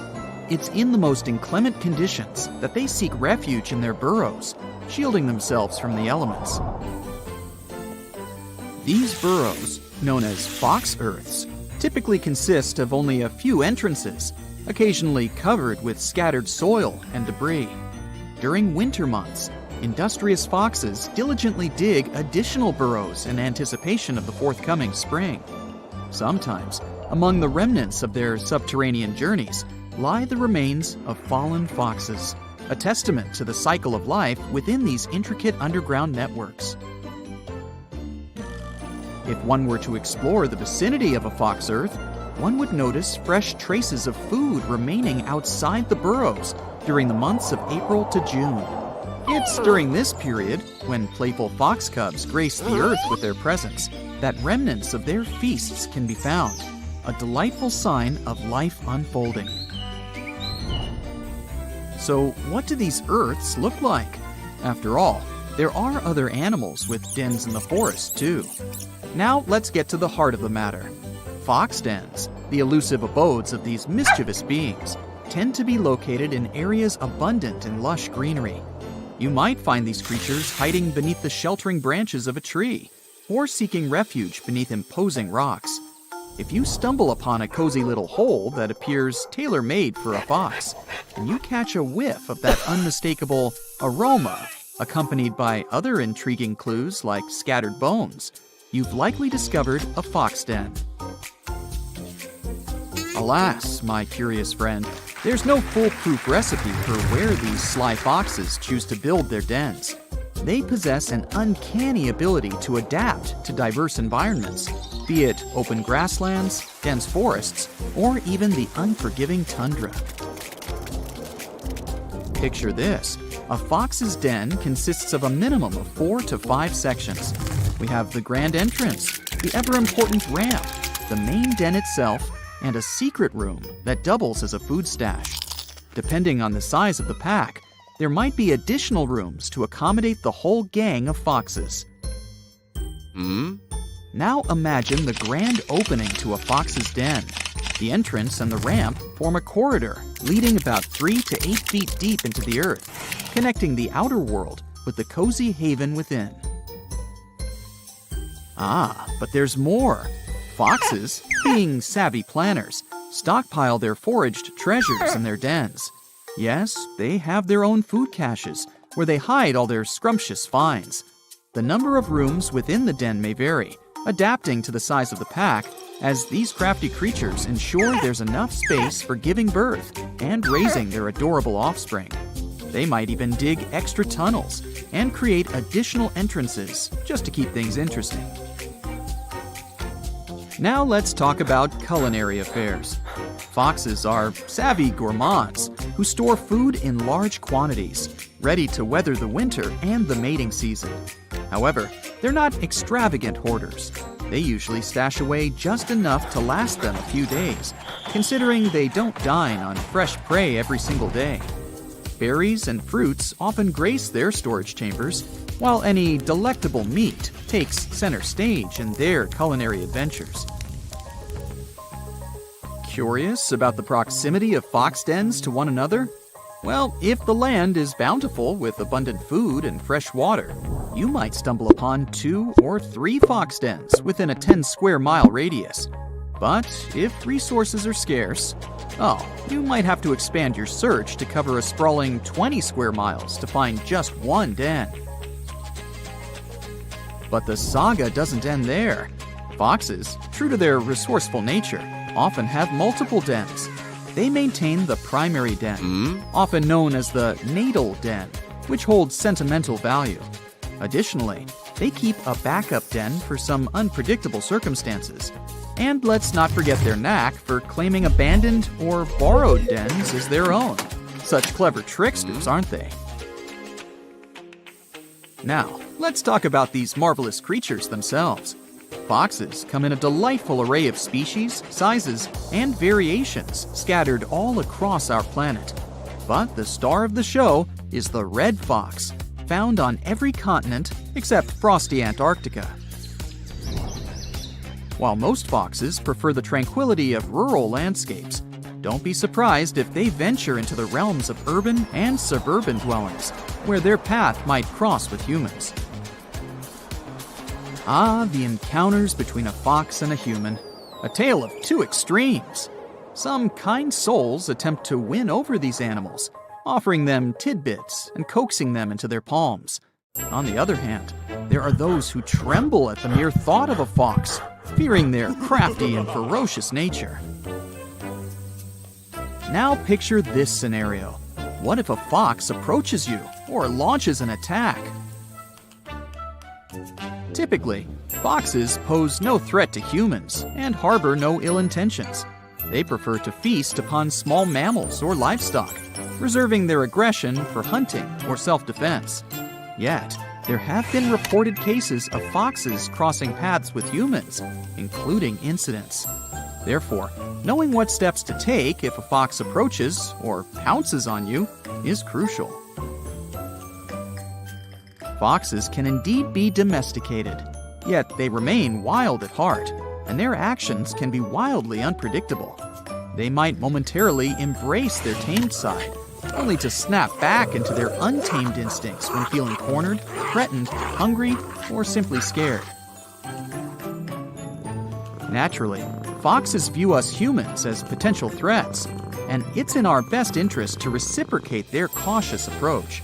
It's in the most inclement conditions that they seek refuge in their burrows, shielding themselves from the elements. These burrows, known as fox earths, typically consist of only a few entrances, occasionally covered with scattered soil and debris. During winter months, industrious foxes diligently dig additional burrows in anticipation of the forthcoming spring. Sometimes, among the remnants of their subterranean journeys, lie the remains of fallen foxes, a testament to the cycle of life within these intricate underground networks. If one were to explore the vicinity of a fox earth, one would notice fresh traces of food remaining outside the burrows during the months of April to June. It's during this period, when playful fox cubs grace the earth with their presence, that remnants of their feasts can be found, a delightful sign of life unfolding. So, what do these earths look like? After all, there are other animals with dens in the forest, too. Now, let's get to the heart of the matter. Fox dens, the elusive abodes of these mischievous beings, tend to be located in areas abundant in lush greenery. You might find these creatures hiding beneath the sheltering branches of a tree, or seeking refuge beneath imposing rocks. If you stumble upon a cozy little hole that appears tailor-made for a fox, and you catch a whiff of that unmistakable aroma, accompanied by other intriguing clues like scattered bones, you've likely discovered a fox den. Alas, my curious friend, there's no foolproof recipe for where these sly foxes choose to build their dens. They possess an uncanny ability to adapt to diverse environments, be it open grasslands, dense forests, or even the unforgiving tundra. Picture this. A fox's den consists of a minimum of 4 to 5 sections. We have the grand entrance, the ever-important ramp, the main den itself, and a secret room that doubles as a food stash. Depending on the size of the pack, there might be additional rooms to accommodate the whole gang of foxes. Now imagine the grand opening to a fox's den. The entrance and the ramp form a corridor leading about 3 to 8 feet deep into the earth, connecting the outer world with the cozy haven within. But there's more. Foxes, being savvy planners, stockpile their foraged treasures in their dens. Yes, they have their own food caches, where they hide all their scrumptious finds. The number of rooms within the den may vary, adapting to the size of the pack, as these crafty creatures ensure there's enough space for giving birth and raising their adorable offspring. They might even dig extra tunnels and create additional entrances just to keep things interesting. Now let's talk about culinary affairs. Foxes are savvy gourmands who store food in large quantities, ready to weather the winter and the mating season. However, they're not extravagant hoarders. They usually stash away just enough to last them a few days, considering they don't dine on fresh prey every single day. Berries and fruits often grace their storage chambers, while any delectable meat takes center stage in their culinary adventures. Curious about the proximity of fox dens to one another? Well, if the land is bountiful with abundant food and fresh water, you might stumble upon 2 or 3 fox dens within a 10 square mile radius. But if resources are scarce, you might have to expand your search to cover a sprawling 20 square miles to find just one den. But the saga doesn't end there. Foxes, true to their resourceful nature, often have multiple dens. They maintain the primary den, often known as the natal den, which holds sentimental value. Additionally, they keep a backup den for some unpredictable circumstances. And let's not forget their knack for claiming abandoned or borrowed dens as their own. Such clever tricksters, aren't they? Now, let's talk about these marvelous creatures themselves. Foxes come in a delightful array of species, sizes, and variations scattered all across our planet. But the star of the show is the red fox, found on every continent except frosty Antarctica. While most foxes prefer the tranquility of rural landscapes, don't be surprised if they venture into the realms of urban and suburban dwellings, where their path might cross with humans. The encounters between a fox and a human. A tale of two extremes. Some kind souls attempt to win over these animals, offering them tidbits and coaxing them into their palms. On the other hand, there are those who tremble at the mere thought of a fox, fearing their crafty and ferocious nature. Now picture this scenario. What if a fox approaches you or launches an attack? Typically, foxes pose no threat to humans and harbor no ill intentions. They prefer to feast upon small mammals or livestock, reserving their aggression for hunting or self-defense. Yet, there have been reported cases of foxes crossing paths with humans, including incidents. Therefore, knowing what steps to take if a fox approaches or pounces on you is crucial. Foxes can indeed be domesticated, yet they remain wild at heart, and their actions can be wildly unpredictable. They might momentarily embrace their tamed side, only to snap back into their untamed instincts when feeling cornered, threatened, hungry, or simply scared. Naturally, foxes view us humans as potential threats, and it's in our best interest to reciprocate their cautious approach.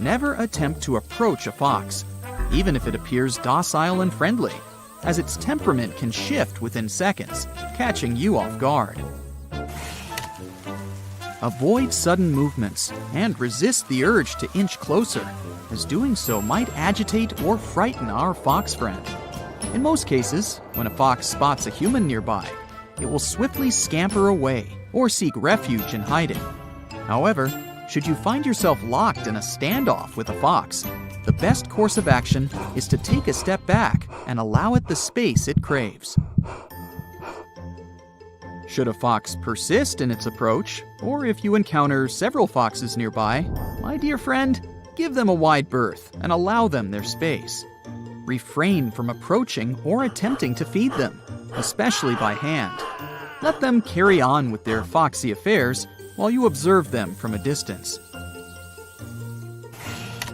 Never attempt to approach a fox, even if it appears docile and friendly, as its temperament can shift within seconds, catching you off guard. Avoid sudden movements and resist the urge to inch closer, as doing so might agitate or frighten our fox friend. In most cases, when a fox spots a human nearby, it will swiftly scamper away or seek refuge in hiding. However, should you find yourself locked in a standoff with a fox, the best course of action is to take a step back and allow it the space it craves. Should a fox persist in its approach, or if you encounter several foxes nearby, my dear friend, give them a wide berth and allow them their space. Refrain from approaching or attempting to feed them, especially by hand. Let them carry on with their foxy affairs while you observe them from a distance.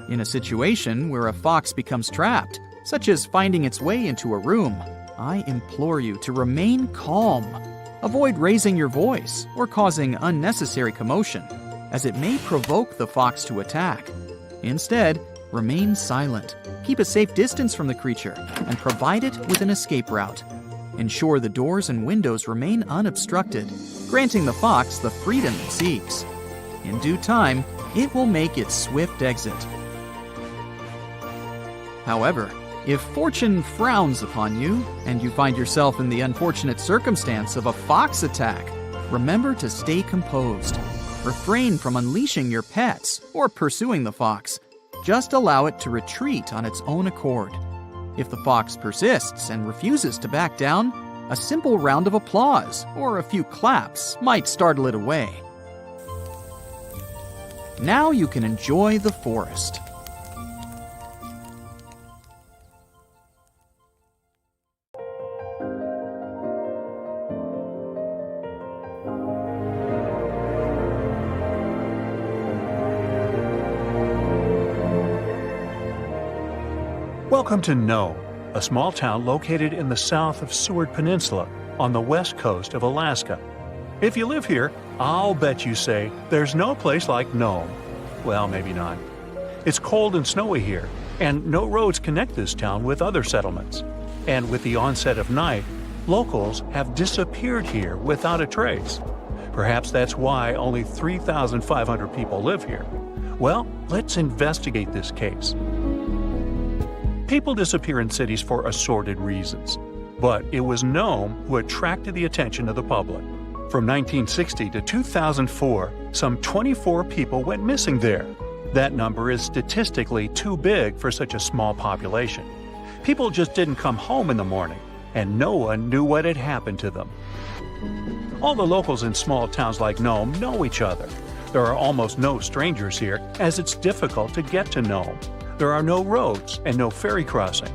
In a situation where a fox becomes trapped, such as finding its way into a room, I implore you to remain calm. Avoid raising your voice or causing unnecessary commotion, as it may provoke the fox to attack. Instead, remain silent, keep a safe distance from the creature, and provide it with an escape route. Ensure the doors and windows remain unobstructed, granting the fox the freedom it seeks. In due time, it will make its swift exit. However, if fortune frowns upon you and you find yourself in the unfortunate circumstance of a fox attack, remember to stay composed. Refrain from unleashing your pets or pursuing the fox. Just allow it to retreat on its own accord. If the fox persists and refuses to back down, a simple round of applause or a few claps might startle it away. Now you can enjoy the forest. Welcome to Nome, a small town located in the south of Seward Peninsula on the west coast of Alaska. If you live here, I'll bet you say there's no place like Nome. Well, maybe not. It's cold and snowy here, and no roads connect this town with other settlements. And with the onset of night, locals have disappeared here without a trace. Perhaps that's why only 3,500 people live here. Well, let's investigate this case. People disappear in cities for assorted reasons, but it was Nome who attracted the attention of the public. From 1960 to 2004, some 24 people went missing there. That number is statistically too big for such a small population. People just didn't come home in the morning, and no one knew what had happened to them. All the locals in small towns like Nome know each other. There are almost no strangers here, as it's difficult to get to Nome. There are no roads and no ferry crossing.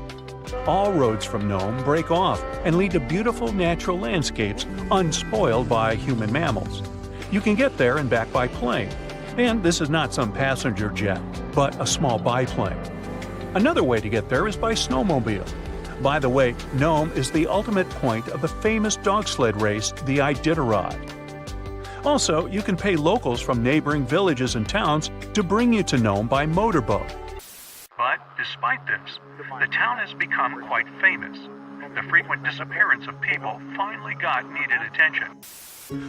All roads from Nome break off and lead to beautiful natural landscapes unspoiled by human mammals. You can get there and back by plane. And this is not some passenger jet, but a small biplane. Another way to get there is by snowmobile. By the way, Nome is the ultimate point of the famous dog sled race, the Iditarod. Also, you can pay locals from neighboring villages and towns to bring you to Nome by motorboat. But despite this, the town has become quite famous. The frequent disappearance of people finally got needed attention.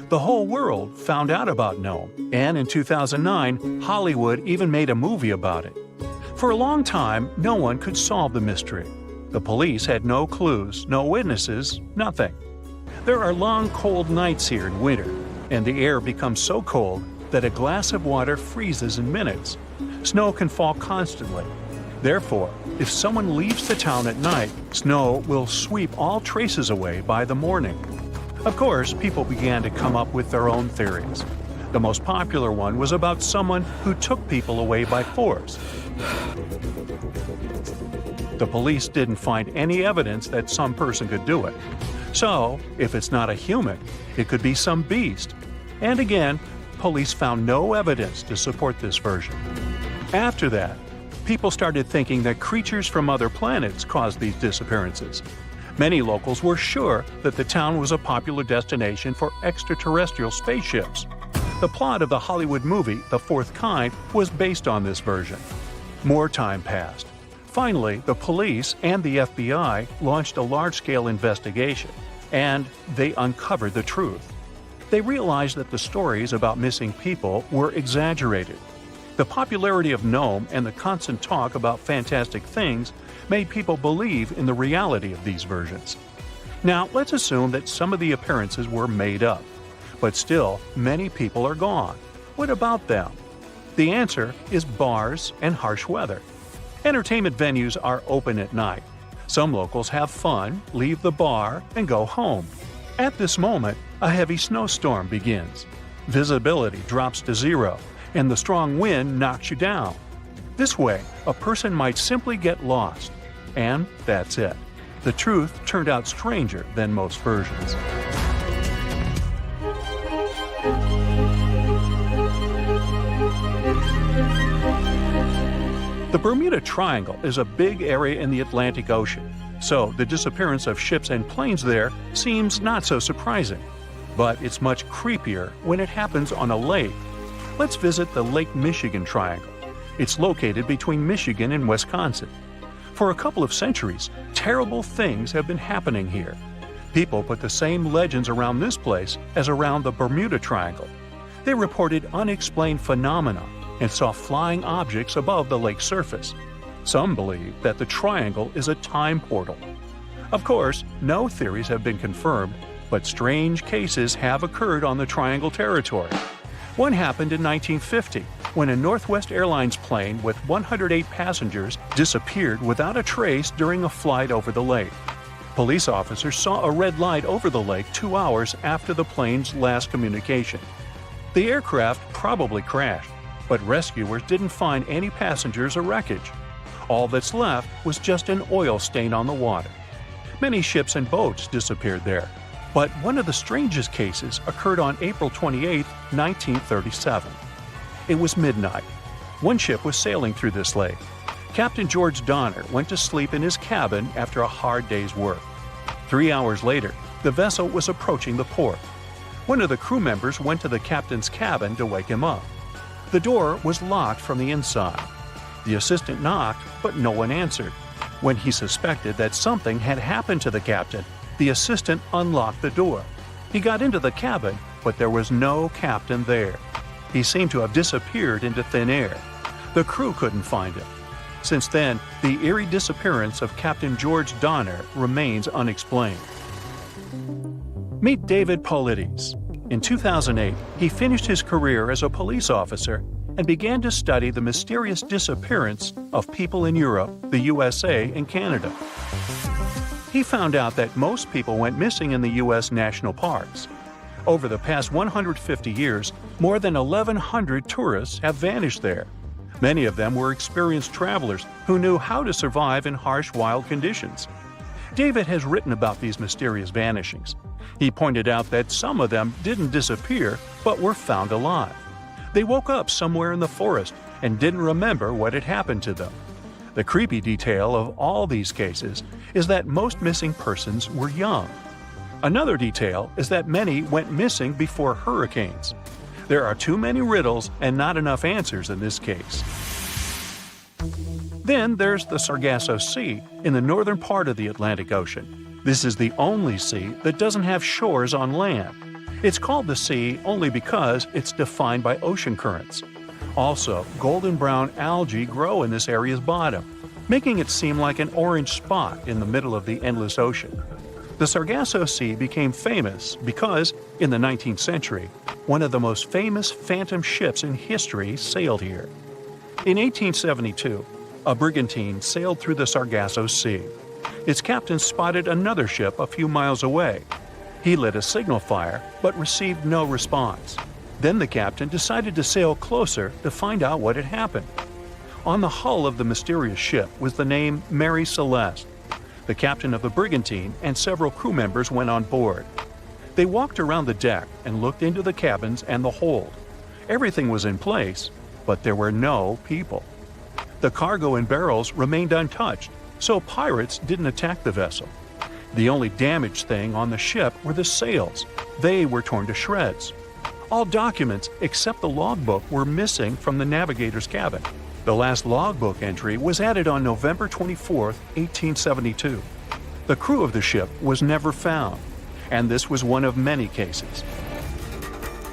The whole world found out about Nome, and in 2009, Hollywood even made a movie about it. For a long time, no one could solve the mystery. The police had no clues, no witnesses, nothing. There are long, cold nights here in winter, and the air becomes so cold that a glass of water freezes in minutes. Snow can fall constantly. Therefore, if someone leaves the town at night, snow will sweep all traces away by the morning. Of course, people began to come up with their own theories. The most popular one was about someone who took people away by force. The police didn't find any evidence that some person could do it. So, if it's not a human, it could be some beast. And again, police found no evidence to support this version. After that, people started thinking that creatures from other planets caused these disappearances. Many locals were sure that the town was a popular destination for extraterrestrial spaceships. The plot of the Hollywood movie, The Fourth Kind, was based on this version. More time passed. Finally, the police and the FBI launched a large-scale investigation, and they uncovered the truth. They realized that the stories about missing people were exaggerated. The popularity of Gnome and the constant talk about fantastic things made people believe in the reality of these versions. Now, let's assume that some of the appearances were made up. But still, many people are gone. What about them? The answer is bars and harsh weather. Entertainment venues are open at night. Some locals have fun, leave the bar, and go home. At this moment, a heavy snowstorm begins. Visibility drops to zero, and the strong wind knocks you down. This way, a person might simply get lost. And that's it. The truth turned out stranger than most versions. The Bermuda Triangle is a big area in the Atlantic Ocean, so the disappearance of ships and planes there seems not so surprising. But it's much creepier when it happens on a lake. Let's visit the Lake Michigan Triangle. It's located between Michigan and Wisconsin. For a couple of centuries, terrible things have been happening here. People put the same legends around this place as around the Bermuda Triangle. They reported unexplained phenomena and saw flying objects above the lake's surface. Some believe that the triangle is a time portal. Of course, no theories have been confirmed, but strange cases have occurred on the triangle territory. One happened in 1950, when a Northwest Airlines plane with 108 passengers disappeared without a trace during a flight over the lake. Police officers saw a red light over the lake 2 hours after the plane's last communication. The aircraft probably crashed, but rescuers didn't find any passengers or wreckage. All that's left was just an oil stain on the water. Many ships and boats disappeared there, but one of the strangest cases occurred on April 28, 1937. It was midnight. One ship was sailing through this lake. Captain George Donner went to sleep in his cabin after a hard day's work. 3 hours later, the vessel was approaching the port. One of the crew members went to the captain's cabin to wake him up. The door was locked from the inside. The assistant knocked, but no one answered. When he suspected that something had happened to the captain, the assistant unlocked the door. He got into the cabin, but there was no captain there. He seemed to have disappeared into thin air. The crew couldn't find him. Since then, the eerie disappearance of Captain George Donner remains unexplained. Meet David Paulides. In 2008, he finished his career as a police officer and began to study the mysterious disappearance of people in Europe, the USA, and Canada. He found out that most people went missing in the U.S. national parks. Over the past 150 years, more than 1,100 tourists have vanished there. Many of them were experienced travelers who knew how to survive in harsh wild conditions. David has written about these mysterious vanishings. He pointed out that some of them didn't disappear, but were found alive. They woke up somewhere in the forest and didn't remember what had happened to them. The creepy detail of all these cases is that most missing persons were young. Another detail is that many went missing before hurricanes. There are too many riddles and not enough answers in this case. Then there's the Sargasso Sea in the northern part of the Atlantic Ocean. This is the only sea that doesn't have shores on land. It's called the sea only because it's defined by ocean currents. Also, golden brown algae grow in this area's bottom, making it seem like an orange spot in the middle of the endless ocean. The Sargasso Sea became famous because, in the 19th century, one of the most famous phantom ships in history sailed here. In 1872, a brigantine sailed through the Sargasso Sea. Its captain spotted another ship a few miles away. He lit a signal fire, but received no response. Then the captain decided to sail closer to find out what had happened. On the hull of the mysterious ship was the name Mary Celeste. The captain of the brigantine and several crew members went on board. They walked around the deck and looked into the cabins and the hold. Everything was in place, but there were no people. The cargo and barrels remained untouched, so pirates didn't attack the vessel. The only damaged thing on the ship were the sails. They were torn to shreds. All documents except the logbook were missing from the navigator's cabin. The last logbook entry was added on November 24, 1872. The crew of the ship was never found, and this was one of many cases.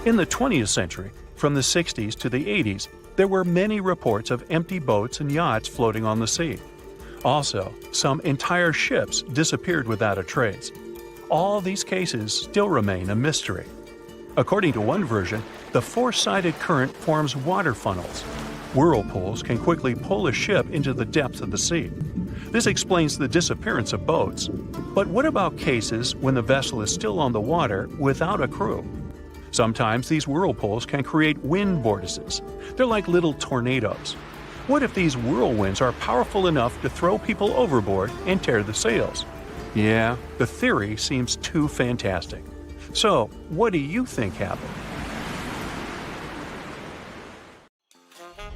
In the 20th century, from the 60s to the 80s, there were many reports of empty boats and yachts floating on the sea. Also, some entire ships disappeared without a trace. All these cases still remain a mystery. According to one version, the four-sided current forms water funnels. Whirlpools can quickly pull a ship into the depths of the sea. This explains the disappearance of boats. But what about cases when the vessel is still on the water without a crew? Sometimes these whirlpools can create wind vortices. They're like little tornadoes. What if these whirlwinds are powerful enough to throw people overboard and tear the sails? Yeah, the theory seems too fantastic. So, what do you think happened?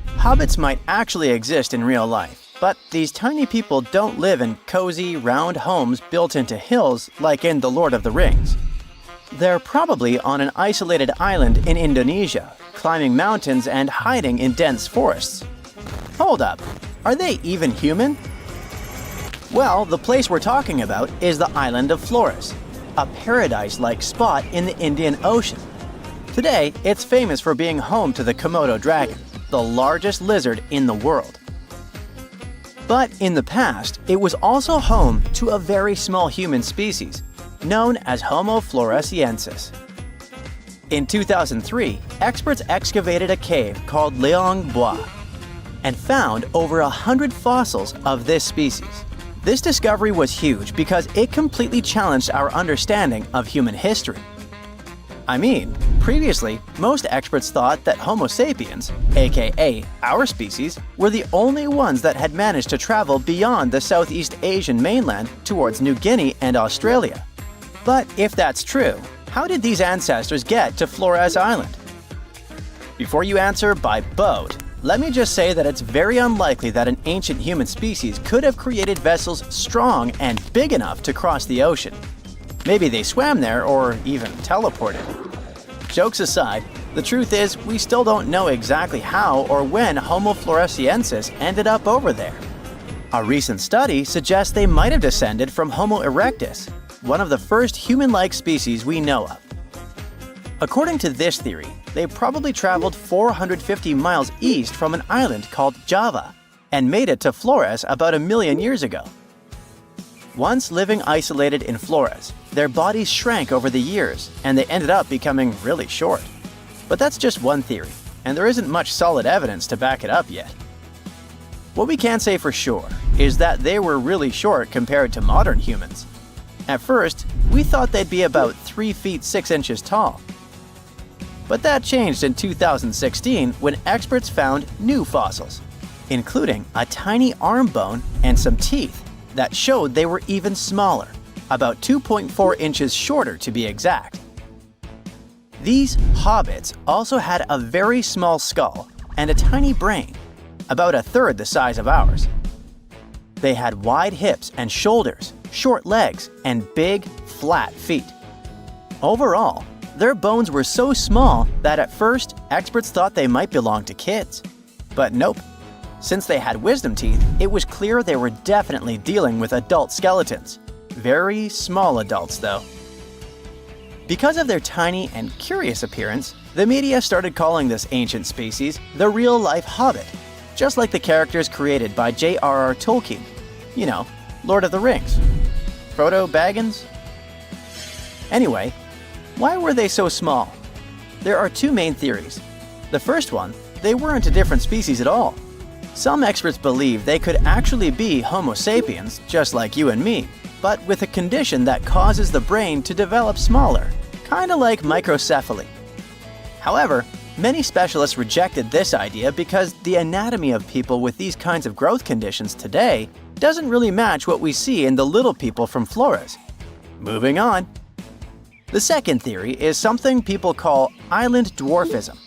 Hobbits might actually exist in real life, but these tiny people don't live in cozy, round homes built into hills like in The Lord of the Rings. They're probably on an isolated island in Indonesia, climbing mountains and hiding in dense forests. Hold up, are they even human? Well, the place we're talking about is the island of Flores, a paradise-like spot in the Indian Ocean. Today, it's famous for being home to the Komodo dragon, the largest lizard in the world. But in the past, it was also home to a very small human species, known as Homo floresiensis. In 2003, experts excavated a cave called Leong Bois and found over 100 fossils of this species. This discovery was huge because it completely challenged our understanding of human history. I mean, previously, most experts thought that Homo sapiens, aka our species, were the only ones that had managed to travel beyond the Southeast Asian mainland towards New Guinea and Australia. But if that's true, how did these ancestors get to Flores Island? Before you answer by boat, let me just say that it's very unlikely that an ancient human species could have created vessels strong and big enough to cross the ocean. Maybe they swam there or even teleported. Jokes aside, the truth is we still don't know exactly how or when Homo floresiensis ended up over there. A recent study suggests they might have descended from Homo erectus, one of the first human-like species we know of. According to this theory, they probably traveled 450 miles east from an island called Java and made it to Flores about 1 million years ago. Once living isolated in Flores, their bodies shrank over the years and they ended up becoming really short. But that's just one theory, and there isn't much solid evidence to back it up yet. What we can say for sure is that they were really short compared to modern humans. At first, we thought they'd be about 3 feet 6 inches tall. But that changed in 2016 when experts found new fossils, including a tiny arm bone and some teeth that showed they were even smaller, about 2.4 inches shorter to be exact. These hobbits also had a very small skull and a tiny brain, about 1/3 the size of ours. They had wide hips and shoulders, short legs, and big, flat feet. Overall, their bones were so small that at first, experts thought they might belong to kids. But nope. Since they had wisdom teeth, it was clear they were definitely dealing with adult skeletons. Very small adults, though. Because of their tiny and curious appearance, the media started calling this ancient species the real-life Hobbit, just like the characters created by J.R.R. Tolkien. You know, Lord of the Rings. Frodo Baggins? Anyway, why were they so small? There are two main theories. The first one, they weren't a different species at all. Some experts believe they could actually be Homo sapiens, just like you and me, but with a condition that causes the brain to develop smaller, kinda like microcephaly. However, many specialists rejected this idea because the anatomy of people with these kinds of growth conditions today doesn't really match what we see in the little people from Flores. Moving on. The second theory is something people call island dwarfism.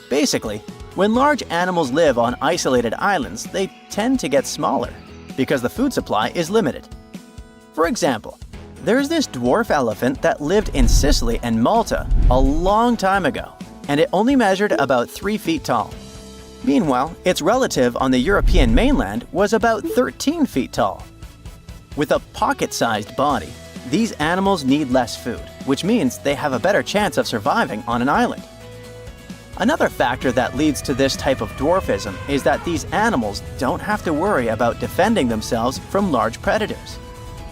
Basically, when large animals live on isolated islands, they tend to get smaller because the food supply is limited. For example, there's this dwarf elephant that lived in Sicily and Malta a long time ago, and it only measured about 3 feet tall. Meanwhile, its relative on the European mainland was about 13 feet tall. With a pocket-sized body, these animals need less food, which means they have a better chance of surviving on an island. Another factor that leads to this type of dwarfism is that these animals don't have to worry about defending themselves from large predators.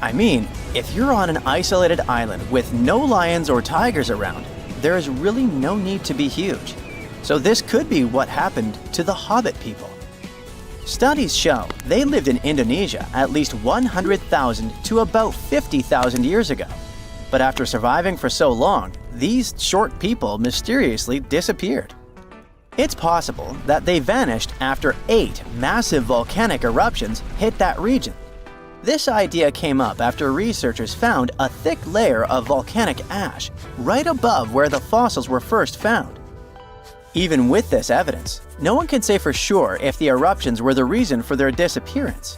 I mean, if you're on an isolated island with no lions or tigers around, there is really no need to be huge. So this could be what happened to the Hobbit people. Studies show they lived in Indonesia at least 100,000 to about 50,000 years ago. But after surviving for so long, these short people mysteriously disappeared. It's possible that they vanished after 8 massive volcanic eruptions hit that region. This idea came up after researchers found a thick layer of volcanic ash right above where the fossils were first found. Even with this evidence, no one can say for sure if the eruptions were the reason for their disappearance.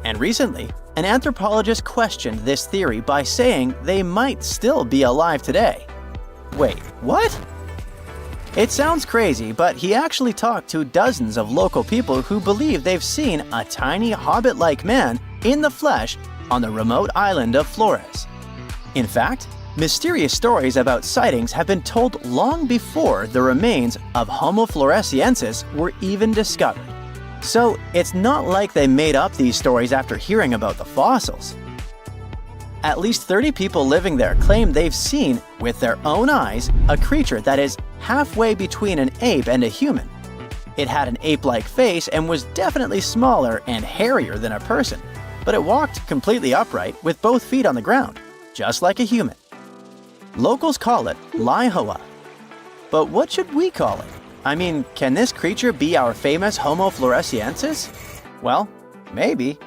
And recently, an anthropologist questioned this theory by saying they might still be alive today. Wait, what? It sounds crazy, but he actually talked to dozens of local people who believe they've seen a tiny hobbit-like man in the flesh on the remote island of Flores. In fact, mysterious stories about sightings have been told long before the remains of Homo floresiensis were even discovered. So it's not like they made up these stories after hearing about the fossils. At least 30 people living there claim they've seen, with their own eyes, a creature that is halfway between an ape and a human. It had an ape-like face and was definitely smaller and hairier than a person, but it walked completely upright with both feet on the ground, just like a human. Locals call it Laihoa. But what should we call it? I mean, can this creature be our famous Homo floresiensis? Well, maybe.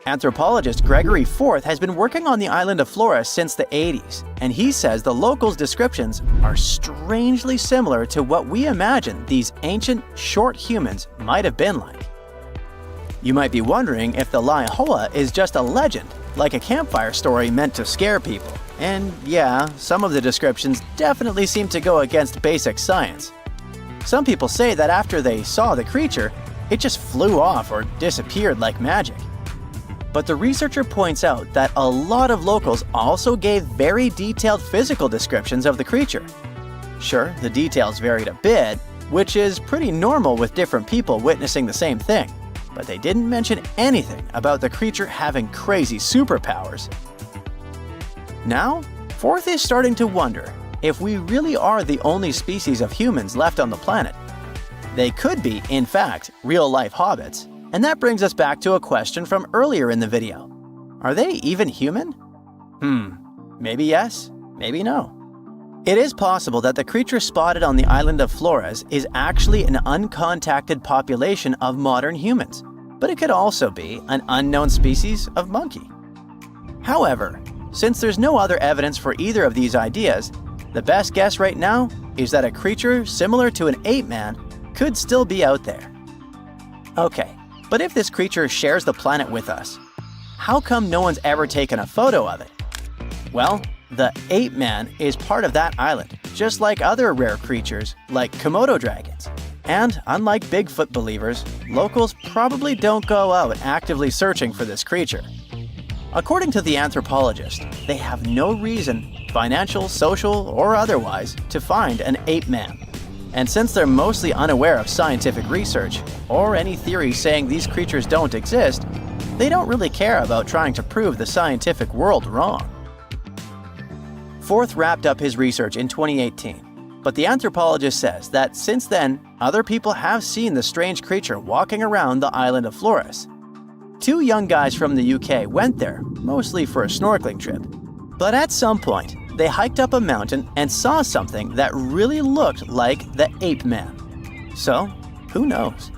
Anthropologist Gregory Forth has been working on the island of Flores since the 80s, and he says the locals' descriptions are strangely similar to what we imagine these ancient, short humans might have been like. You might be wondering if the Laihoa is just a legend, like a campfire story meant to scare people. And yeah, some of the descriptions definitely seem to go against basic science. Some people say that after they saw the creature, it just flew off or disappeared like magic. But the researcher points out that a lot of locals also gave very detailed physical descriptions of the creature. Sure, the details varied a bit, which is pretty normal with different people witnessing the same thing, but they didn't mention anything about the creature having crazy superpowers. Now, Forth is starting to wonder if we really are the only species of humans left on the planet. They could be, in fact, real-life hobbits. And that brings us back to a question from earlier in the video. Are they even human? Maybe yes, maybe no. It is possible that the creature spotted on the island of Flores is actually an uncontacted population of modern humans, but it could also be an unknown species of monkey. However, since there's no other evidence for either of these ideas, the best guess right now is that a creature similar to an ape man could still be out there. Okay. But if this creature shares the planet with us, how come no one's ever taken a photo of it? Well, the ape man is part of that island, just like other rare creatures like Komodo dragons. And unlike Bigfoot believers, locals probably don't go out actively searching for this creature. According to the anthropologist, they have no reason, financial, social, or otherwise, to find an ape man. And since they're mostly unaware of scientific research, or any theories saying these creatures don't exist, they don't really care about trying to prove the scientific world wrong. Forth wrapped up his research in 2018, but the anthropologist says that since then, other people have seen the strange creature walking around the island of Flores. 2 young guys from the UK went there, mostly for a snorkeling trip. But at some point, they hiked up a mountain and saw something that really looked like the ape man. So, who knows?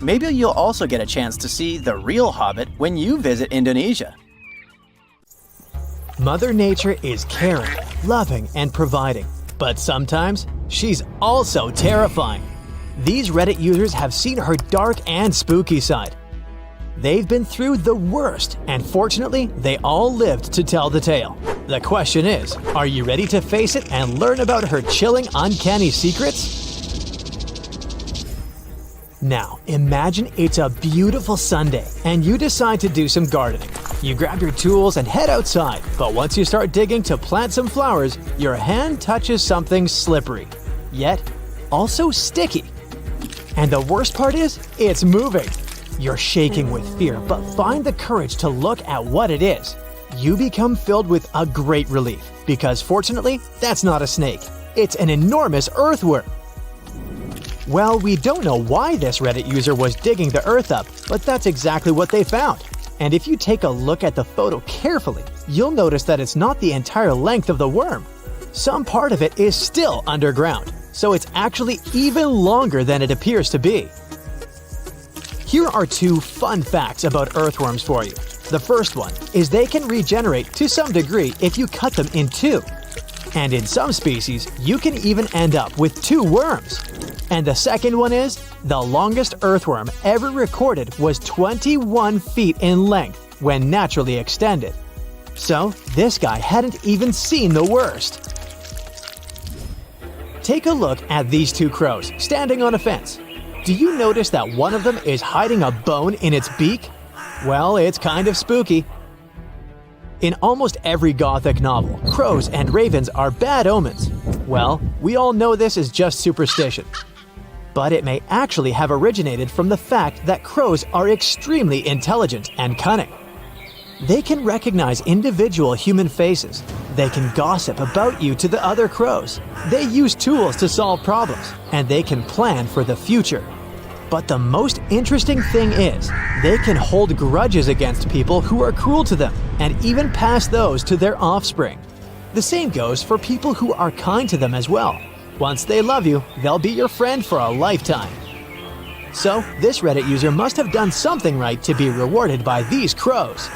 Maybe you'll also get a chance to see the real hobbit when you visit Indonesia. Mother Nature is caring, loving, and providing, but sometimes she's also terrifying. These Reddit users have seen her dark and spooky side. They've been through the worst, and fortunately, they all lived to tell the tale. The question is, are you ready to face it and learn about her chilling, uncanny secrets? Now, imagine it's a beautiful Sunday, and you decide to do some gardening. You grab your tools and head outside, but once you start digging to plant some flowers, your hand touches something slippery, yet also sticky. And the worst part is, it's moving. You're shaking with fear, but find the courage to look at what it is. You become filled with a great relief, because fortunately, that's not a snake. It's an enormous earthworm. Well, we don't know why this Reddit user was digging the earth up, but that's exactly what they found. And if you take a look at the photo carefully, you'll notice that it's not the entire length of the worm. Some part of it is still underground, so it's actually even longer than it appears to be. Here are 2 fun facts about earthworms for you. The first one is they can regenerate to some degree if you cut them in 2. And in some species, you can even end up with 2 worms. And the second one is, the longest earthworm ever recorded was 21 feet in length when naturally extended. So, this guy hadn't even seen the worst. Take a look at these 2 crows standing on a fence. Do you notice that one of them is hiding a bone in its beak? Well, it's kind of spooky. In almost every gothic novel, crows and ravens are bad omens. Well, we all know this is just superstition. But it may actually have originated from the fact that crows are extremely intelligent and cunning. They can recognize individual human faces. They can gossip about you to the other crows. They use tools to solve problems, and they can plan for the future. But the most interesting thing is, they can hold grudges against people who are cruel to them, and even pass those to their offspring. The same goes for people who are kind to them as well. Once they love you, they'll be your friend for a lifetime. So, this Reddit user must have done something right to be rewarded by these crows.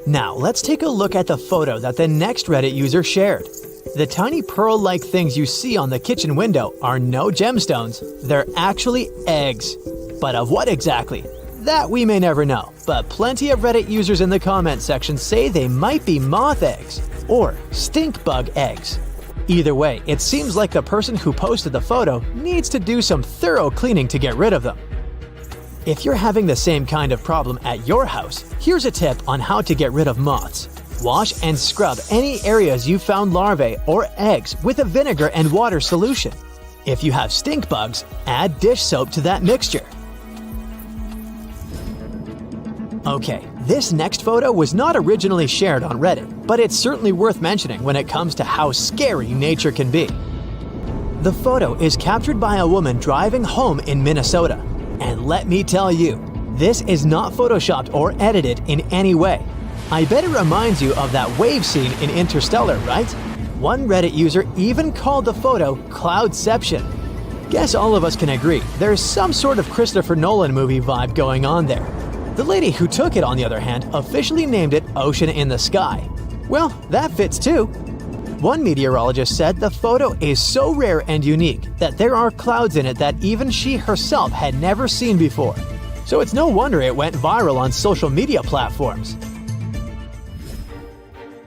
Now, let's take a look at the photo that the next Reddit user shared. The tiny pearl-like things you see on the kitchen window are no gemstones, they're actually eggs. But of what exactly? That we may never know, but plenty of Reddit users in the comment section say they might be moth eggs, or stink bug eggs. Either way, it seems like the person who posted the photo needs to do some thorough cleaning to get rid of them. If you're having the same kind of problem at your house, here's a tip on how to get rid of moths. Wash and scrub any areas you found larvae or eggs with a vinegar and water solution. If you have stink bugs, add dish soap to that mixture. Okay, this next photo was not originally shared on Reddit, but it's certainly worth mentioning when it comes to how scary nature can be. The photo is captured by a woman driving home in Minnesota. And let me tell you, this is not photoshopped or edited in any way. I bet it reminds you of that wave scene in Interstellar, right? One Reddit user even called the photo Cloudception. Guess all of us can agree there's some sort of Christopher Nolan movie vibe going on there. The lady who took it, on the other hand, officially named it Ocean in the Sky. Well, that fits too. One meteorologist said the photo is so rare and unique that there are clouds in it that even she herself had never seen before. So it's no wonder it went viral on social media platforms.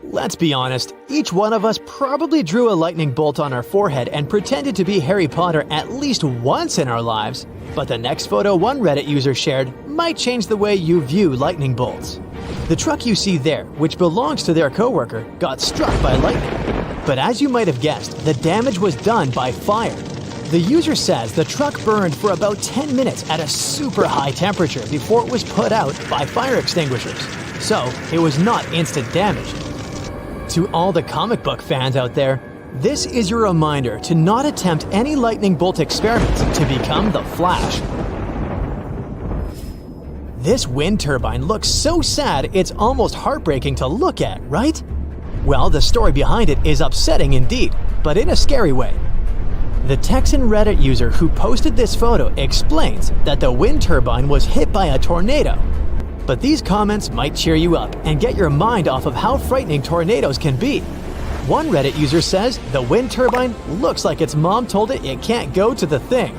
Let's be honest, each one of us probably drew a lightning bolt on our forehead and pretended to be Harry Potter at least once in our lives. But the next photo one Reddit user shared might change the way you view lightning bolts. The truck you see there, which belongs to their coworker, got struck by lightning. But as you might have guessed, the damage was done by fire. The user says the truck burned for about 10 minutes at a super high temperature before it was put out by fire extinguishers. So, it was not instant damage. To all the comic book fans out there, this is your reminder to not attempt any lightning bolt experiments to become the Flash. This wind turbine looks so sad it's almost heartbreaking to look at, right? Well, the story behind it is upsetting indeed, but in a scary way. The Texan Reddit user who posted this photo explains that the wind turbine was hit by a tornado. But these comments might cheer you up and get your mind off of how frightening tornadoes can be. One Reddit user says the wind turbine looks like its mom told it can't go to the thing.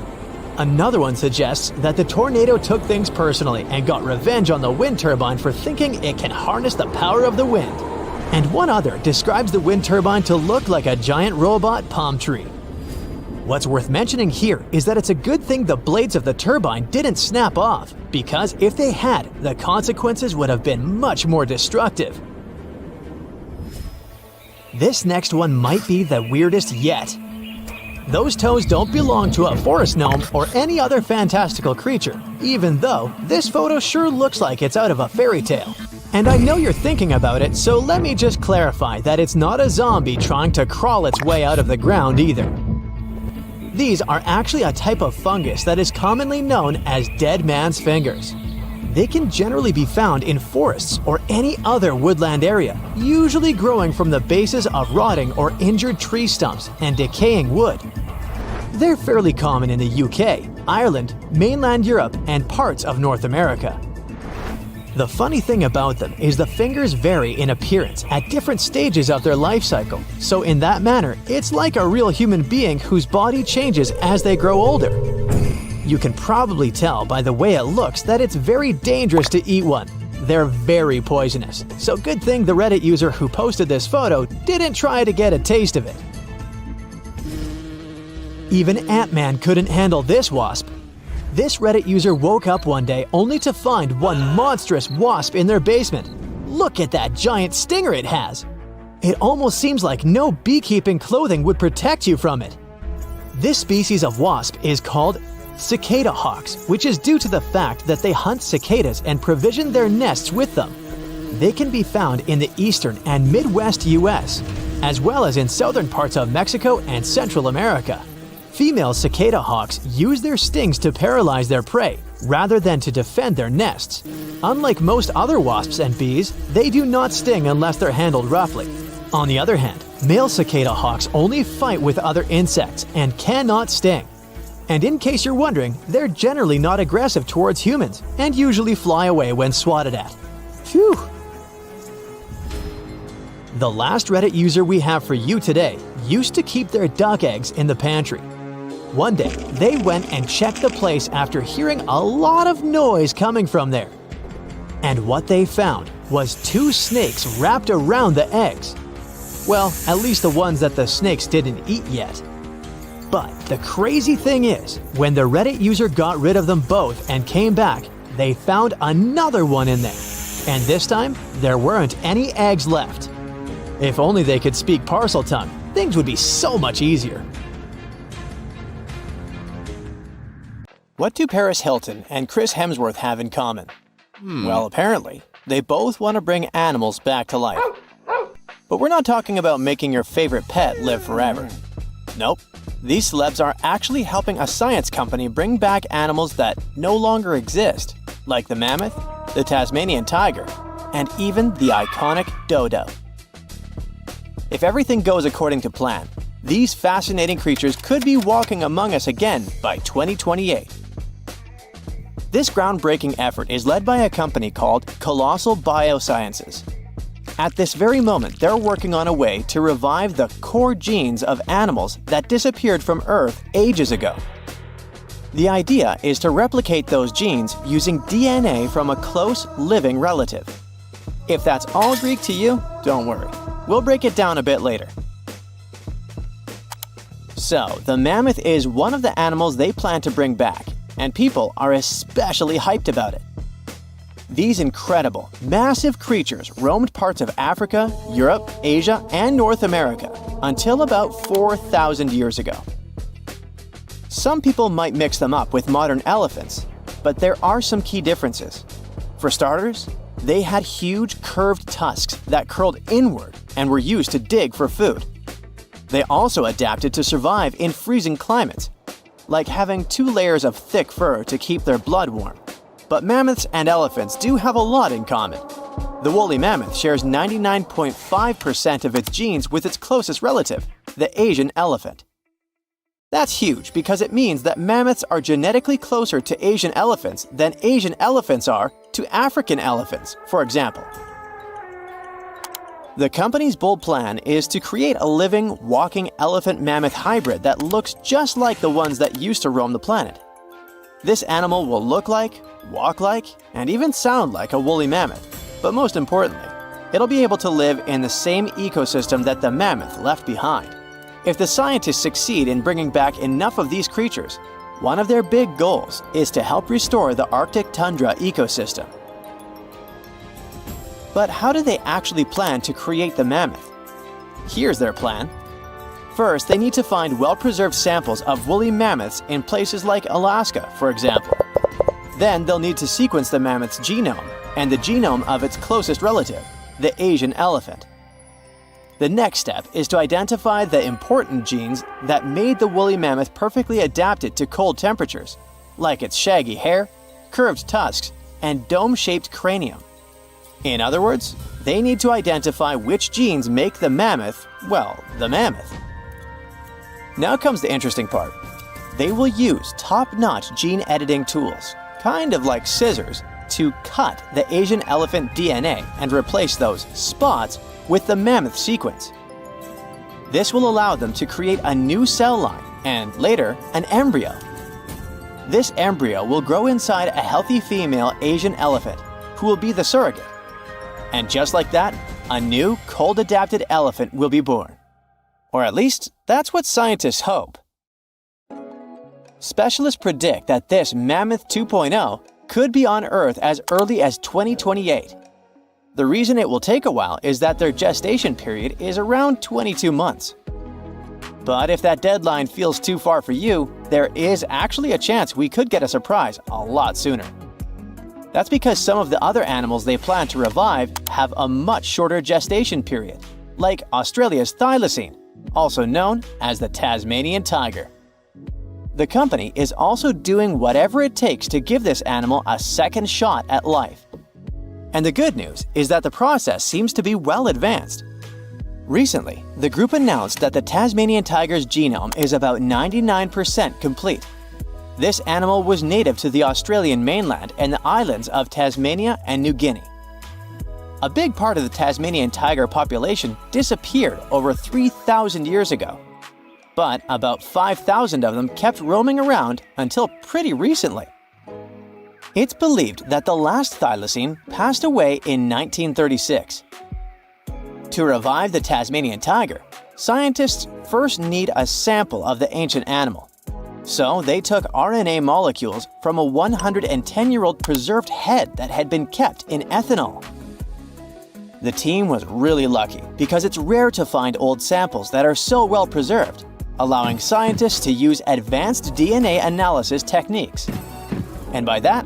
Another one suggests that the tornado took things personally and got revenge on the wind turbine for thinking it can harness the power of the wind. And one other describes the wind turbine to look like a giant robot palm tree. What's worth mentioning here is that it's a good thing the blades of the turbine didn't snap off, because if they had, the consequences would have been much more destructive. This next one might be the weirdest yet. Those toes don't belong to a forest gnome or any other fantastical creature, even though this photo sure looks like it's out of a fairy tale. And I know you're thinking about it, so let me just clarify that it's not a zombie trying to crawl its way out of the ground either. These are actually a type of fungus that is commonly known as dead man's fingers. They can generally be found in forests or any other woodland area, usually growing from the bases of rotting or injured tree stumps and decaying wood. They're fairly common in the UK, Ireland, mainland Europe, and parts of North America. The funny thing about them is the fingers vary in appearance at different stages of their life cycle, so in that manner, it's like a real human being whose body changes as they grow older. You can probably tell by the way it looks that it's very dangerous to eat one. They're very poisonous, so good thing the Reddit user who posted this photo didn't try to get a taste of it. Even Ant-Man couldn't handle this wasp. This Reddit user woke up one day only to find one monstrous wasp in their basement. Look at that giant stinger it has! It almost seems like no beekeeping clothing would protect you from it. This species of wasp is called cicada hawks, which is due to the fact that they hunt cicadas and provision their nests with them. They can be found in the eastern and Midwest US, as well as in southern parts of Mexico and Central America. Female cicada hawks use their stings to paralyze their prey, rather than to defend their nests. Unlike most other wasps and bees, they do not sting unless they're handled roughly. On the other hand, male cicada hawks only fight with other insects and cannot sting. And in case you're wondering, they're generally not aggressive towards humans and usually fly away when swatted at. Phew! The last Reddit user we have for you today used to keep their duck eggs in the pantry. One day, they went and checked the place after hearing a lot of noise coming from there. And what they found was 2 snakes wrapped around the eggs. Well, at least the ones that the snakes didn't eat yet. But the crazy thing is, when the Reddit user got rid of them both and came back, they found another one in there. And this time, there weren't any eggs left. If only they could speak parcel tongue, things would be so much easier. What do Paris Hilton and Chris Hemsworth have in common? Well, apparently, they both want to bring animals back to life. But we're not talking about making your favorite pet live forever. Nope. These celebs are actually helping a science company bring back animals that no longer exist, like the mammoth, the Tasmanian tiger, and even the iconic dodo. If everything goes according to plan, these fascinating creatures could be walking among us again by 2028. This groundbreaking effort is led by a company called Colossal Biosciences. At this very moment, they're working on a way to revive the core genes of animals that disappeared from Earth ages ago. The idea is to replicate those genes using DNA from a close, living relative. If that's all Greek to you, don't worry. We'll break it down a bit later. So, the mammoth is one of the animals they plan to bring back, and people are especially hyped about it. These incredible, massive creatures roamed parts of Africa, Europe, Asia, and North America until about 4,000 years ago. Some people might mix them up with modern elephants, but there are some key differences. For starters, they had huge curved tusks that curled inward and were used to dig for food. They also adapted to survive in freezing climates, like having 2 layers of thick fur to keep their blood warm. But mammoths and elephants do have a lot in common. The woolly mammoth shares 99.5% of its genes with its closest relative, the Asian elephant. That's huge because it means that mammoths are genetically closer to Asian elephants than Asian elephants are to African elephants, for example. The company's bold plan is to create a living, walking elephant-mammoth hybrid that looks just like the ones that used to roam the planet. This animal will look like, walk like, and even sound like a woolly mammoth. But most importantly, it'll be able to live in the same ecosystem that the mammoth left behind. If the scientists succeed in bringing back enough of these creatures, one of their big goals is to help restore the Arctic tundra ecosystem. But how do they actually plan to create the mammoth? Here's their plan. First, they need to find well-preserved samples of woolly mammoths in places like Alaska, for example. Then they'll need to sequence the mammoth's genome and the genome of its closest relative, the Asian elephant. The next step is to identify the important genes that made the woolly mammoth perfectly adapted to cold temperatures, like its shaggy hair, curved tusks, and dome-shaped cranium. In other words, they need to identify which genes make the mammoth, well, the mammoth. Now comes the interesting part. They will use top-notch gene editing tools, kind of like scissors, to cut the Asian elephant DNA and replace those spots with the mammoth sequence. This will allow them to create a new cell line and, later, an embryo. This embryo will grow inside a healthy female Asian elephant, who will be the surrogate. And just like that, a new, cold-adapted elephant will be born. Or at least, that's what scientists hope. Specialists predict that this Mammoth 2.0 could be on Earth as early as 2028. The reason it will take a while is that their gestation period is around 22 months. But if that deadline feels too far for you, there is actually a chance we could get a surprise a lot sooner. That's because some of the other animals they plan to revive have a much shorter gestation period, like Australia's thylacine, also known as the Tasmanian tiger. The company is also doing whatever it takes to give this animal a second shot at life. And the good news is that the process seems to be well advanced. Recently, the group announced that the Tasmanian tiger's genome is about 99% complete. This animal was native to the Australian mainland and the islands of Tasmania and New Guinea. A big part of the Tasmanian tiger population disappeared over 3,000 years ago. But about 5,000 of them kept roaming around until pretty recently. It's believed that the last thylacine passed away in 1936. To revive the Tasmanian tiger, scientists first need a sample of the ancient animal. So they took RNA molecules from a 110-year-old preserved head that had been kept in ethanol. The team was really lucky because it's rare to find old samples that are so well preserved, allowing scientists to use advanced DNA analysis techniques. And by that,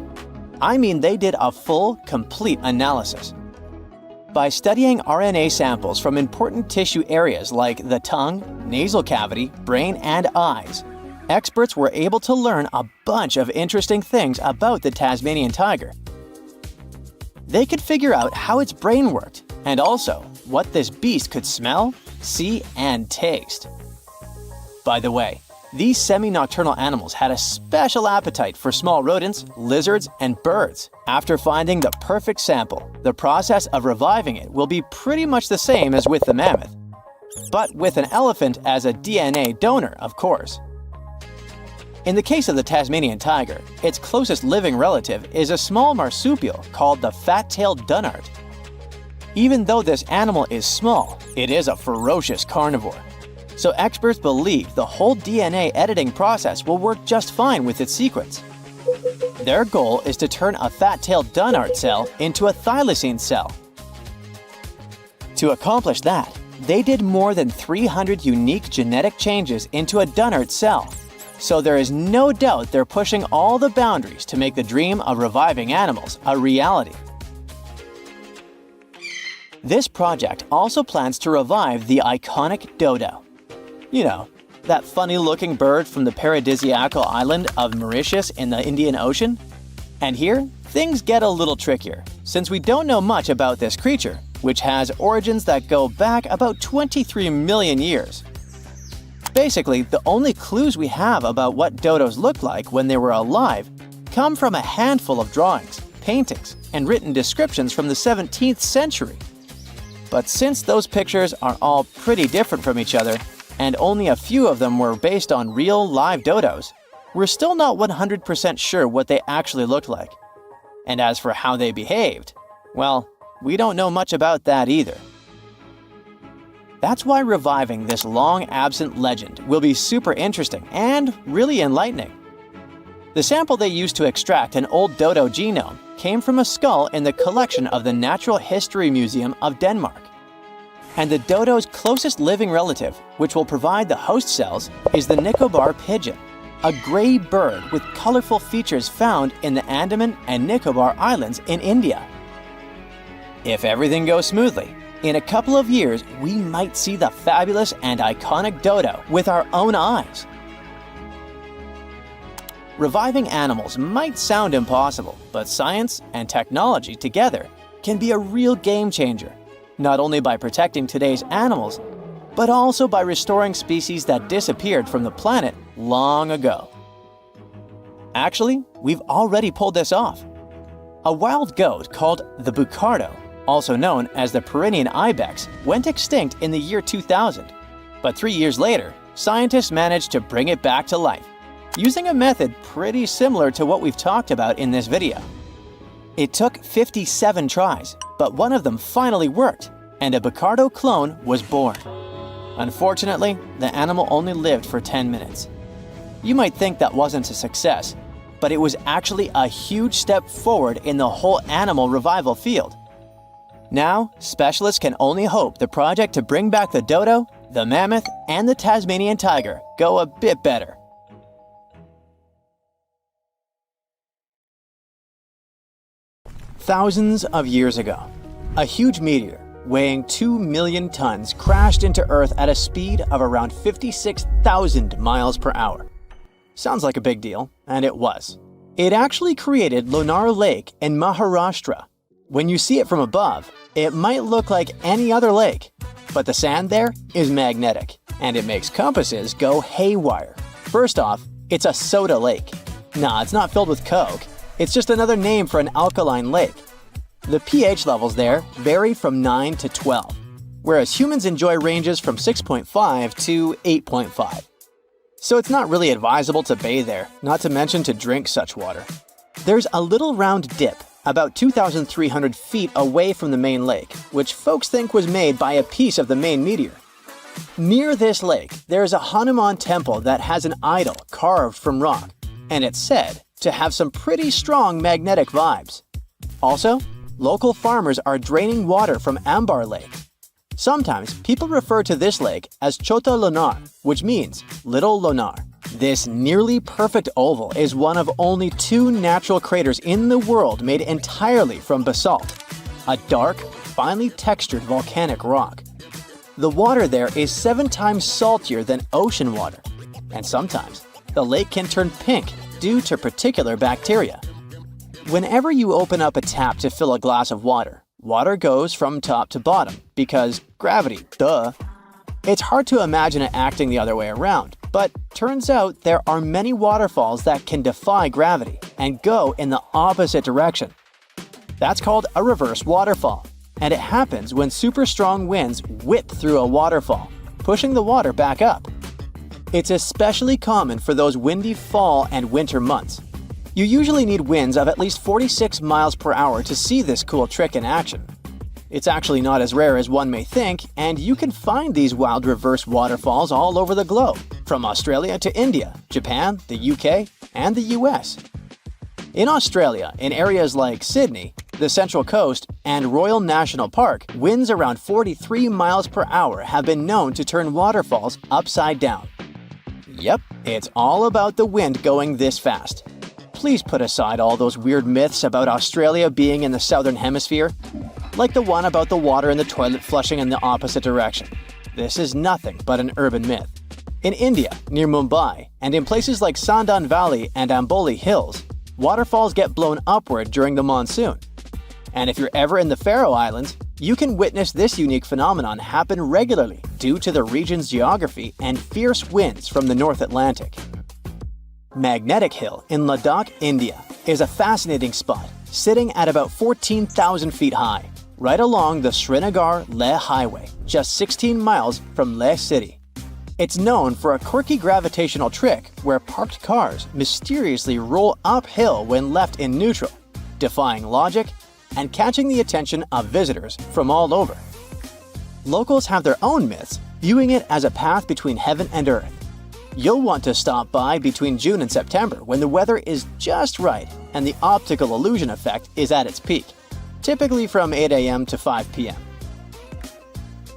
I mean they did a full, complete analysis. By studying RNA samples from important tissue areas like the tongue, nasal cavity, brain, and eyes, experts were able to learn a bunch of interesting things about the Tasmanian tiger. They could figure out how its brain worked, and also what this beast could smell, see, and taste. By the way, these semi-nocturnal animals had a special appetite for small rodents, lizards, and birds. After finding the perfect sample, the process of reviving it will be pretty much the same as with the mammoth, but with an elephant as a DNA donor, of course. In the case of the Tasmanian tiger, its closest living relative is a small marsupial called the fat-tailed dunnart. Even though this animal is small, it is a ferocious carnivore. So experts believe the whole DNA editing process will work just fine with its sequence. Their goal is to turn a fat-tailed dunnart cell into a thylacine cell. To accomplish that, they did more than 300 unique genetic changes into a dunnart cell. So there is no doubt they're pushing all the boundaries to make the dream of reviving animals a reality. This project also plans to revive the iconic dodo. You know, that funny-looking bird from the paradisiacal island of Mauritius in the Indian Ocean? And here, things get a little trickier, since we don't know much about this creature, which has origins that go back about 23 million years. Basically, the only clues we have about what dodos looked like when they were alive come from a handful of drawings, paintings, and written descriptions from the 17th century. But since those pictures are all pretty different from each other, and only a few of them were based on real live dodos, we're still not 100% sure what they actually looked like. And as for how they behaved, well, we don't know much about that either. That's why reviving this long-absent legend will be super interesting and really enlightening. The sample they used to extract an old dodo genome came from a skull in the collection of the Natural History Museum of Denmark. And the dodo's closest living relative, which will provide the host cells, is the Nicobar pigeon, a gray bird with colorful features found in the Andaman and Nicobar Islands in India. If everything goes smoothly, in a couple of years, we might see the fabulous and iconic dodo with our own eyes. Reviving animals might sound impossible, but science and technology together can be a real game changer, not only by protecting today's animals, but also by restoring species that disappeared from the planet long ago. Actually, we've already pulled this off. A wild goat called the bucardo, also known as the Pyrenean ibex, went extinct in the year 2000. But 3 years later, scientists managed to bring it back to life, using a method pretty similar to what we've talked about in this video. It took 57 tries, but one of them finally worked, and a bucardo clone was born. Unfortunately, the animal only lived for 10 minutes. You might think that wasn't a success, but it was actually a huge step forward in the whole animal revival field. Now, specialists can only hope the project to bring back the dodo, the mammoth, and the Tasmanian tiger go a bit better. Thousands of years ago, a huge meteor weighing 2 million tons crashed into Earth at a speed of around 56,000 miles per hour. Sounds like a big deal, and it was. It actually created Lonar Lake in Maharashtra. When you see it from above, it might look like any other lake, but the sand there is magnetic, and it makes compasses go haywire. First off, it's a soda lake. Nah, it's not filled with Coke. It's just another name for an alkaline lake. The pH levels there vary from 9 to 12, whereas humans enjoy ranges from 6.5 to 8.5. So it's not really advisable to bathe there, not to mention to drink such water. There's a little round dip about 2,300 feet away from the main lake, which folks think was made by a piece of the main meteor. Near this lake, there's a Hanuman temple that has an idol carved from rock, and it's said to have some pretty strong magnetic vibes. Also, local farmers are draining water from Ambar Lake. Sometimes people refer to this lake as Chota Lonar, which means Little Lonar. This nearly perfect oval is one of only 2 natural craters in the world made entirely from basalt, a dark, finely textured volcanic rock. The water there is 7 times saltier than ocean water, and sometimes the lake can turn pink due to particular bacteria. Whenever you open up a tap to fill a glass of water, water goes from top to bottom because gravity, duh. It's hard to imagine it acting the other way around, but turns out there are many waterfalls that can defy gravity and go in the opposite direction. That's called a reverse waterfall, and it happens when super strong winds whip through a waterfall, pushing the water back up. It's especially common for those windy fall and winter months. You usually need winds of at least 46 miles per hour to see this cool trick in action. It's actually not as rare as one may think, and you can find these wild reverse waterfalls all over the globe, from Australia to India, Japan, the UK, and the US. In Australia, in areas like Sydney, the Central Coast, and Royal National Park, winds around 43 miles per hour have been known to turn waterfalls upside down. Yep, it's all about the wind going this fast. Please put aside all those weird myths about Australia being in the southern hemisphere, like the one about the water in the toilet flushing in the opposite direction. This is nothing but an urban myth. In India, near Mumbai, and in places like Sandan Valley and Amboli Hills, waterfalls get blown upward during the monsoon. And if you're ever in the Faroe Islands, you can witness this unique phenomenon happen regularly due to the region's geography and fierce winds from the North Atlantic. Magnetic Hill in Ladakh, India, is a fascinating spot, sitting at about 14,000 feet high, right along the Srinagar-Leh Highway, just 16 miles from Leh City. It's known for a quirky gravitational trick where parked cars mysteriously roll uphill when left in neutral, defying logic and catching the attention of visitors from all over. Locals have their own myths, viewing it as a path between heaven and earth. You'll want to stop by between June and September when the weather is just right and the optical illusion effect is at its peak, typically from 8 a.m. to 5 p.m.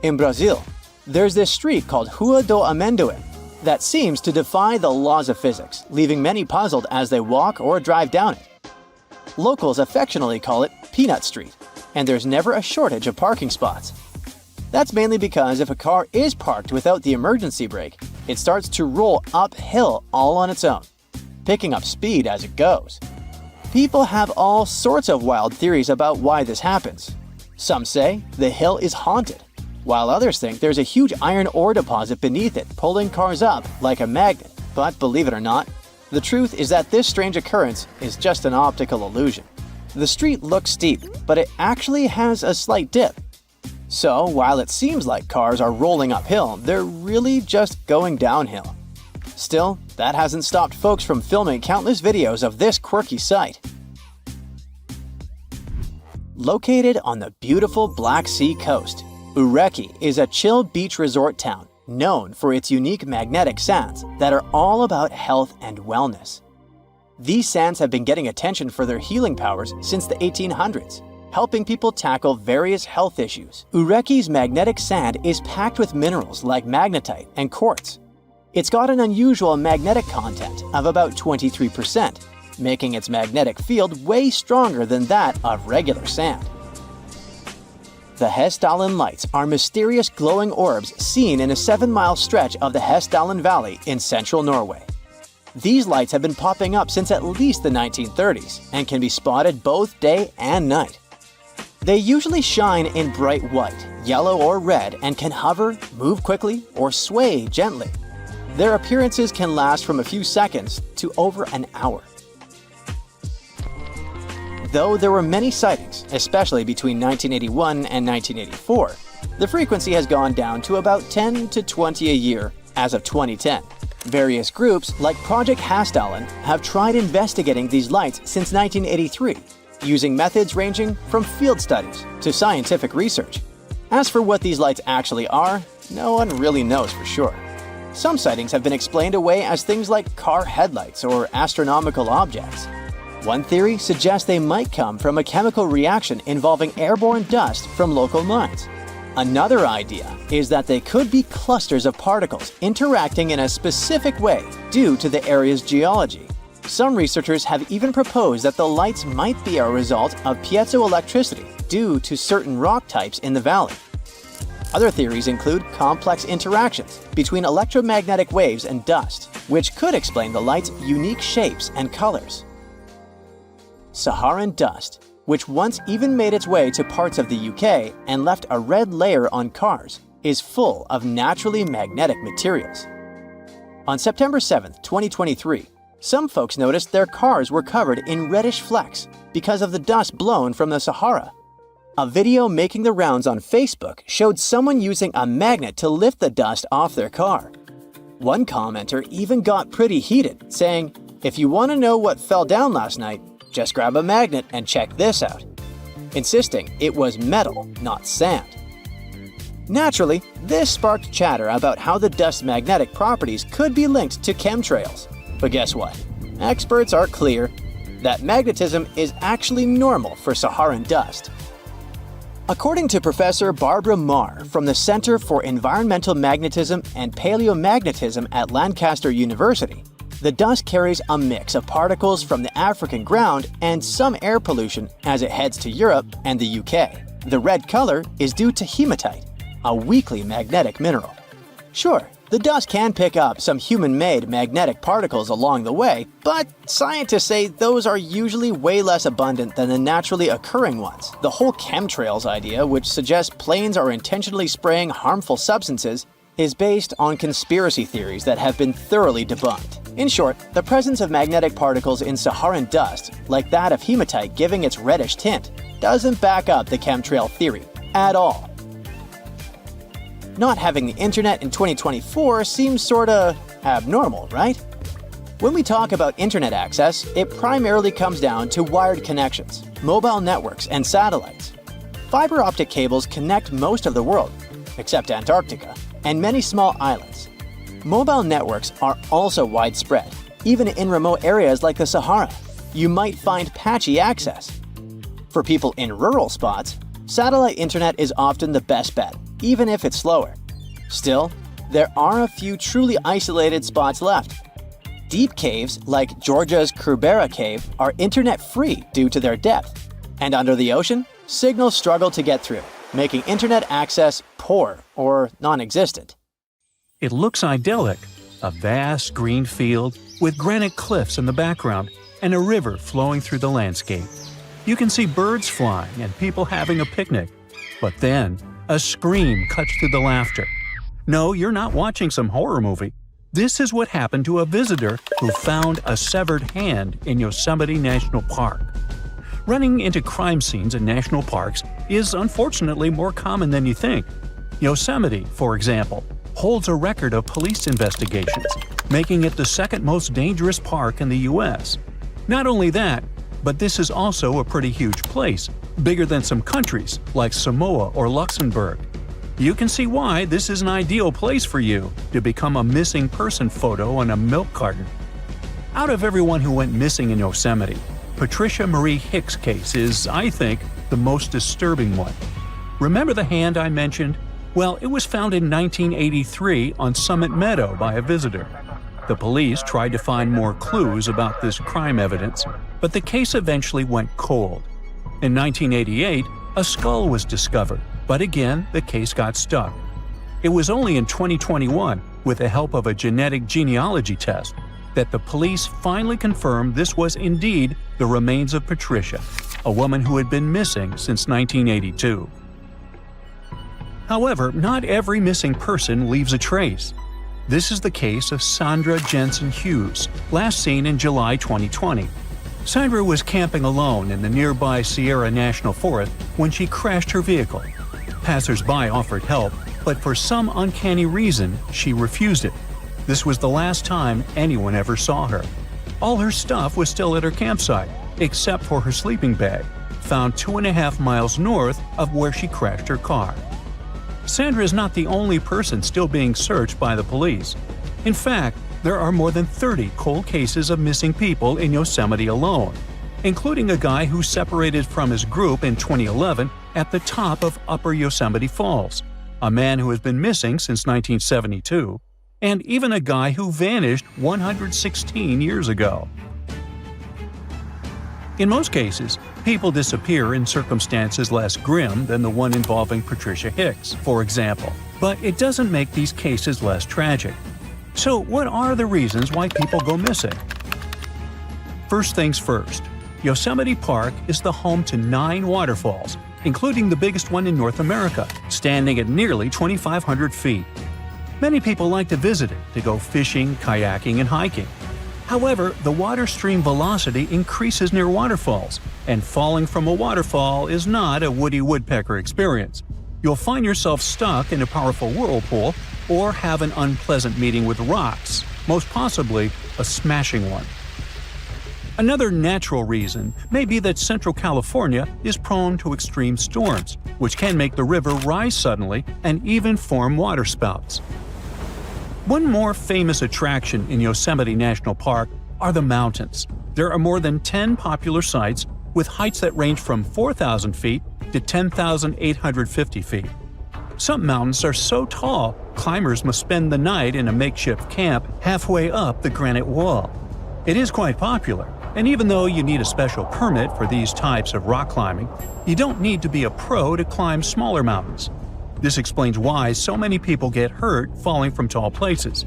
In Brazil, there's this street called Rua do Amendoim that seems to defy the laws of physics, leaving many puzzled as they walk or drive down it. Locals affectionately call it Peanut Street, and there's never a shortage of parking spots. That's mainly because if a car is parked without the emergency brake, it starts to roll uphill all on its own, picking up speed as it goes. People have all sorts of wild theories about why this happens. Some say the hill is haunted, while others think there's a huge iron ore deposit beneath it pulling cars up like a magnet. But believe it or not, the truth is that this strange occurrence is just an optical illusion. The street looks steep, but it actually has a slight dip. So while it seems like cars are rolling uphill, they're really just going downhill. Still, that hasn't stopped folks from filming countless videos of this quirky sight. Located on the beautiful Black Sea coast, Eerie is a chill beach resort town known for its unique magnetic sands that are all about health and wellness. These sands have been getting attention for their healing powers since the 1800s, helping people tackle various health issues. Eerie's magnetic sand is packed with minerals like magnetite and quartz. It's got an unusual magnetic content of about 23%, making its magnetic field way stronger than that of regular sand. The Hessdalen Lights are mysterious glowing orbs seen in a 7-mile stretch of the Hessdalen Valley in central Norway. These lights have been popping up since at least the 1930s and can be spotted both day and night. They usually shine in bright white, yellow, or red and can hover, move quickly, or sway gently. Their appearances can last from a few seconds to over an hour. Though there were many sightings, especially between 1981 and 1984, the frequency has gone down to about 10 to 20 a year as of 2010. Various groups, like Project Hessdalen, have tried investigating these lights since 1983, using methods ranging from field studies to scientific research. As for what these lights actually are, no one really knows for sure. Some sightings have been explained away as things like car headlights or astronomical objects. One theory suggests they might come from a chemical reaction involving airborne dust from local mines. Another idea is that they could be clusters of particles interacting in a specific way due to the area's geology. Some researchers have even proposed that the lights might be a result of piezoelectricity due to certain rock types in the valley. Other theories include complex interactions between electromagnetic waves and dust, which could explain the light's unique shapes and colors. Saharan dust, which once even made its way to parts of the UK and left a red layer on cars, is full of naturally magnetic materials. On September 7, 2023, some folks noticed their cars were covered in reddish flecks because of the dust blown from the Sahara. A video making the rounds on Facebook showed someone using a magnet to lift the dust off their car. One commenter even got pretty heated, saying, "If you want to know what fell down last night, just grab a magnet and check this out," insisting it was metal, not sand. Naturally, this sparked chatter about how the dust's magnetic properties could be linked to chemtrails. But guess what? Experts are clear that magnetism is actually normal for Saharan dust. According to Professor Barbara Marr from the Center for Environmental Magnetism and Paleomagnetism at Lancaster University, the dust carries a mix of particles from the African ground and some air pollution as it heads to Europe and the UK. The red color is due to hematite, a weakly magnetic mineral. Sure, the dust can pick up some human-made magnetic particles along the way, but scientists say those are usually way less abundant than the naturally occurring ones. The whole chemtrails idea, which suggests planes are intentionally spraying harmful substances, is based on conspiracy theories that have been thoroughly debunked. In short, the presence of magnetic particles in Saharan dust, like that of hematite giving its reddish tint, doesn't back up the chemtrail theory at all. Not having the internet in 2024 seems sorta abnormal, right? When we talk about internet access, it primarily comes down to wired connections, mobile networks, and satellites. Fiber optic cables connect most of the world, except Antarctica, and many small islands. Mobile networks are also widespread, even in remote areas like the Sahara. You might find patchy access. For people in rural spots, satellite internet is often the best bet, even if it's slower. Still, there are a few truly isolated spots left. Deep caves, like Georgia's Krubera Cave, are internet-free due to their depth. And under the ocean, signals struggle to get through, making internet access poor or non-existent. It looks idyllic, a vast green field with granite cliffs in the background and a river flowing through the landscape. You can see birds flying and people having a picnic. But then, a scream cuts through the laughter. No, you're not watching some horror movie. This is what happened to a visitor who found a severed hand in Yosemite National Park. Running into crime scenes in national parks is unfortunately more common than you think. Yosemite, for example, holds a record of police investigations, making it the second most dangerous park in the U.S. Not only that, but this is also a pretty huge place, bigger than some countries like Samoa or Luxembourg. You can see why this is an ideal place for you to become a missing person photo on a milk carton. Out of everyone who went missing in Yosemite, Patricia Marie Hicks' case is, I think, the most disturbing one. Remember the hand I mentioned? Well, it was found in 1983 on Summit Meadow by a visitor. The police tried to find more clues about this crime evidence, but the case eventually went cold. In 1988, a skull was discovered, but again, the case got stuck. It was only in 2021, with the help of a genetic genealogy test, that the police finally confirmed this was indeed the remains of Patricia, a woman who had been missing since 1982. However, not every missing person leaves a trace. This is the case of Sandra Jensen Hughes, last seen in July 2020. Sandra was camping alone in the nearby Sierra National Forest when she crashed her vehicle. Passers-by offered help, but for some uncanny reason, she refused it. This was the last time anyone ever saw her. All her stuff was still at her campsite, except for her sleeping bag, found 2.5 miles north of where she crashed her car. Sandra is not the only person still being searched by the police. In fact, there are more than 30 cold cases of missing people in Yosemite alone, including a guy who separated from his group in 2011 at the top of Upper Yosemite Falls, a man who has been missing since 1972, and even a guy who vanished 116 years ago. In most cases, people disappear in circumstances less grim than the one involving Patricia Hicks, for example, but it doesn't make these cases less tragic. So what are the reasons why people go missing? First things first, Yosemite Park is the home to 9 waterfalls, including the biggest one in North America, standing at nearly 2,500 feet. Many people like to visit it to go fishing, kayaking, and hiking. However, the water stream velocity increases near waterfalls, and falling from a waterfall is not a Woody Woodpecker experience. You'll find yourself stuck in a powerful whirlpool or have an unpleasant meeting with rocks, most possibly a smashing one. Another natural reason may be that Central California is prone to extreme storms, which can make the river rise suddenly and even form waterspouts. One more famous attraction in Yosemite National Park are the mountains. There are more than 10 popular sites with heights that range from 4,000 feet to 10,850 feet. Some mountains are so tall, climbers must spend the night in a makeshift camp halfway up the granite wall. It is quite popular, and even though you need a special permit for these types of rock climbing, you don't need to be a pro to climb smaller mountains. This explains why so many people get hurt falling from tall places.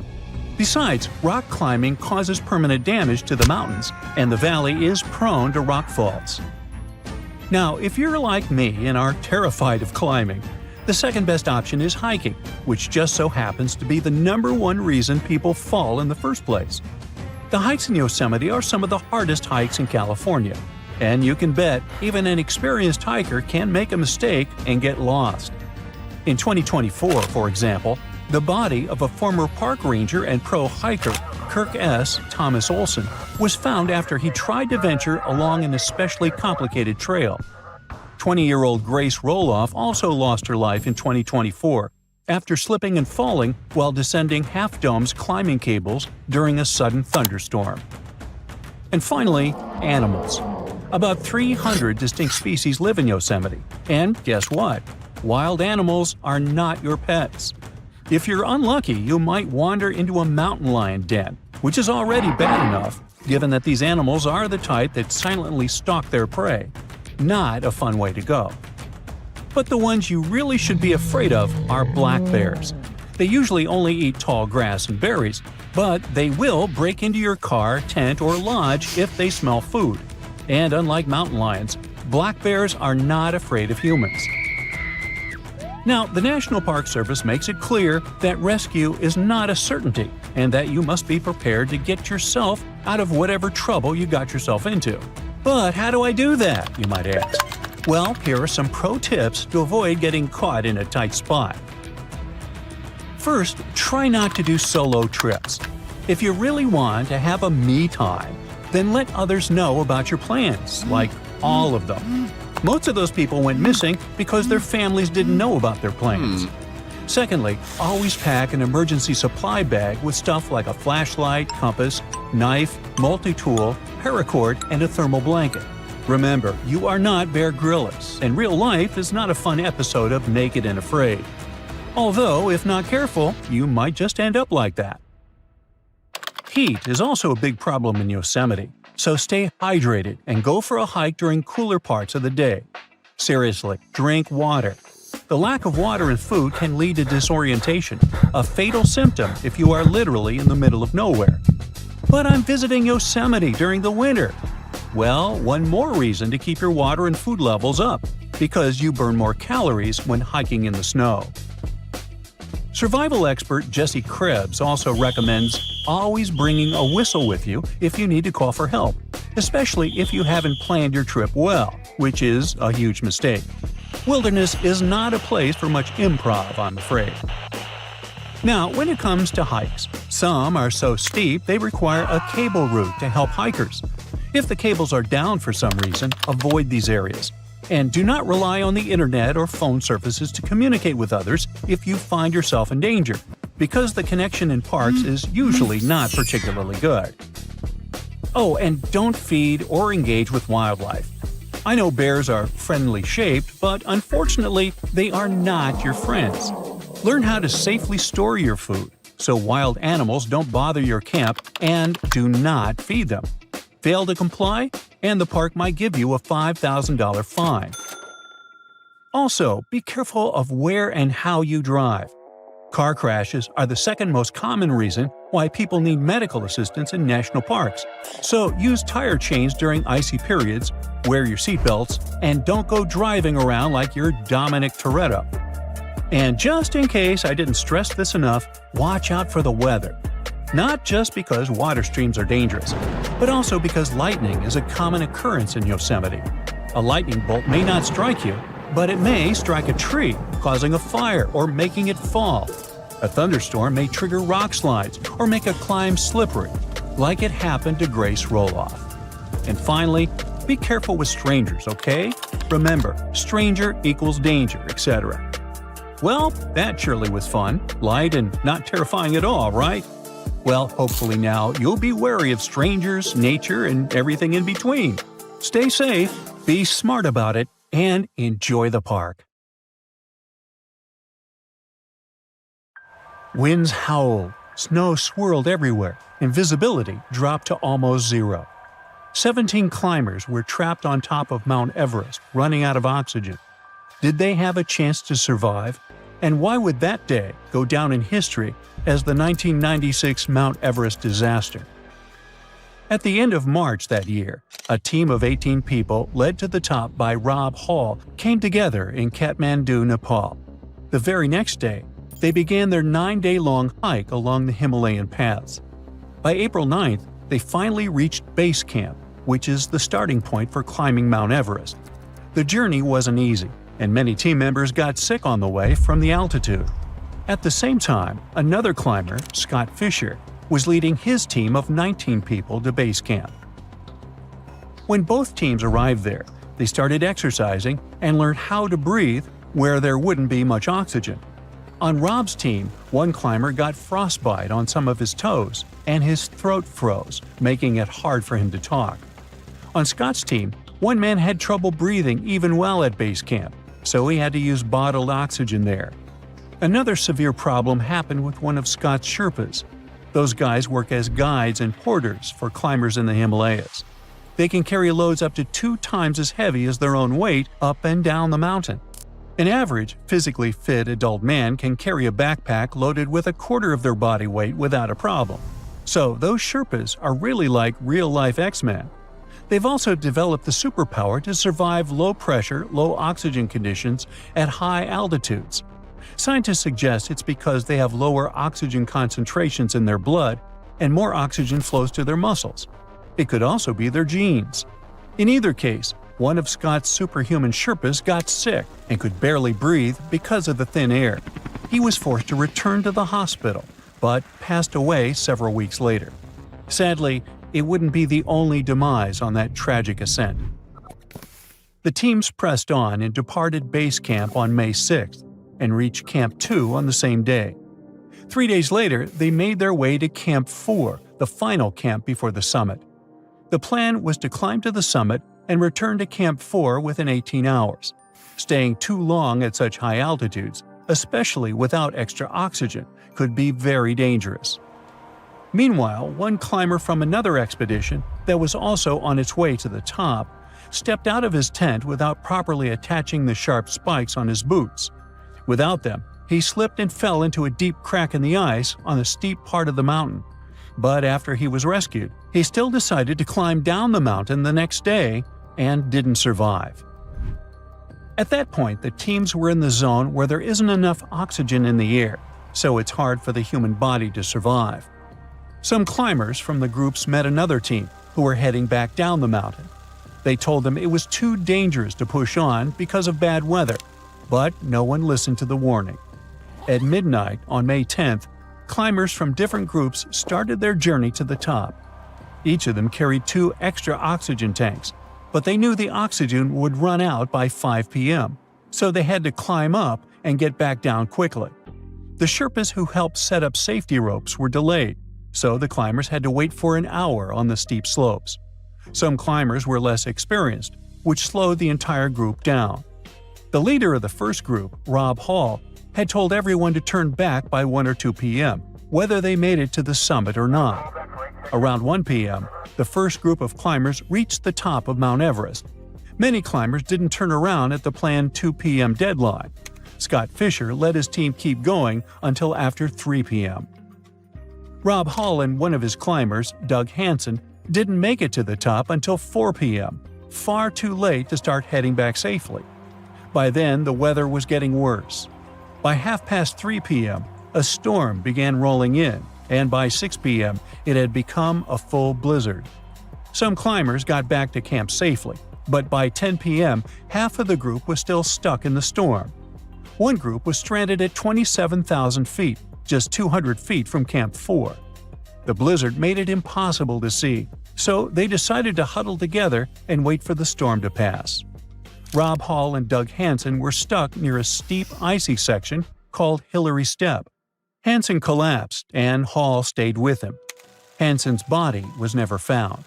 Besides, rock climbing causes permanent damage to the mountains, and the valley is prone to rock falls. Now, if you're like me and are terrified of climbing, the second best option is hiking, which just so happens to be the #1 reason people fall in the first place. The hikes in Yosemite are some of the hardest hikes in California, and you can bet even an experienced hiker can make a mistake and get lost. In 2024, for example, the body of a former park ranger and pro hiker, Kirk S. Thomas Olson, was found after he tried to venture along an especially complicated trail. 20-year-old Grace Roloff also lost her life in 2024 after slipping and falling while descending Half Dome's climbing cables during a sudden thunderstorm. And finally, animals. About 300 distinct species live in Yosemite, and guess what? Wild animals are not your pets. If you're unlucky, you might wander into a mountain lion den, which is already bad enough, given that these animals are the type that silently stalk their prey. Not a fun way to go. But the ones you really should be afraid of are black bears. They usually only eat tall grass and berries, but they will break into your car, tent, or lodge if they smell food. And unlike mountain lions, black bears are not afraid of humans. Now, the National Park Service makes it clear that rescue is not a certainty and that you must be prepared to get yourself out of whatever trouble you got yourself into. But how do I do that, you might ask? Well, here are some pro tips to avoid getting caught in a tight spot. First, try not to do solo trips. If you really want to have a me time, then let others know about your plans, like all of them. Most of those people went missing because their families didn't know about their plans. Secondly, always pack an emergency supply bag with stuff like a flashlight, compass, knife, multi-tool, paracord, and a thermal blanket. Remember, you are not Bear Grylls, and real life is not a fun episode of Naked and Afraid. Although, if not careful, you might just end up like that. Heat is also a big problem in Yosemite, so stay hydrated and go for a hike during cooler parts of the day. Seriously, drink water. The lack of water and food can lead to disorientation, a fatal symptom if you are literally in the middle of nowhere. But I'm visiting Yosemite during the winter. Well, one more reason to keep your water and food levels up, because you burn more calories when hiking in the snow. Survival expert Jesse Krebs also recommends always bringing a whistle with you if you need to call for help, especially if you haven't planned your trip well, which is a huge mistake. Wilderness is not a place for much improv, I'm afraid. Now, when it comes to hikes, some are so steep they require a cable route to help hikers. If the cables are down for some reason, avoid these areas. And do not rely on the internet or phone services to communicate with others if you find yourself in danger, because the connection in parks is usually not particularly good. Oh, and don't feed or engage with wildlife. I know bears are friendly shaped, but unfortunately, they are not your friends. Learn how to safely store your food so wild animals don't bother your camp, and do not feed them. Fail to comply, and the park might give you a $5,000 fine. Also, be careful of where and how you drive. Car crashes are the second most common reason why people need medical assistance in national parks. So use tire chains during icy periods, wear your seatbelts, and don't go driving around like you're Dominic Toretto. And just in case I didn't stress this enough, watch out for the weather. Not just because water streams are dangerous, but also because lightning is a common occurrence in Yosemite. A lightning bolt may not strike you, but it may strike a tree, causing a fire or making it fall. A thunderstorm may trigger rock slides or make a climb slippery, like it happened to Grace Roloff. And finally, be careful with strangers, okay? Remember, stranger equals danger, etc. Well, that surely was fun, light, and not terrifying at all, right? Well, hopefully now you'll be wary of strangers, nature, and everything in between. Stay safe, be smart about it, and enjoy the park. Winds howled, snow swirled everywhere, and visibility dropped to almost zero. 17 climbers were trapped on top of Mount Everest, running out of oxygen. Did they have a chance to survive? And why would that day go down in history as the 1996 Mount Everest disaster? At the end of March that year, a team of 18 people led to the top by Rob Hall came together in Kathmandu, Nepal. The very next day, they began their 9-day-long hike along the Himalayan paths. By April 9th, they finally reached base camp, which is the starting point for climbing Mount Everest. The journey wasn't easy, and many team members got sick on the way from the altitude. At the same time, another climber, Scott Fisher, was leading his team of 19 people to base camp. When both teams arrived there, they started exercising and learned how to breathe where there wouldn't be much oxygen. On Rob's team, one climber got frostbite on some of his toes, and his throat froze, making it hard for him to talk. On Scott's team, one man had trouble breathing even while at base camp, so he had to use bottled oxygen there. Another severe problem happened with one of Scott's Sherpas. Those guys work as guides and porters for climbers in the Himalayas. They can carry loads up to 2 times as heavy as their own weight up and down the mountain. An average, physically fit adult man can carry a backpack loaded with a quarter of their body weight without a problem. So those Sherpas are really like real-life X-Men. They've also developed the superpower to survive low-pressure, low-oxygen conditions at high altitudes. Scientists suggest it's because they have lower oxygen concentrations in their blood and more oxygen flows to their muscles. It could also be their genes. In either case, one of Scott's superhuman Sherpas got sick and could barely breathe because of the thin air. He was forced to return to the hospital, but passed away several weeks later. Sadly, it wouldn't be the only demise on that tragic ascent. The teams pressed on and departed base camp on May 6th and reached Camp 2 on the same day. 3 days later, they made their way to Camp 4, the final camp before the summit. The plan was to climb to the summit and return to Camp 4 within 18 hours. Staying too long at such high altitudes, especially without extra oxygen, could be very dangerous. Meanwhile, one climber from another expedition that was also on its way to the top stepped out of his tent without properly attaching the sharp spikes on his boots. Without them, he slipped and fell into a deep crack in the ice on the steep part of the mountain. But after he was rescued, he still decided to climb down the mountain the next day and didn't survive. At that point, the teams were in the zone where there isn't enough oxygen in the air, so it's hard for the human body to survive. Some climbers from the groups met another team who were heading back down the mountain. They told them it was too dangerous to push on because of bad weather, but no one listened to the warning. At midnight on May 10th, climbers from different groups started their journey to the top. Each of them carried 2 extra oxygen tanks, but they knew the oxygen would run out by 5 p.m., so they had to climb up and get back down quickly. The Sherpas who helped set up safety ropes were delayed, so the climbers had to wait for an hour on the steep slopes. Some climbers were less experienced, which slowed the entire group down. The leader of the first group, Rob Hall, had told everyone to turn back by 1 or 2 p.m., whether they made it to the summit or not. Around 1 p.m., the first group of climbers reached the top of Mount Everest. Many climbers didn't turn around at the planned 2 p.m. deadline. Scott Fisher let his team keep going until after 3 p.m. Rob Hall and one of his climbers, Doug Hansen, didn't make it to the top until 4 p.m., far too late to start heading back safely. By then, the weather was getting worse. By 3:30 p.m., a storm began rolling in, and by 6 p.m., it had become a full blizzard. Some climbers got back to camp safely, but by 10 p.m., half of the group was still stuck in the storm. One group was stranded at 27,000 feet, just 200 feet from Camp 4. The blizzard made it impossible to see, so they decided to huddle together and wait for the storm to pass. Rob Hall and Doug Hansen were stuck near a steep, icy section called Hillary Step. Hansen collapsed, and Hall stayed with him. Hansen's body was never found.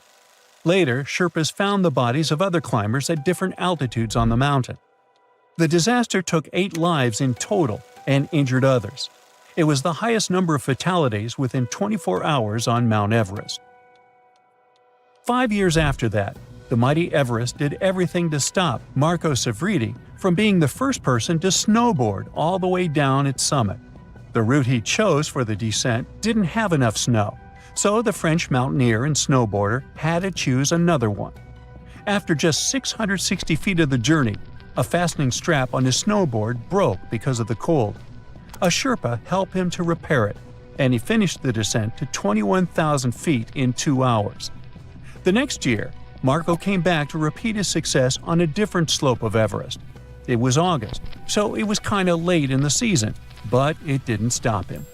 Later, Sherpas found the bodies of other climbers at different altitudes on the mountain. The disaster took 8 lives in total and injured others. It was the highest number of fatalities within 24 hours on Mount Everest. 5 years after that, the mighty Everest did everything to stop Marco Sevridi from being the first person to snowboard all the way down its summit. The route he chose for the descent didn't have enough snow, so the French mountaineer and snowboarder had to choose another one. After just 660 feet of the journey, a fastening strap on his snowboard broke because of the cold. A Sherpa helped him to repair it, and he finished the descent to 21,000 feet in 2 hours. The next year, Marco came back to repeat his success on a different slope of Everest. It was August, so it was kinda late in the season, but it didn't stop him.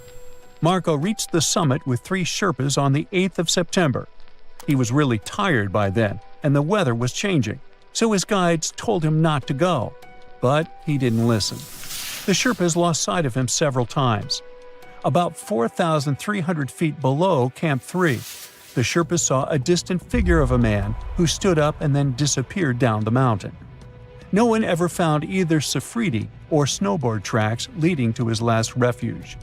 Marco reached the summit with 3 Sherpas on the 8th of September. He was really tired by then, and the weather was changing, so his guides told him not to go. But he didn't listen. The Sherpas lost sight of him several times. About 4,300 feet below Camp 3, the Sherpas saw a distant figure of a man who stood up and then disappeared down the mountain. No one ever found either safridi or snowboard tracks leading to his last refuge.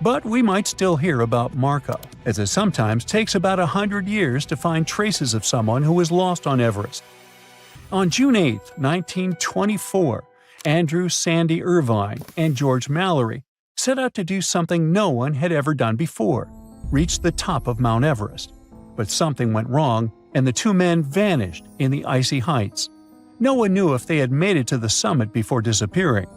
But we might still hear about Marco, as it sometimes takes about 100 years to find traces of someone who was lost on Everest. On June 8, 1924, Andrew Sandy Irvine and George Mallory set out to do something no one had ever done before – reach the top of Mount Everest. But something went wrong, and the two men vanished in the icy heights. No one knew if they had made it to the summit before disappearing.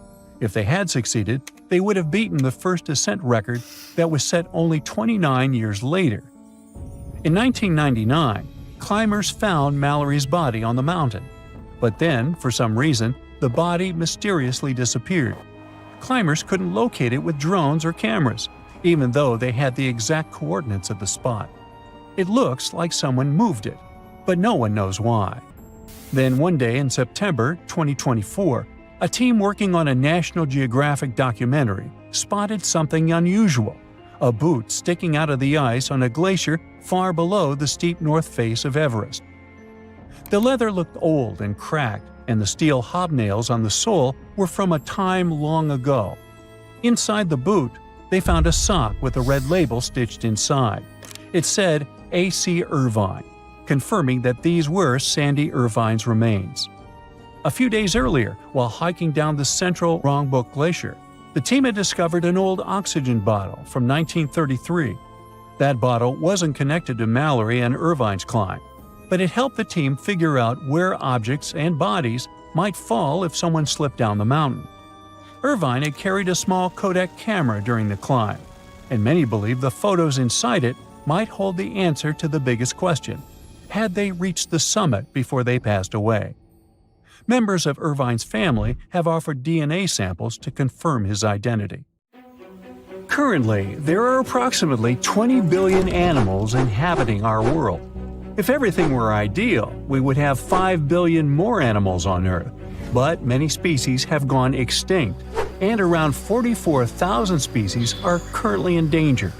If they had succeeded, they would have beaten the first ascent record that was set only 29 years later. In 1999, climbers found Mallory's body on the mountain. But then, for some reason, the body mysteriously disappeared. Climbers couldn't locate it with drones or cameras, even though they had the exact coordinates of the spot. It looks like someone moved it, but no one knows why. Then one day in September 2024, a team working on a National Geographic documentary spotted something unusual, a boot sticking out of the ice on a glacier far below the steep north face of Everest. The leather looked old and cracked, and the steel hobnails on the sole were from a time long ago. Inside the boot, they found a sock with a red label stitched inside. It said A.C. Irvine, confirming that these were Sandy Irvine's remains. A few days earlier, while hiking down the central Rongbuk Glacier, the team had discovered an old oxygen bottle from 1933. That bottle wasn't connected to Mallory and Irvine's climb, but it helped the team figure out where objects and bodies might fall if someone slipped down the mountain. Irvine had carried a small Kodak camera during the climb, and many believe the photos inside it might hold the answer to the biggest question: had they reached the summit before they passed away? Members of Irvine's family have offered DNA samples to confirm his identity. Currently, there are approximately 20 billion animals inhabiting our world. If everything were ideal, we would have 5 billion more animals on Earth. But many species have gone extinct, and around 44,000 species are currently endangered.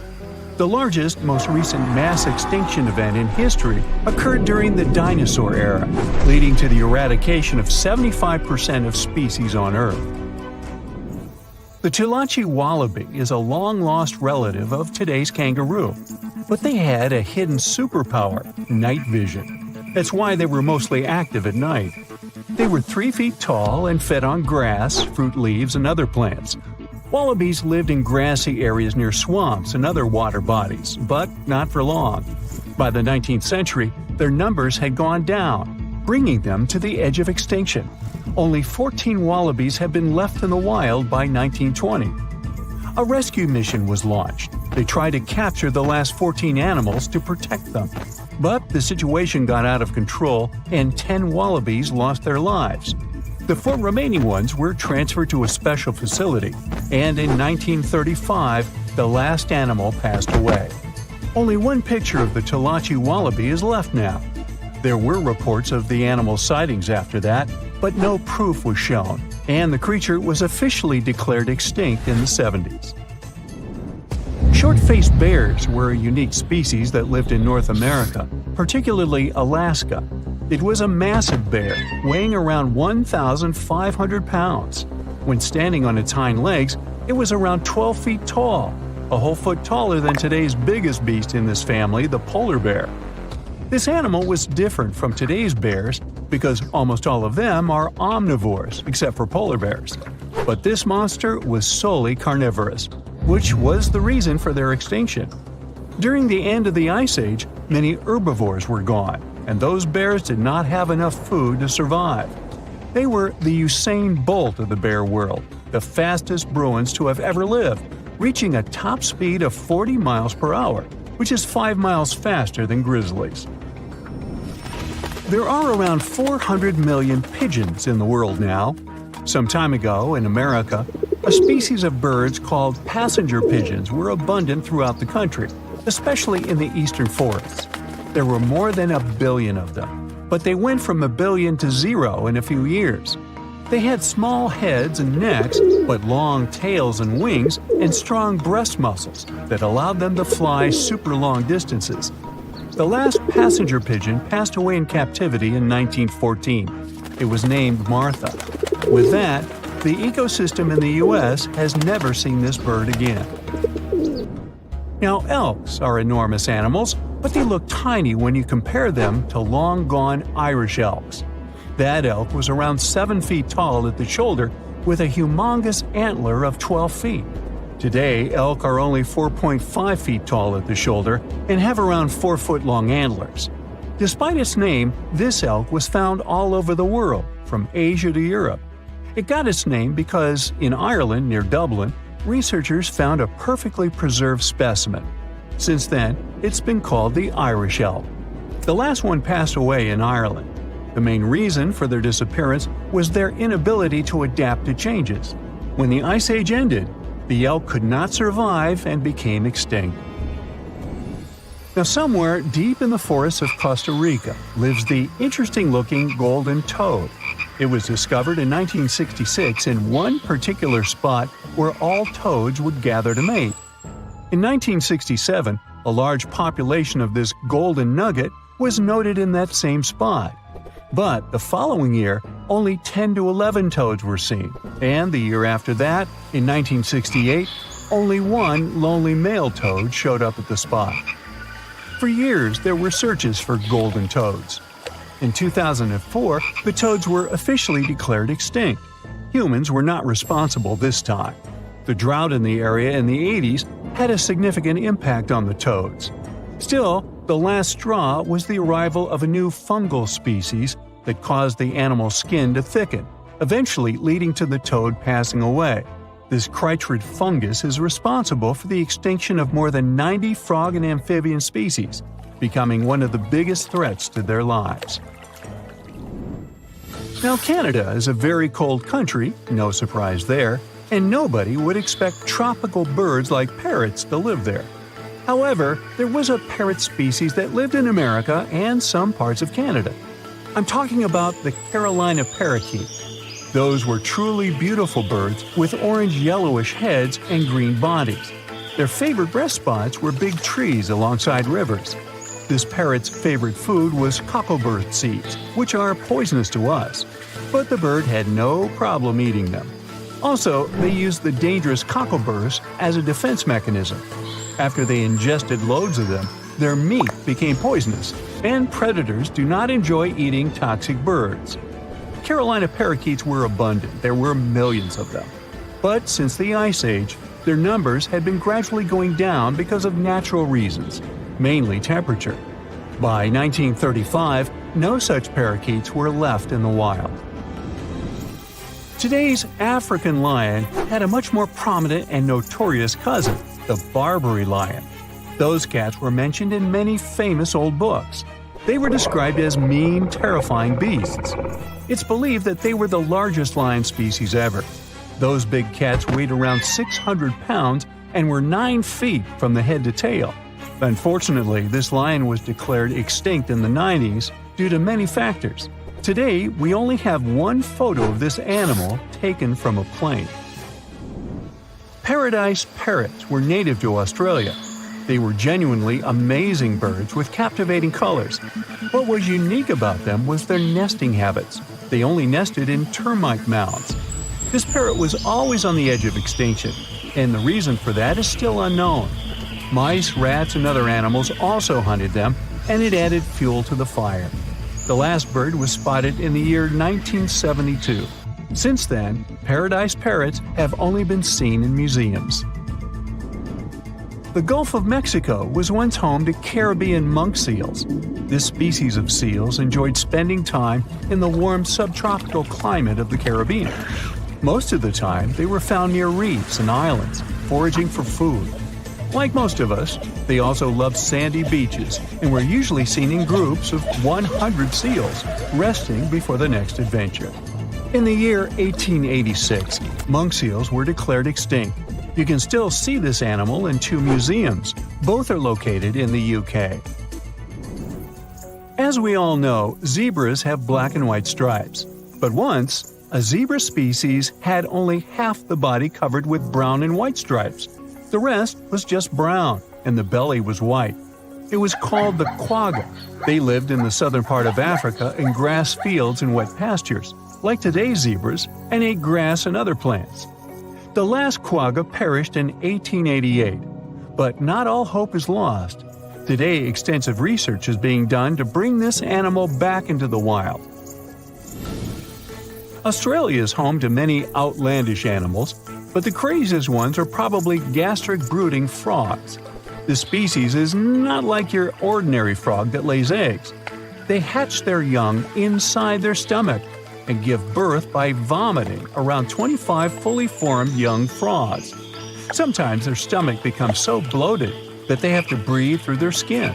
The largest, most recent mass extinction event in history occurred during the dinosaur era, leading to the eradication of 75% of species on Earth. The Tulachi wallaby is a long-lost relative of today's kangaroo, but they had a hidden superpower, night vision. That's why they were mostly active at night. They were 3 feet tall and fed on grass, fruit leaves, and other plants. Wallabies lived in grassy areas near swamps and other water bodies, but not for long. By the 19th century, their numbers had gone down, bringing them to the edge of extinction. Only 14 wallabies had been left in the wild by 1920. A rescue mission was launched. They tried to capture the last 14 animals to protect them. But the situation got out of control and 10 wallabies lost their lives. The 4 remaining ones were transferred to a special facility, and in 1935, the last animal passed away. Only one picture of the Tulachi wallaby is left now. There were reports of the animal's sightings after that, but no proof was shown, and the creature was officially declared extinct in the 70s. Short-faced bears were a unique species that lived in North America, particularly Alaska. It was a massive bear, weighing around 1,500 pounds. When standing on its hind legs, it was around 12 feet tall, a whole foot taller than today's biggest beast in this family, the polar bear. This animal was different from today's bears because almost all of them are omnivores, except for polar bears. But this monster was solely carnivorous, which was the reason for their extinction. During the end of the Ice Age, many herbivores were gone, and those bears did not have enough food to survive. They were the Usain Bolt of the bear world, the fastest Bruins to have ever lived, reaching a top speed of 40 miles per hour, which is 5 miles faster than grizzlies. There are around 400 million pigeons in the world now. Some time ago, in America, a species of birds called passenger pigeons were abundant throughout the country, especially in the eastern forests. There were more than 1 billion of them, but they went from 1 billion to 0 in a few years. They had small heads and necks, but long tails and wings, and strong breast muscles that allowed them to fly super long distances. The last passenger pigeon passed away in captivity in 1914. It was named Martha. With that, the ecosystem in the U.S. has never seen this bird again. Now, elks are enormous animals, but they look tiny when you compare them to long-gone Irish elks. That elk was around 7 feet tall at the shoulder with a humongous antler of 12 feet. Today, elk are only 4.5 feet tall at the shoulder and have around 4-foot-long antlers. Despite its name, this elk was found all over the world, from Asia to Europe. It got its name because, in Ireland near Dublin, researchers found a perfectly preserved specimen. Since then, it's been called the Irish elk. The last one passed away in Ireland. The main reason for their disappearance was their inability to adapt to changes. When the Ice Age ended, the elk could not survive and became extinct. Now, somewhere deep in the forests of Costa Rica lives the interesting-looking golden toad. It was discovered in 1966 in one particular spot where all toads would gather to mate. In 1967, a large population of this golden nugget was noted in that same spot. But the following year, only 10 to 11 toads were seen, and the year after that, in 1968, only one lonely male toad showed up at the spot. For years, there were searches for golden toads. In 2004, the toads were officially declared extinct. Humans were not responsible this time. The drought in the area in the 80s had a significant impact on the toads. Still, the last straw was the arrival of a new fungal species that caused the animal's skin to thicken, eventually leading to the toad passing away. This chytrid fungus is responsible for the extinction of more than 90 frog and amphibian species, becoming one of the biggest threats to their lives. Now, Canada is a very cold country, no surprise there, and nobody would expect tropical birds like parrots to live there. However, there was a parrot species that lived in America and some parts of Canada. I'm talking about the Carolina parakeet. Those were truly beautiful birds with orange-yellowish heads and green bodies. Their favorite rest spots were big trees alongside rivers. This parrot's favorite food was cocklebur seeds, which are poisonous to us, but the bird had no problem eating them. Also, they used the dangerous cockleburs as a defense mechanism. After they ingested loads of them, their meat became poisonous, and predators do not enjoy eating toxic birds. Carolina parakeets were abundant, there were millions of them. But since the Ice Age, their numbers had been gradually going down because of natural reasons, mainly temperature. By 1935, no such parakeets were left in the wild. Today's African lion had a much more prominent and notorious cousin, the Barbary lion. Those cats were mentioned in many famous old books. They were described as mean, terrifying beasts. It's believed that they were the largest lion species ever. Those big cats weighed around 600 pounds and were 9 feet from the head to tail. Unfortunately, this lion was declared extinct in the 90s due to many factors. Today, we only have one photo of this animal taken from a plane. Paradise parrots were native to Australia. They were genuinely amazing birds with captivating colors. What was unique about them was their nesting habits. They only nested in termite mounds. This parrot was always on the edge of extinction, and the reason for that is still unknown. Mice, rats, and other animals also hunted them, and it added fuel to the fire. The last bird was spotted in the year 1972. Since then, paradise parrots have only been seen in museums. The Gulf of Mexico was once home to Caribbean monk seals. This species of seals enjoyed spending time in the warm subtropical climate of the Caribbean. Most of the time, they were found near reefs and islands, foraging for food. Like most of us, they also loved sandy beaches and were usually seen in groups of 100 seals, resting before the next adventure. In the year 1886, monk seals were declared extinct. You can still see this animal in 2 museums. Both are located in the UK. As we all know, zebras have black and white stripes. But once, a zebra species had only half the body covered with brown and white stripes. The rest was just brown, and the belly was white. It was called the quagga. They lived in the southern part of Africa in grass fields and wet pastures, like today's zebras, and ate grass and other plants. The last quagga perished in 1888, but not all hope is lost. Today, extensive research is being done to bring this animal back into the wild. Australia is home to many outlandish animals, but the craziest ones are probably gastric brooding frogs. This species is not like your ordinary frog that lays eggs. They hatch their young inside their stomach and give birth by vomiting around 25 fully formed young frogs. Sometimes their stomach becomes so bloated that they have to breathe through their skin.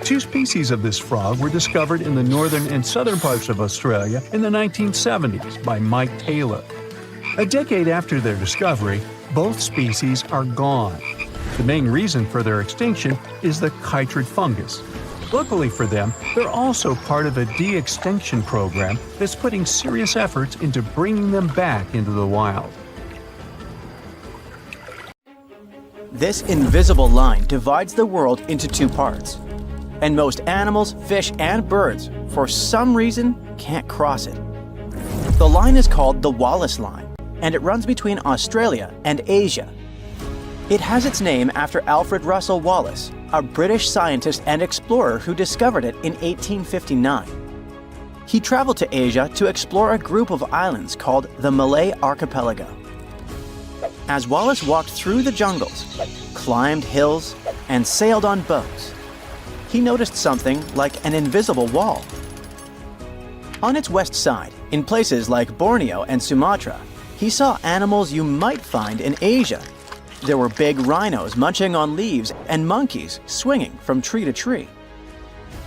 2 species of this frog were discovered in the northern and southern parts of Australia in the 1970s by Mike Taylor. A decade after their discovery, both species are gone. The main reason for their extinction is the chytrid fungus. Luckily for them, they're also part of a de-extinction program that's putting serious efforts into bringing them back into the wild. This invisible line divides the world into 2 parts. And most animals, fish, and birds, for some reason, can't cross it. The line is called the Wallace Line, and it runs between Australia and Asia. It has its name after Alfred Russel Wallace, a British scientist and explorer who discovered it in 1859. He traveled to Asia to explore a group of islands called the Malay Archipelago. As Wallace walked through the jungles, climbed hills, and sailed on boats, he noticed something like an invisible wall. On its west side, in places like Borneo and Sumatra, he saw animals you might find in Asia. There were big rhinos munching on leaves and monkeys swinging from tree to tree.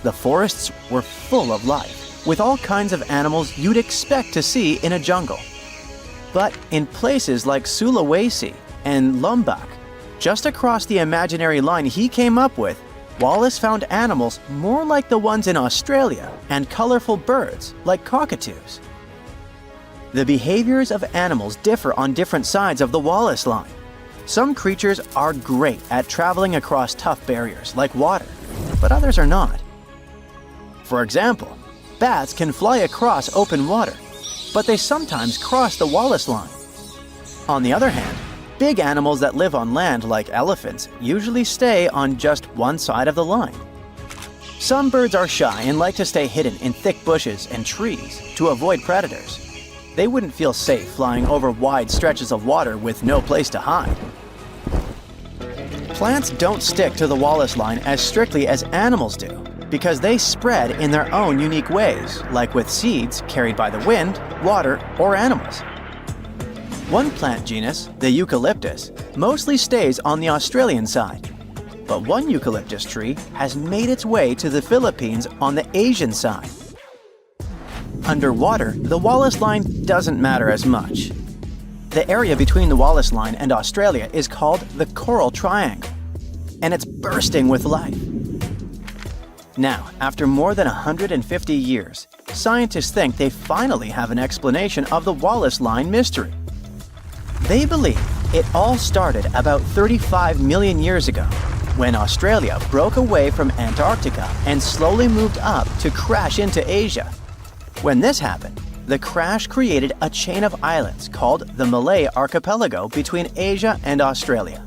The forests were full of life, with all kinds of animals you'd expect to see in a jungle. But in places like Sulawesi and Lombok, just across the imaginary line he came up with, Wallace found animals more like the ones in Australia and colorful birds like cockatoos. The behaviors of animals differ on different sides of the Wallace Line. Some creatures are great at traveling across tough barriers like water, but others are not. For example, bats can fly across open water, but they sometimes cross the Wallace Line. On the other hand, big animals that live on land like elephants usually stay on just one side of the line. Some birds are shy and like to stay hidden in thick bushes and trees to avoid predators. They wouldn't feel safe flying over wide stretches of water with no place to hide. Plants don't stick to the Wallace Line as strictly as animals do, because they spread in their own unique ways, like with seeds carried by the wind, water, or animals. One plant genus, the eucalyptus, mostly stays on the Australian side, but one eucalyptus tree has made its way to the Philippines on the Asian side. Underwater, the Wallace Line doesn't matter as much. The area between the Wallace Line and Australia is called the Coral Triangle, and it's bursting with life. Now, after more than 150 years, scientists think they finally have an explanation of the Wallace Line mystery. They believe it all started about 35 million years ago, when Australia broke away from Antarctica and slowly moved up to crash into Asia. When this happened, the crash created a chain of islands called the Malay Archipelago between Asia and Australia.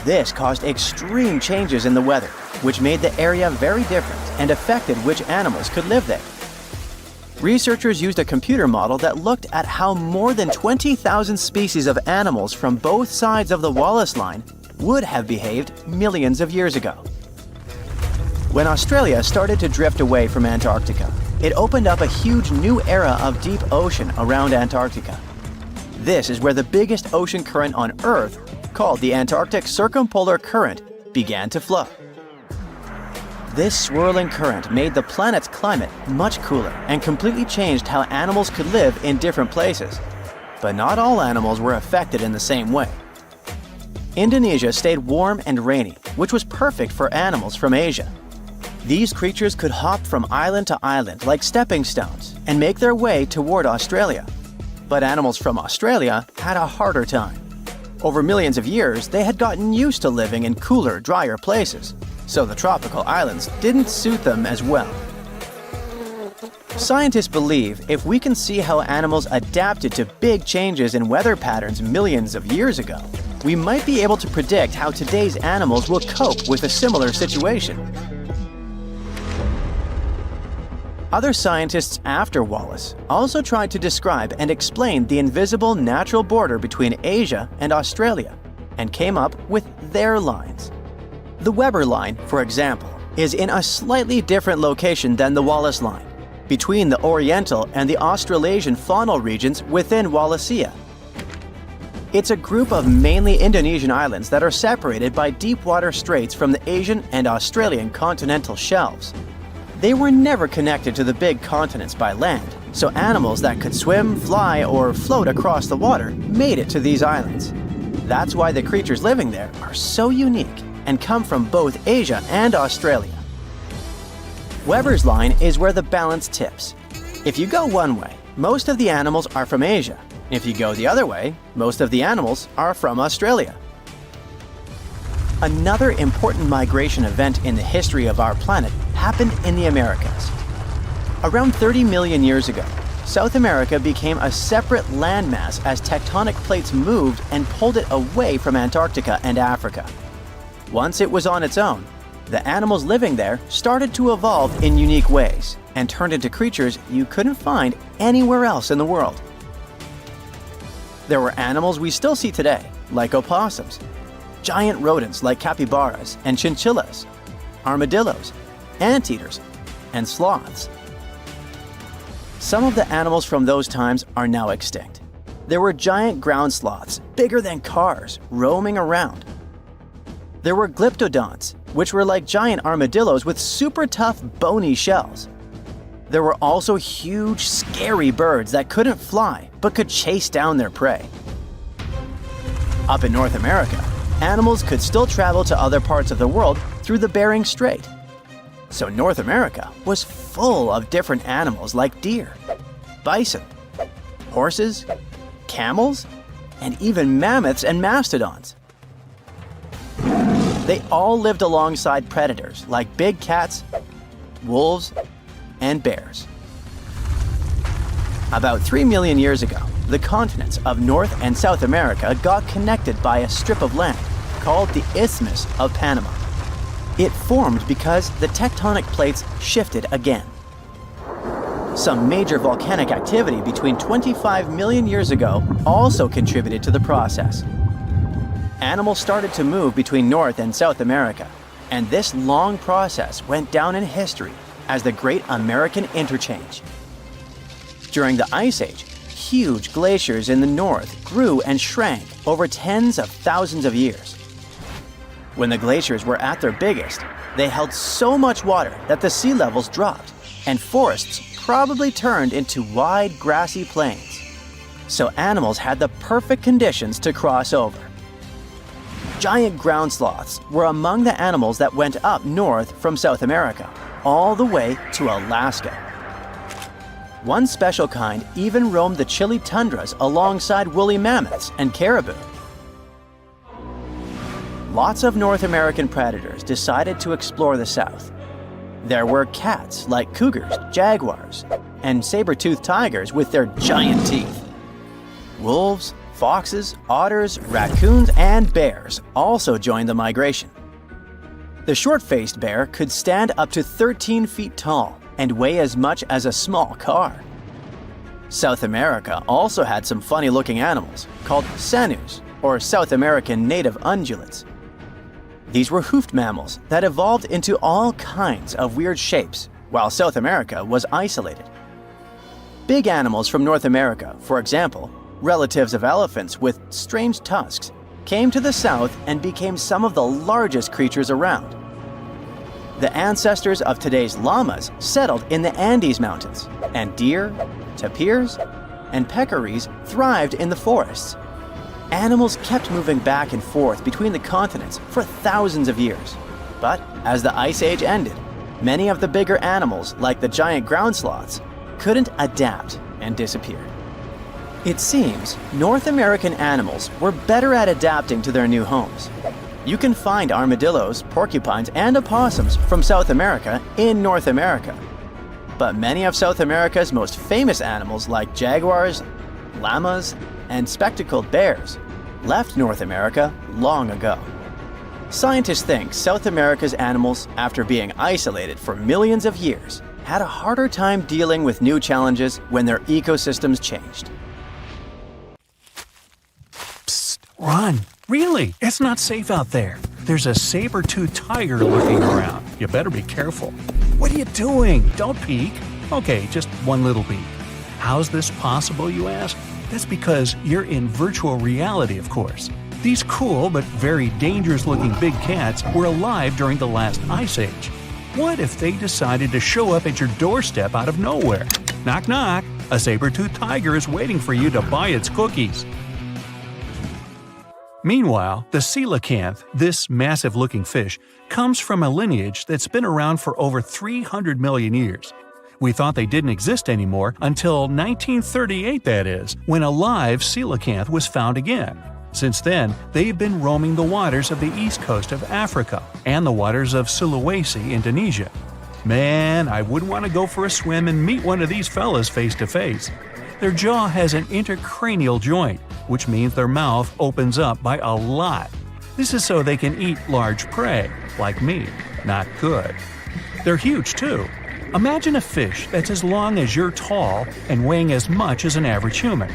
This caused extreme changes in the weather, which made the area very different and affected which animals could live there. Researchers used a computer model that looked at how more than 20,000 species of animals from both sides of the Wallace Line would have behaved millions of years ago. When Australia started to drift away from Antarctica, it opened up a huge new era of deep ocean around Antarctica. This is where the biggest ocean current on Earth, called the Antarctic Circumpolar Current, began to flow. This swirling current made the planet's climate much cooler and completely changed how animals could live in different places. But not all animals were affected in the same way. Indonesia stayed warm and rainy, which was perfect for animals from Asia. These creatures could hop from island to island like stepping stones and make their way toward Australia. But animals from Australia had a harder time. Over millions of years, they had gotten used to living in cooler, drier places. so the tropical islands didn't suit them as well. Scientists believe if we can see how animals adapted to big changes in weather patterns millions of years ago, we might be able to predict how today's animals will cope with a similar situation. Other scientists after Wallace also tried to describe and explain the invisible natural border between Asia and Australia, and came up with their lines. The Weber line, for example, is in a slightly different location than the Wallace line, between the Oriental and the Australasian faunal regions within Wallacea. It's a group of mainly Indonesian islands that are separated by deep water straits from the Asian and Australian continental shelves. They were never connected to the big continents by land, so animals that could swim, fly, or float across the water made it to these islands. That's why the creatures living there are so unique and come from both Asia and Australia. Weber's line is where the balance tips. If you go one way, most of the animals are from Asia. If you go the other way, most of the animals are from Australia. Another important migration event in the history of our planet happened in the Americas. Around 30 million years ago, South America became a separate landmass as tectonic plates moved and pulled it away from Antarctica and Africa. Once it was on its own, the animals living there started to evolve in unique ways and turned into creatures you couldn't find anywhere else in the world. There were animals we still see today, like opossums, giant rodents like capybaras and chinchillas, armadillos, anteaters, and sloths. Some of the animals from those times are now extinct. There were giant ground sloths, bigger than cars, roaming around. There were glyptodonts, which were like giant armadillos with super tough, bony shells. There were also huge, scary birds that couldn't fly, but could chase down their prey. Up in North America, animals could still travel to other parts of the world through the Bering Strait. So North America was full of different animals like deer, bison, horses, camels, and even mammoths and mastodons. They all lived alongside predators like big cats, wolves, and bears. About 3 million years ago, the continents of North and South America got connected by a strip of land called the Isthmus of Panama. It formed because the tectonic plates shifted again. Some major volcanic activity between 25 million years ago also contributed to the process. Animals started to move between North and South America, and this long process went down in history as the Great American Interchange. During the Ice Age, huge glaciers in the north grew and shrank over tens of thousands of years. When the glaciers were at their biggest, they held so much water that the sea levels dropped, and forests probably turned into wide grassy plains. So animals had the perfect conditions to cross over. Giant ground sloths were among the animals that went up north from South America, all the way to Alaska. One special kind even roamed the chilly tundras alongside woolly mammoths and caribou. Lots of North American predators decided to explore the South. There were cats like cougars, jaguars, and saber-toothed tigers with their giant teeth. Wolves, foxes, otters, raccoons, and bears also joined the migration. The short-faced bear could stand up to 13 feet tall and weigh as much as a small car. South America also had some funny-looking animals called sanus, or South American native ungulates. These were hoofed mammals that evolved into all kinds of weird shapes, while South America was isolated. Big animals from North America, for example, relatives of elephants with strange tusks, came to the south and became some of the largest creatures around. The ancestors of today's llamas settled in the Andes Mountains, and deer, tapirs, and peccaries thrived in the forests. Animals kept moving back and forth between the continents for thousands of years. But as the Ice Age ended, many of the bigger animals, like the giant ground sloths, couldn't adapt and disappeared. It seems North American animals were better at adapting to their new homes. You can find armadillos, porcupines, and opossums from South America in North America. But many of South America's most famous animals like jaguars, llamas, and spectacled bears left North America long ago. Scientists think South America's animals, after being isolated for millions of years, had a harder time dealing with new challenges when their ecosystems changed. Psst, run! Really? It's not safe out there. There's a saber-toothed tiger lurking around. You better be careful. What are you doing? Don't peek. Okay, just one little peek. How's this possible, you ask? That's because you're in virtual reality, of course. These cool but very dangerous-looking big cats were alive during the last ice age. What if they decided to show up at your doorstep out of nowhere? Knock knock, a saber-toothed tiger is waiting for you to buy its cookies. Meanwhile, the coelacanth, this massive-looking fish, comes from a lineage that's been around for over 300 million years. We thought they didn't exist anymore until 1938, that is, when a live coelacanth was found again. Since then, they've been roaming the waters of the east coast of Africa and the waters of Sulawesi, Indonesia. Man, I wouldn't want to go for a swim and meet one of these fellas face to face. Their jaw has an intercranial joint, which means their mouth opens up by a lot. This is so they can eat large prey, like me. Not good. They're huge, too. Imagine a fish that's as long as you're tall and weighing as much as an average human.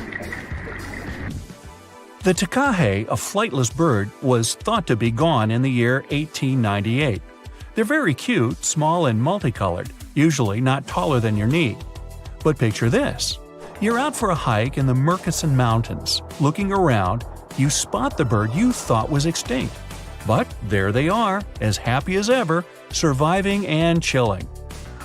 The takahe, a flightless bird, was thought to be gone in the year 1898. They're very cute, small and multicolored, usually not taller than your knee. But picture this. You're out for a hike in the Murchison Mountains. Looking around, you spot the bird you thought was extinct. But there they are, as happy as ever, surviving and chilling.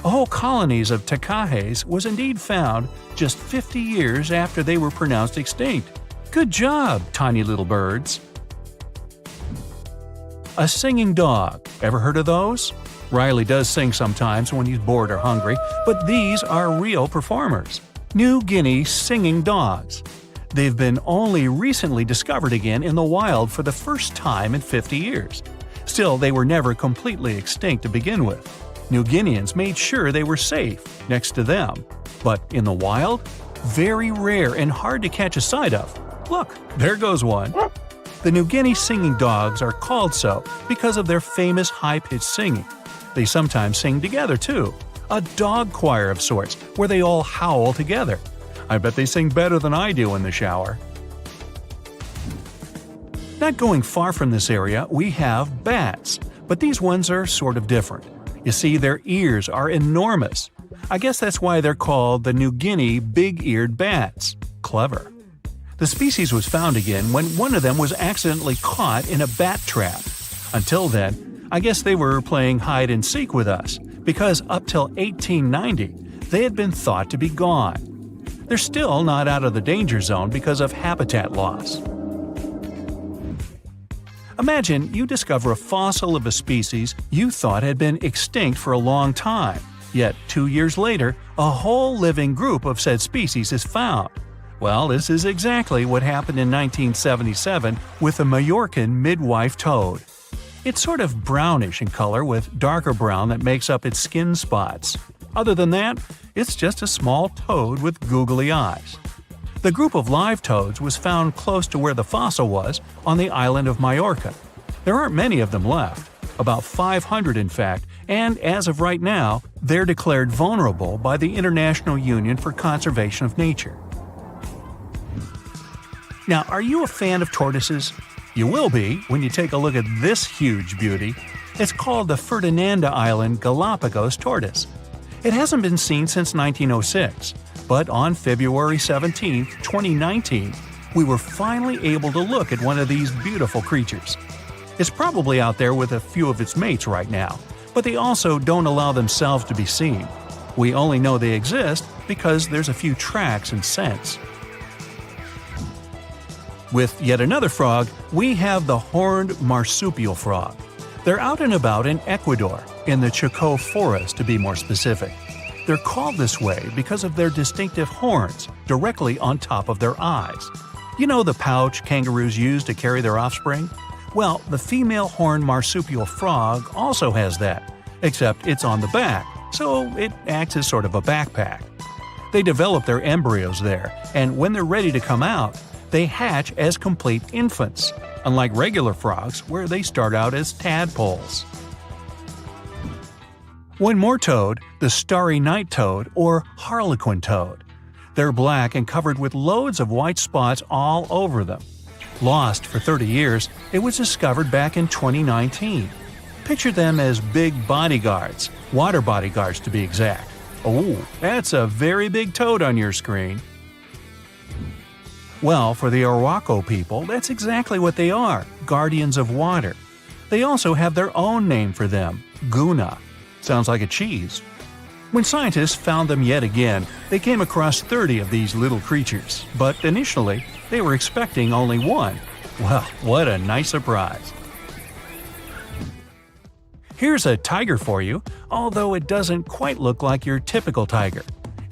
Whole colonies of takahes was indeed found just 50 years after they were pronounced extinct. Good job, tiny little birds. A singing dog. Ever heard of those? Riley does sing sometimes when he's bored or hungry, but these are real performers. New Guinea singing dogs. They've been only recently discovered again in the wild for the first time in 50 years. Still, they were never completely extinct to begin with. New Guineans made sure they were safe next to them. But in the wild, very rare and hard to catch a sight of. Look, there goes one. The New Guinea singing dogs are called so because of their famous high-pitched singing. They sometimes sing together, too. A dog choir of sorts, where they all howl together. I bet they sing better than I do in the shower. Not going far from this area, we have bats, but these ones are sort of different. You see, their ears are enormous. I guess that's why they're called the New Guinea big-eared bats. Clever. The species was found again when one of them was accidentally caught in a bat trap. Until then, I guess they were playing hide-and-seek with us, because up till 1890, they had been thought to be gone. They're still not out of the danger zone because of habitat loss. Imagine you discover a fossil of a species you thought had been extinct for a long time, yet 2 years later, a whole living group of said species is found. Well, this is exactly what happened in 1977 with the Majorcan midwife toad. It's sort of brownish in color with darker brown that makes up its skin spots. Other than that, it's just a small toad with googly eyes. The group of live toads was found close to where the fossil was, on the island of Majorca. There aren't many of them left, about 500 in fact, and as of right now, they're declared vulnerable by the International Union for Conservation of Nature. Now, are you a fan of tortoises? You will be when you take a look at this huge beauty. It's called the Ferdinanda Island Galapagos tortoise. It hasn't been seen since 1906, but on February 17, 2019, we were finally able to look at one of these beautiful creatures. It's probably out there with a few of its mates right now, but they also don't allow themselves to be seen. We only know they exist because there's a few tracks and scents. With yet another frog, we have the horned marsupial frog. They're out and about in Ecuador, in the Chocó forest to be more specific. They're called this way because of their distinctive horns directly on top of their eyes. You know the pouch kangaroos use to carry their offspring? Well, the female horned marsupial frog also has that, except it's on the back, so it acts as sort of a backpack. They develop their embryos there, and when they're ready to come out, they hatch as complete infants, unlike regular frogs where they start out as tadpoles. One more toad, the starry night toad or harlequin toad. They're black and covered with loads of white spots all over them. Lost for 30 years, it was discovered back in 2019. Picture them as big bodyguards, water bodyguards to be exact. Oh, that's a very big toad on your screen. Well, for the Arhuaco people, that's exactly what they are, guardians of water. They also have their own name for them, Guna. Sounds like a cheese. When scientists found them yet again, they came across 30 of these little creatures, but initially, they were expecting only one. Well, what a nice surprise. Here's a tiger for you, although it doesn't quite look like your typical tiger.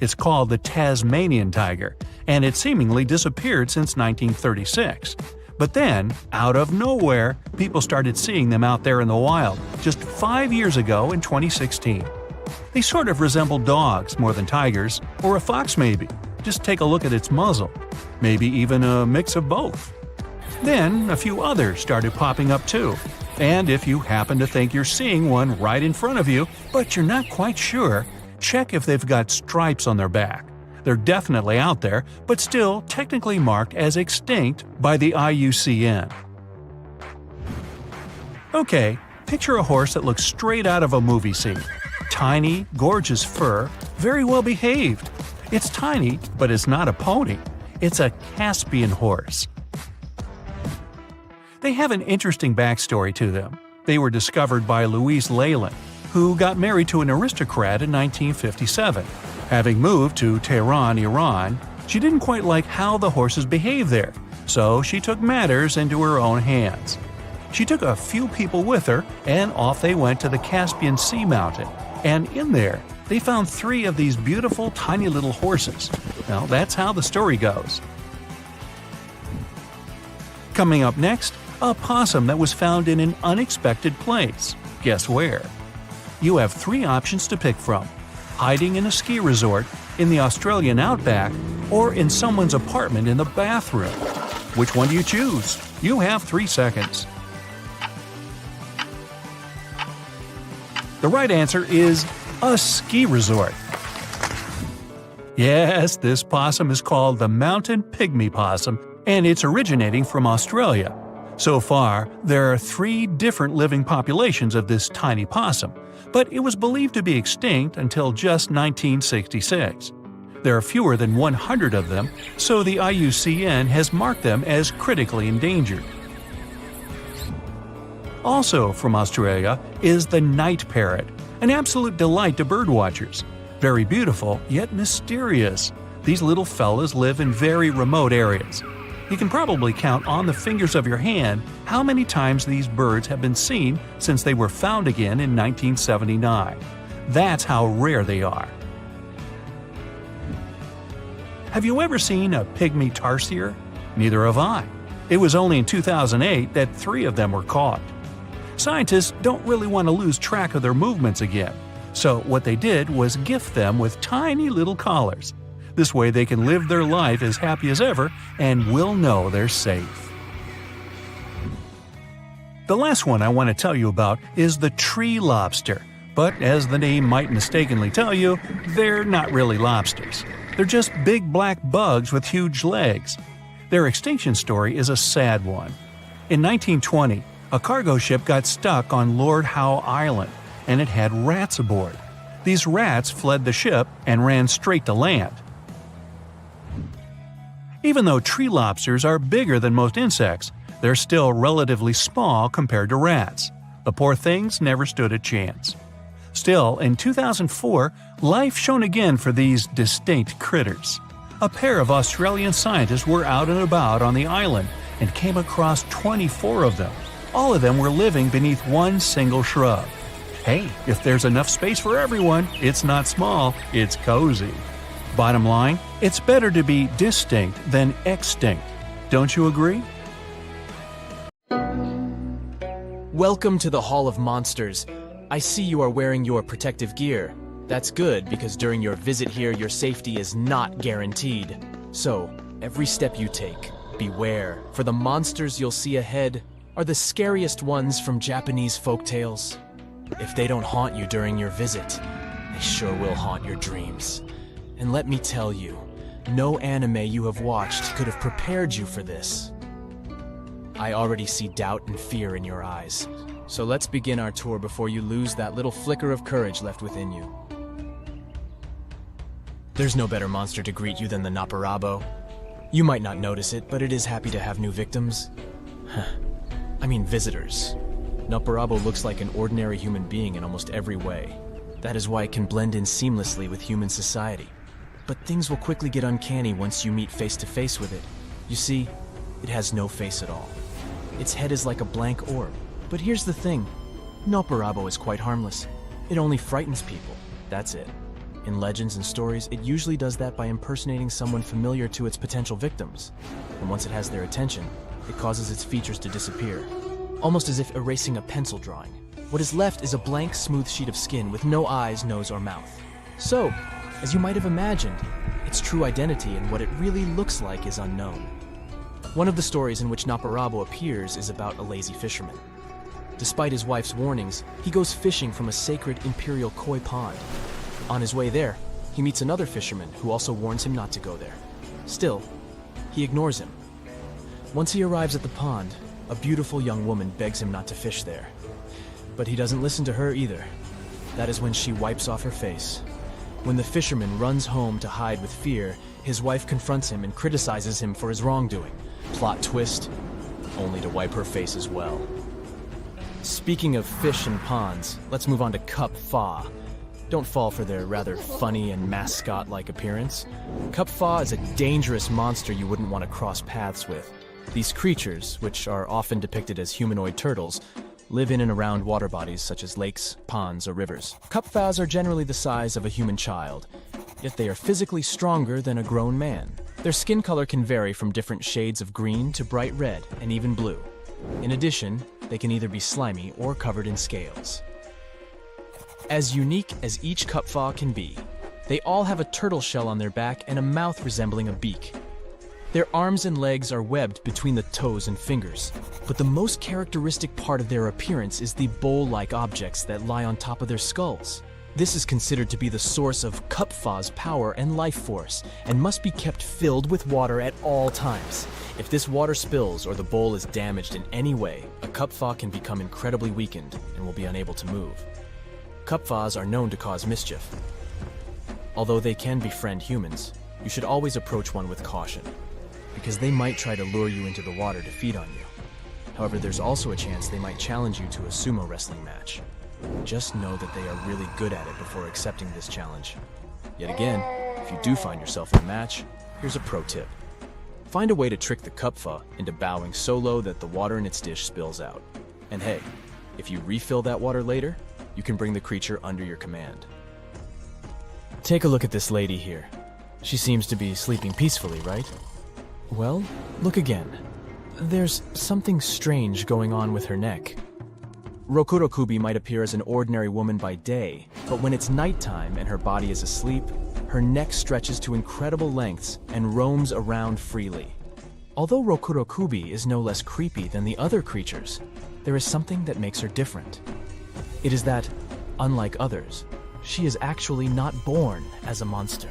It's called the Tasmanian tiger, and it seemingly disappeared since 1936. But then, out of nowhere, people started seeing them out there in the wild just 5 years ago in 2016. They sort of resemble dogs more than tigers, or a fox maybe. Just take a look at its muzzle. Maybe even a mix of both. Then, a few others started popping up too. And if you happen to think you're seeing one right in front of you, but you're not quite sure, check if they've got stripes on their back. They're definitely out there, but still technically marked as extinct by the IUCN. Okay, picture a horse that looks straight out of a movie scene. Tiny, gorgeous fur, very well behaved. It's tiny, but it's not a pony. It's a Caspian horse. They have an interesting backstory to them. They were discovered by Louise Leyland, who got married to an aristocrat in 1957. Having moved to Tehran, Iran, she didn't quite like how the horses behaved there, so she took matters into her own hands. She took a few people with her, and off they went to the Caspian Sea mountain. And in there, they found 3 of these beautiful tiny little horses. Now, that's how the story goes. Coming up next, a possum that was found in an unexpected place. Guess where? You have 3 options to pick from: hiding in a ski resort, in the Australian outback, or in someone's apartment in the bathroom. Which one do you choose? You have 3 seconds. The right answer is a ski resort. Yes, this possum is called the mountain pygmy possum, and it's originating from Australia. So far, there are 3 different living populations of this tiny possum, but it was believed to be extinct until just 1966. There are fewer than 100 of them, so the IUCN has marked them as critically endangered. Also from Australia is the night parrot, an absolute delight to birdwatchers. Very beautiful, yet mysterious. These little fellas live in very remote areas. You can probably count on the fingers of your hand how many times these birds have been seen since they were found again in 1979. That's how rare they are. Have you ever seen a pygmy tarsier? Neither have I. It was only in 2008 that 3 of them were caught. Scientists don't really want to lose track of their movements again, so what they did was gift them with tiny little collars. This way they can live their life as happy as ever and will know they're safe. The last one I want to tell you about is the tree lobster, but as the name might mistakenly tell you, they're not really lobsters. They're just big black bugs with huge legs. Their extinction story is a sad one. In 1920, a cargo ship got stuck on Lord Howe Island, and it had rats aboard. These rats fled the ship and ran straight to land. Even though tree lobsters are bigger than most insects, they're still relatively small compared to rats. The poor things never stood a chance. Still, in 2004, life shone again for these distinct critters. A pair of Australian scientists were out and about on the island and came across 24 of them. All of them were living beneath one single shrub. Hey, if there's enough space for everyone, it's not small, it's cozy. Bottom line, it's better to be distinct than extinct. Don't you agree? Welcome to the Hall of Monsters. I see you are wearing your protective gear. That's good, because during your visit here, your safety is not guaranteed. So, every step you take, beware, for the monsters you'll see ahead are the scariest ones from Japanese folktales. If they don't haunt you during your visit, they sure will haunt your dreams. And let me tell you, no anime you have watched could have prepared you for this. I already see doubt and fear in your eyes. So let's begin our tour before you lose that little flicker of courage left within you. There's no better monster to greet you than the Naparabo. You might not notice it, but it is happy to have new victims. I mean visitors. Naparabo looks like an ordinary human being in almost every way. That is why it can blend in seamlessly with human society. But things will quickly get uncanny once you meet face to face with it. You see, it has no face at all. Its head is like a blank orb. But here's the thing. Naparabo is quite harmless. It only frightens people. That's it. In legends and stories, it usually does that by impersonating someone familiar to its potential victims. And once it has their attention, it causes its features to disappear. Almost as if erasing a pencil drawing. What is left is a blank, smooth sheet of skin with no eyes, nose, or mouth. So, as you might have imagined, its true identity and what it really looks like is unknown. One of the stories in which Naparabo appears is about a lazy fisherman. Despite his wife's warnings, he goes fishing from a sacred imperial koi pond. On his way there, he meets another fisherman who also warns him not to go there. Still, he ignores him. Once he arrives at the pond, a beautiful young woman begs him not to fish there. But he doesn't listen to her either. That is when she wipes off her face. When the fisherman runs home to hide with fear, his wife confronts him and criticizes him for his wrongdoing. Plot twist, only to wipe her face as well. Speaking of fish and ponds, let's move on to Cup Fa. Don't fall for their rather funny and mascot-like appearance. Cup Fa is a dangerous monster you wouldn't want to cross paths with. These creatures, which are often depicted as humanoid turtles, live in and around water bodies such as lakes, ponds, or rivers. Cup Fas are generally the size of a human child, yet they are physically stronger than a grown man. Their skin color can vary from different shades of green to bright red and even blue. In addition, they can either be slimy or covered in scales. As unique as each Cup Fa can be, they all have a turtle shell on their back and a mouth resembling a beak. Their arms and legs are webbed between the toes and fingers, but the most characteristic part of their appearance is the bowl-like objects that lie on top of their skulls. This is considered to be the source of Cup Fa's power and life force, and must be kept filled with water at all times. If this water spills or the bowl is damaged in any way, a Cup Fa can become incredibly weakened and will be unable to move. Cup Fas are known to cause mischief. Although they can befriend humans, you should always approach one with caution, because they might try to lure you into the water to feed on you. However, there's also a chance they might challenge you to a sumo wrestling match. Just know that they are really good at it before accepting this challenge. Yet again, if you do find yourself in a match, here's a pro tip. Find a way to trick the Cup Fa into bowing so low that the water in its dish spills out. And hey, if you refill that water later, you can bring the creature under your command. Take a look at this lady here. She seems to be sleeping peacefully, right? Well, look again. There's something strange going on with her neck. Rokurokubi might appear as an ordinary woman by day, but when it's nighttime and her body is asleep, her neck stretches to incredible lengths and roams around freely. Although Rokurokubi is no less creepy than the other creatures, there is something that makes her different. It is that, unlike others, she is actually not born as a monster.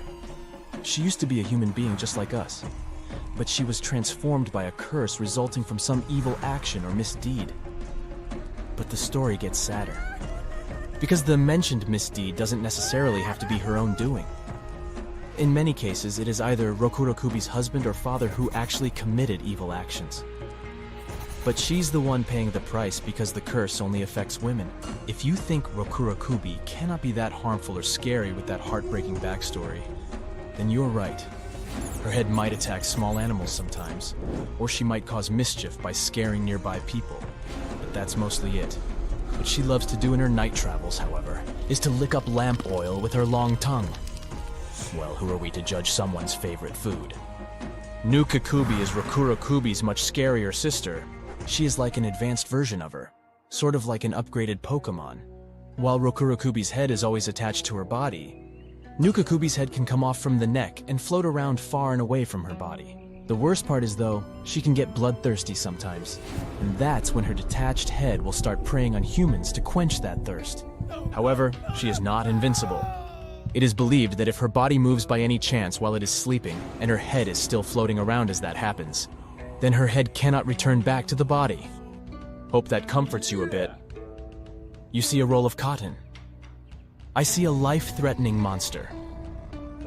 She used to be a human being just like us, but she was transformed by a curse resulting from some evil action or misdeed. But the story gets sadder, because the mentioned misdeed doesn't necessarily have to be her own doing. In many cases, it is either Rokurokubi's husband or father who actually committed evil actions. But she's the one paying the price because the curse only affects women. If you think Rokurokubi cannot be that harmful or scary with that heartbreaking backstory, then you're right. Her head might attack small animals sometimes, or she might cause mischief by scaring nearby people. But that's mostly it. What she loves to do in her night travels, however, is to lick up lamp oil with her long tongue. Well, who are we to judge someone's favorite food? Nukakubi is Rokurokubi's much scarier sister. She is like an advanced version of her. sort of like an upgraded Pokemon. While Rokurokubi's head is always attached to her body, Nukakubi's head can come off from the neck and float around far and away from her body. The worst part is, though, she can get bloodthirsty sometimes, and that's when her detached head will start preying on humans to quench that thirst. However, she is not invincible. It is believed that if her body moves by any chance while it is sleeping, and her head is still floating around as that happens, then her head cannot return back to the body. Hope that comforts you a bit. You see a roll of cotton. I see a life-threatening monster.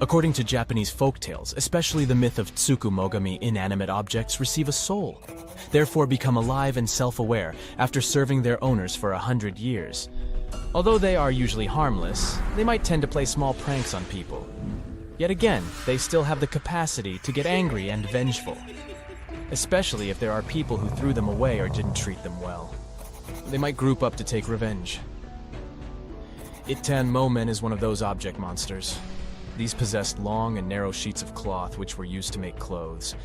According to Japanese folktales, especially the myth of Tsukumogami, inanimate objects receive a soul, therefore become alive and self-aware after serving their owners for 100 years. Although they are usually harmless, they might tend to play small pranks on people. Yet again, they still have the capacity to get angry and vengeful, especially if there are people who threw them away or didn't treat them well. They might group up to take revenge. Ittan Momen is one of those object monsters. These possessed long and narrow sheets of cloth which were used to make clothes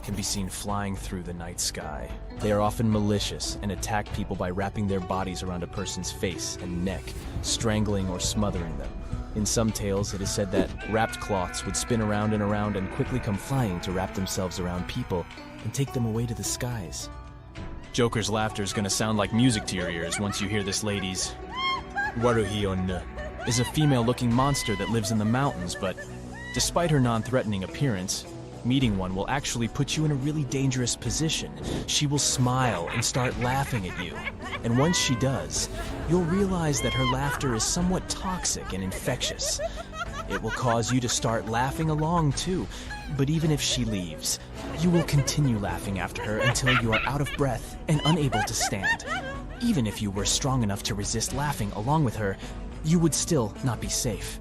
can be seen flying through the night sky. They are often malicious and attack people by wrapping their bodies around a person's face and neck, strangling or smothering them. In some tales, it is said that wrapped cloths would spin around and quickly come flying to wrap themselves around people and take them away to the skies. Joker's laughter is gonna sound like music to your ears once you hear this lady's. Waruhion is a female-looking monster that lives in the mountains, but despite her non-threatening appearance, meeting one will actually put you in a really dangerous position. She will smile and start laughing at you, and once she does, you'll realize that her laughter is somewhat toxic and infectious. It will cause you to start laughing along too, but even if she leaves, you will continue laughing after her until you are out of breath and unable to stand. Even if you were strong enough to resist laughing along with her, you would still not be safe.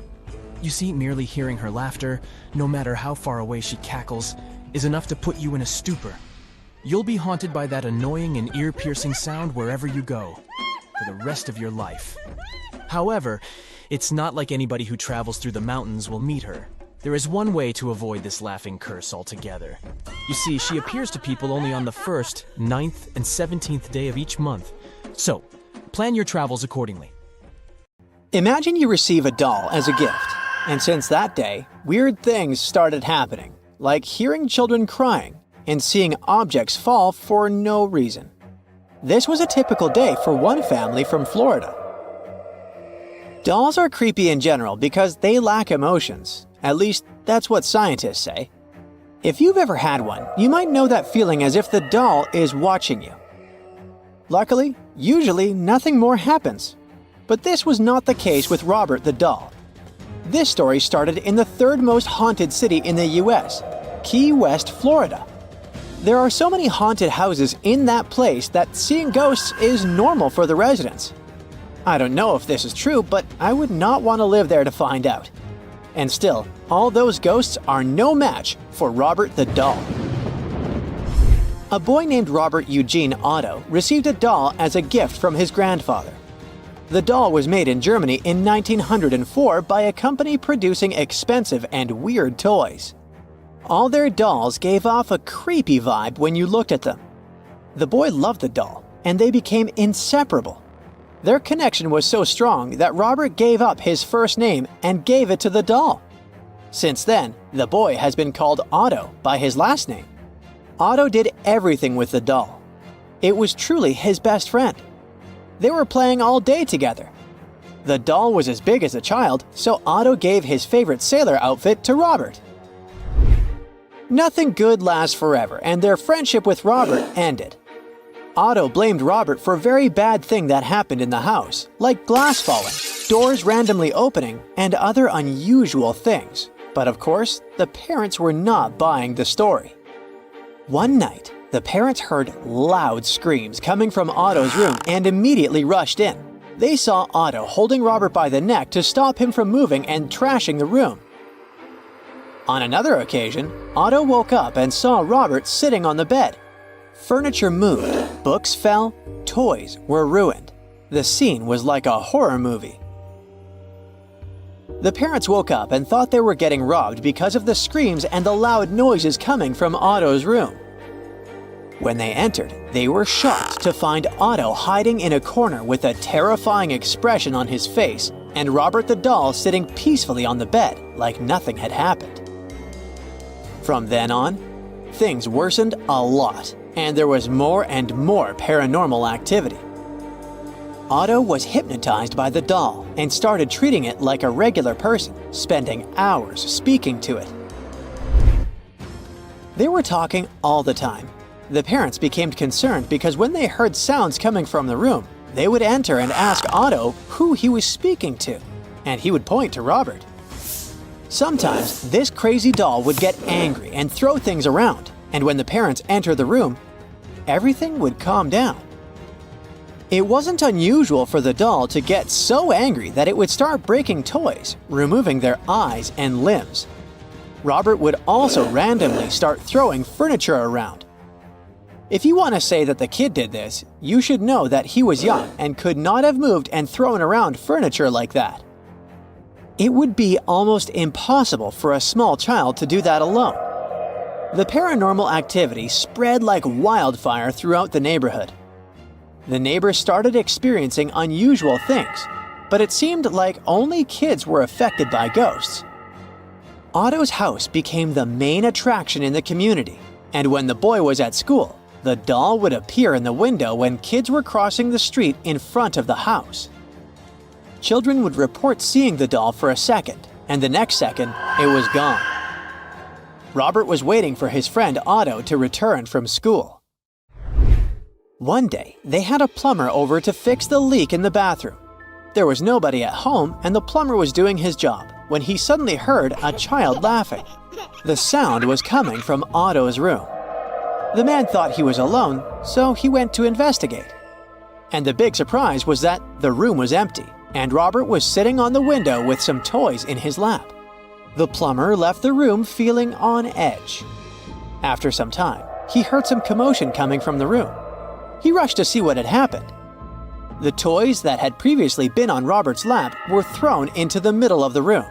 You see, merely hearing her laughter, no matter how far away she cackles, is enough to put you in a stupor. You'll be haunted by that annoying and ear-piercing sound wherever you go, for the rest of your life. However, it's not like anybody who travels through the mountains will meet her. There is one way to avoid this laughing curse altogether. You see, she appears to people only on the 1st, 9th, and 17th day of each month. So, plan your travels accordingly. Imagine you receive a doll as a gift, and since that day, weird things started happening, like hearing children crying and seeing objects fall for no reason. This was a typical day for one family from Florida. Dolls are creepy in general because they lack emotions. At least, that's what scientists say. If you've ever had one, you might know that feeling as if the doll is watching you. Luckily, usually nothing more happens. But this was not the case with Robert the doll. This story started in the third most haunted city in the US, Key West, Florida. There are so many haunted houses in that place that seeing ghosts is normal for the residents. I don't know if this is true, but I would not want to live there to find out. And still, all those ghosts are no match for Robert the doll. A boy named Robert Eugene Otto received a doll as a gift from his grandfather. The doll was made in Germany in 1904 by a company producing expensive and weird toys. All their dolls gave off a creepy vibe when you looked at them. The boy loved the doll, and they became inseparable. Their connection was so strong that Robert gave up his first name and gave it to the doll. Since then, the boy has been called Otto by his last name. Otto did everything with the doll. It was truly his best friend. They were playing all day together. The doll was as big as a child, so Otto gave his favorite sailor outfit to Robert. Nothing good lasts forever, and their friendship with Robert ended. Otto blamed Robert for a very bad thing that happened in the house, like glass falling, doors randomly opening, and other unusual things. But of course, the parents were not buying the story. One night, the parents heard loud screams coming from Otto's room and immediately rushed in. They saw Otto holding Robert by the neck to stop him from moving and trashing the room. On another occasion, Otto woke up and saw Robert sitting on the bed. Furniture moved, books fell, toys were ruined. The scene was like a horror movie. The parents woke up and thought they were getting robbed because of the screams and the loud noises coming from Otto's room. When they entered, they were shocked to find Otto hiding in a corner with a terrifying expression on his face and Robert the doll sitting peacefully on the bed like nothing had happened. From then on, things worsened a lot, and there was more and more paranormal activity. Otto was hypnotized by the doll and started treating it like a regular person, spending hours speaking to it. They were talking all the time. The parents became concerned because when they heard sounds coming from the room, they would enter and ask Otto who he was speaking to, and he would point to Robert. Sometimes, this crazy doll would get angry and throw things around, and when the parents entered the room, everything would calm down. It wasn't unusual for the doll to get so angry that it would start breaking toys, removing their eyes and limbs. Robert would also randomly start throwing furniture around. If you want to say that the kid did this, you should know that he was young and could not have moved and thrown around furniture like that. It would be almost impossible for a small child to do that alone. The paranormal activity spread like wildfire throughout the neighborhood. The neighbors started experiencing unusual things, but it seemed like only kids were affected by ghosts. Otto's house became the main attraction in the community, and when the boy was at school, the doll would appear in the window when kids were crossing the street in front of the house. Children would report seeing the doll for a second, and the next second, it was gone. Robert was waiting for his friend Otto to return from school. One day, they had a plumber over to fix the leak in the bathroom. There was nobody at home, and the plumber was doing his job when he suddenly heard a child laughing. The sound was coming from Otto's room. The man thought he was alone, so he went to investigate. And the big surprise was that the room was empty, and Robert was sitting on the window with some toys in his lap. The plumber left the room feeling on edge. After some time, he heard some commotion coming from the room. He rushed to see what had happened. The toys that had previously been on Robert's lap were thrown into the middle of the room.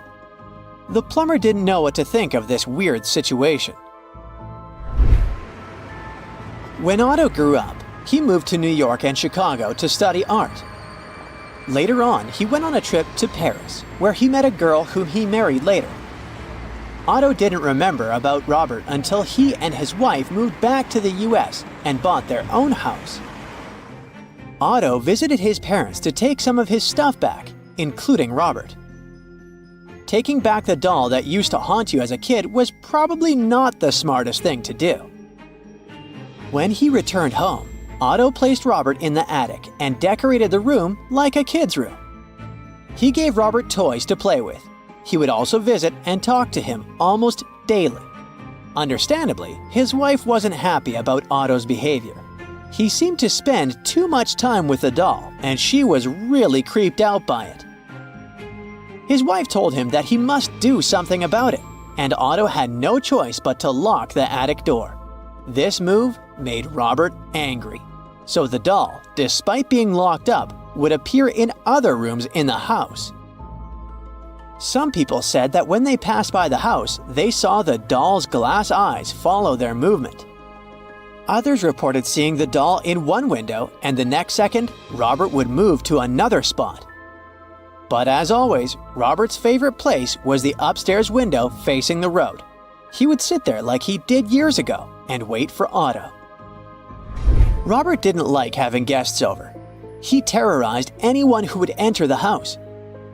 The plumber didn't know what to think of this weird situation. When Otto grew up, he moved to New York and Chicago to study art. Later on, he went on a trip to Paris, where he met a girl whom he married later. Otto didn't remember about Robert until he and his wife moved back to the US and bought their own house. Otto visited his parents to take some of his stuff back, including Robert. Taking back the doll that used to haunt you as a kid was probably not the smartest thing to do. When he returned home, Otto placed Robert in the attic and decorated the room like a kid's room. He gave Robert toys to play with. He would also visit and talk to him almost daily. Understandably, his wife wasn't happy about Otto's behavior. He seemed to spend too much time with the doll, and she was really creeped out by it. His wife told him that he must do something about it, and Otto had no choice but to lock the attic door. This move made Robert angry, so the doll, despite being locked up, would appear in other rooms in the house. Some people said that when they passed by the house, they saw the doll's glass eyes follow their movement. Others reported seeing the doll in one window, and the next second, Robert would move to another spot. But as always, Robert's favorite place was the upstairs window facing the road. He would sit there like he did years ago and wait for Otto. Robert didn't like having guests over. He terrorized anyone who would enter the house.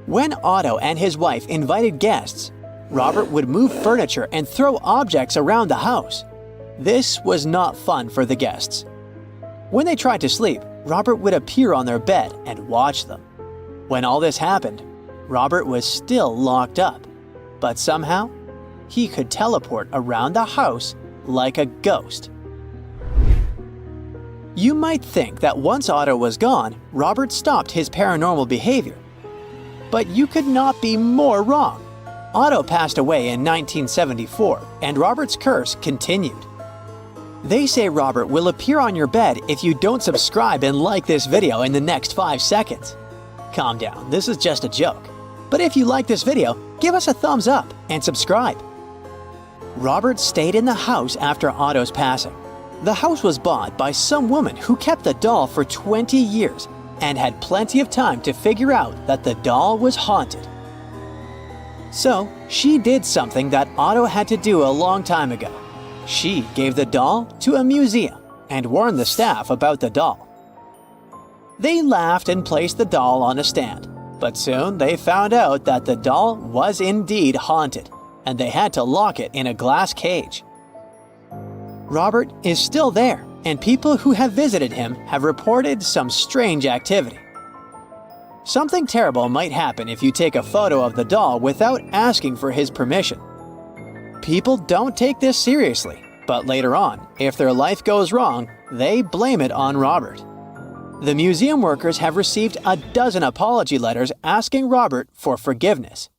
When Otto and his wife invited guests, Robert would move furniture and throw objects around the house. This was not fun for the guests. When they tried to sleep, Robert would appear on their bed and watch them. When all this happened, Robert was still locked up, but somehow, he could teleport around the house like a ghost. You might think that once Otto was gone, Robert stopped his paranormal behavior. But you could not be more wrong. Otto passed away in 1974, and Robert's curse continued. They say Robert will appear on your bed if you don't subscribe and like this video in the next 5 seconds. Calm down, this is just a joke. But if you like this video, give us a thumbs up and subscribe. Robert stayed in the house after Otto's passing. The house was bought by some woman who kept the doll for 20 years and had plenty of time to figure out that the doll was haunted. So, she did something that Otto had to do a long time ago. She gave the doll to a museum and warned the staff about the doll. They laughed and placed the doll on a stand, but soon they found out that the doll was indeed haunted, and they had to lock it in a glass cage. Robert is still there, and people who have visited him have reported some strange activity. Something terrible might happen if you take a photo of the doll without asking for his permission. People don't take this seriously, but later on, if their life goes wrong, they blame it on Robert. The museum workers have received a dozen apology letters asking Robert for forgiveness.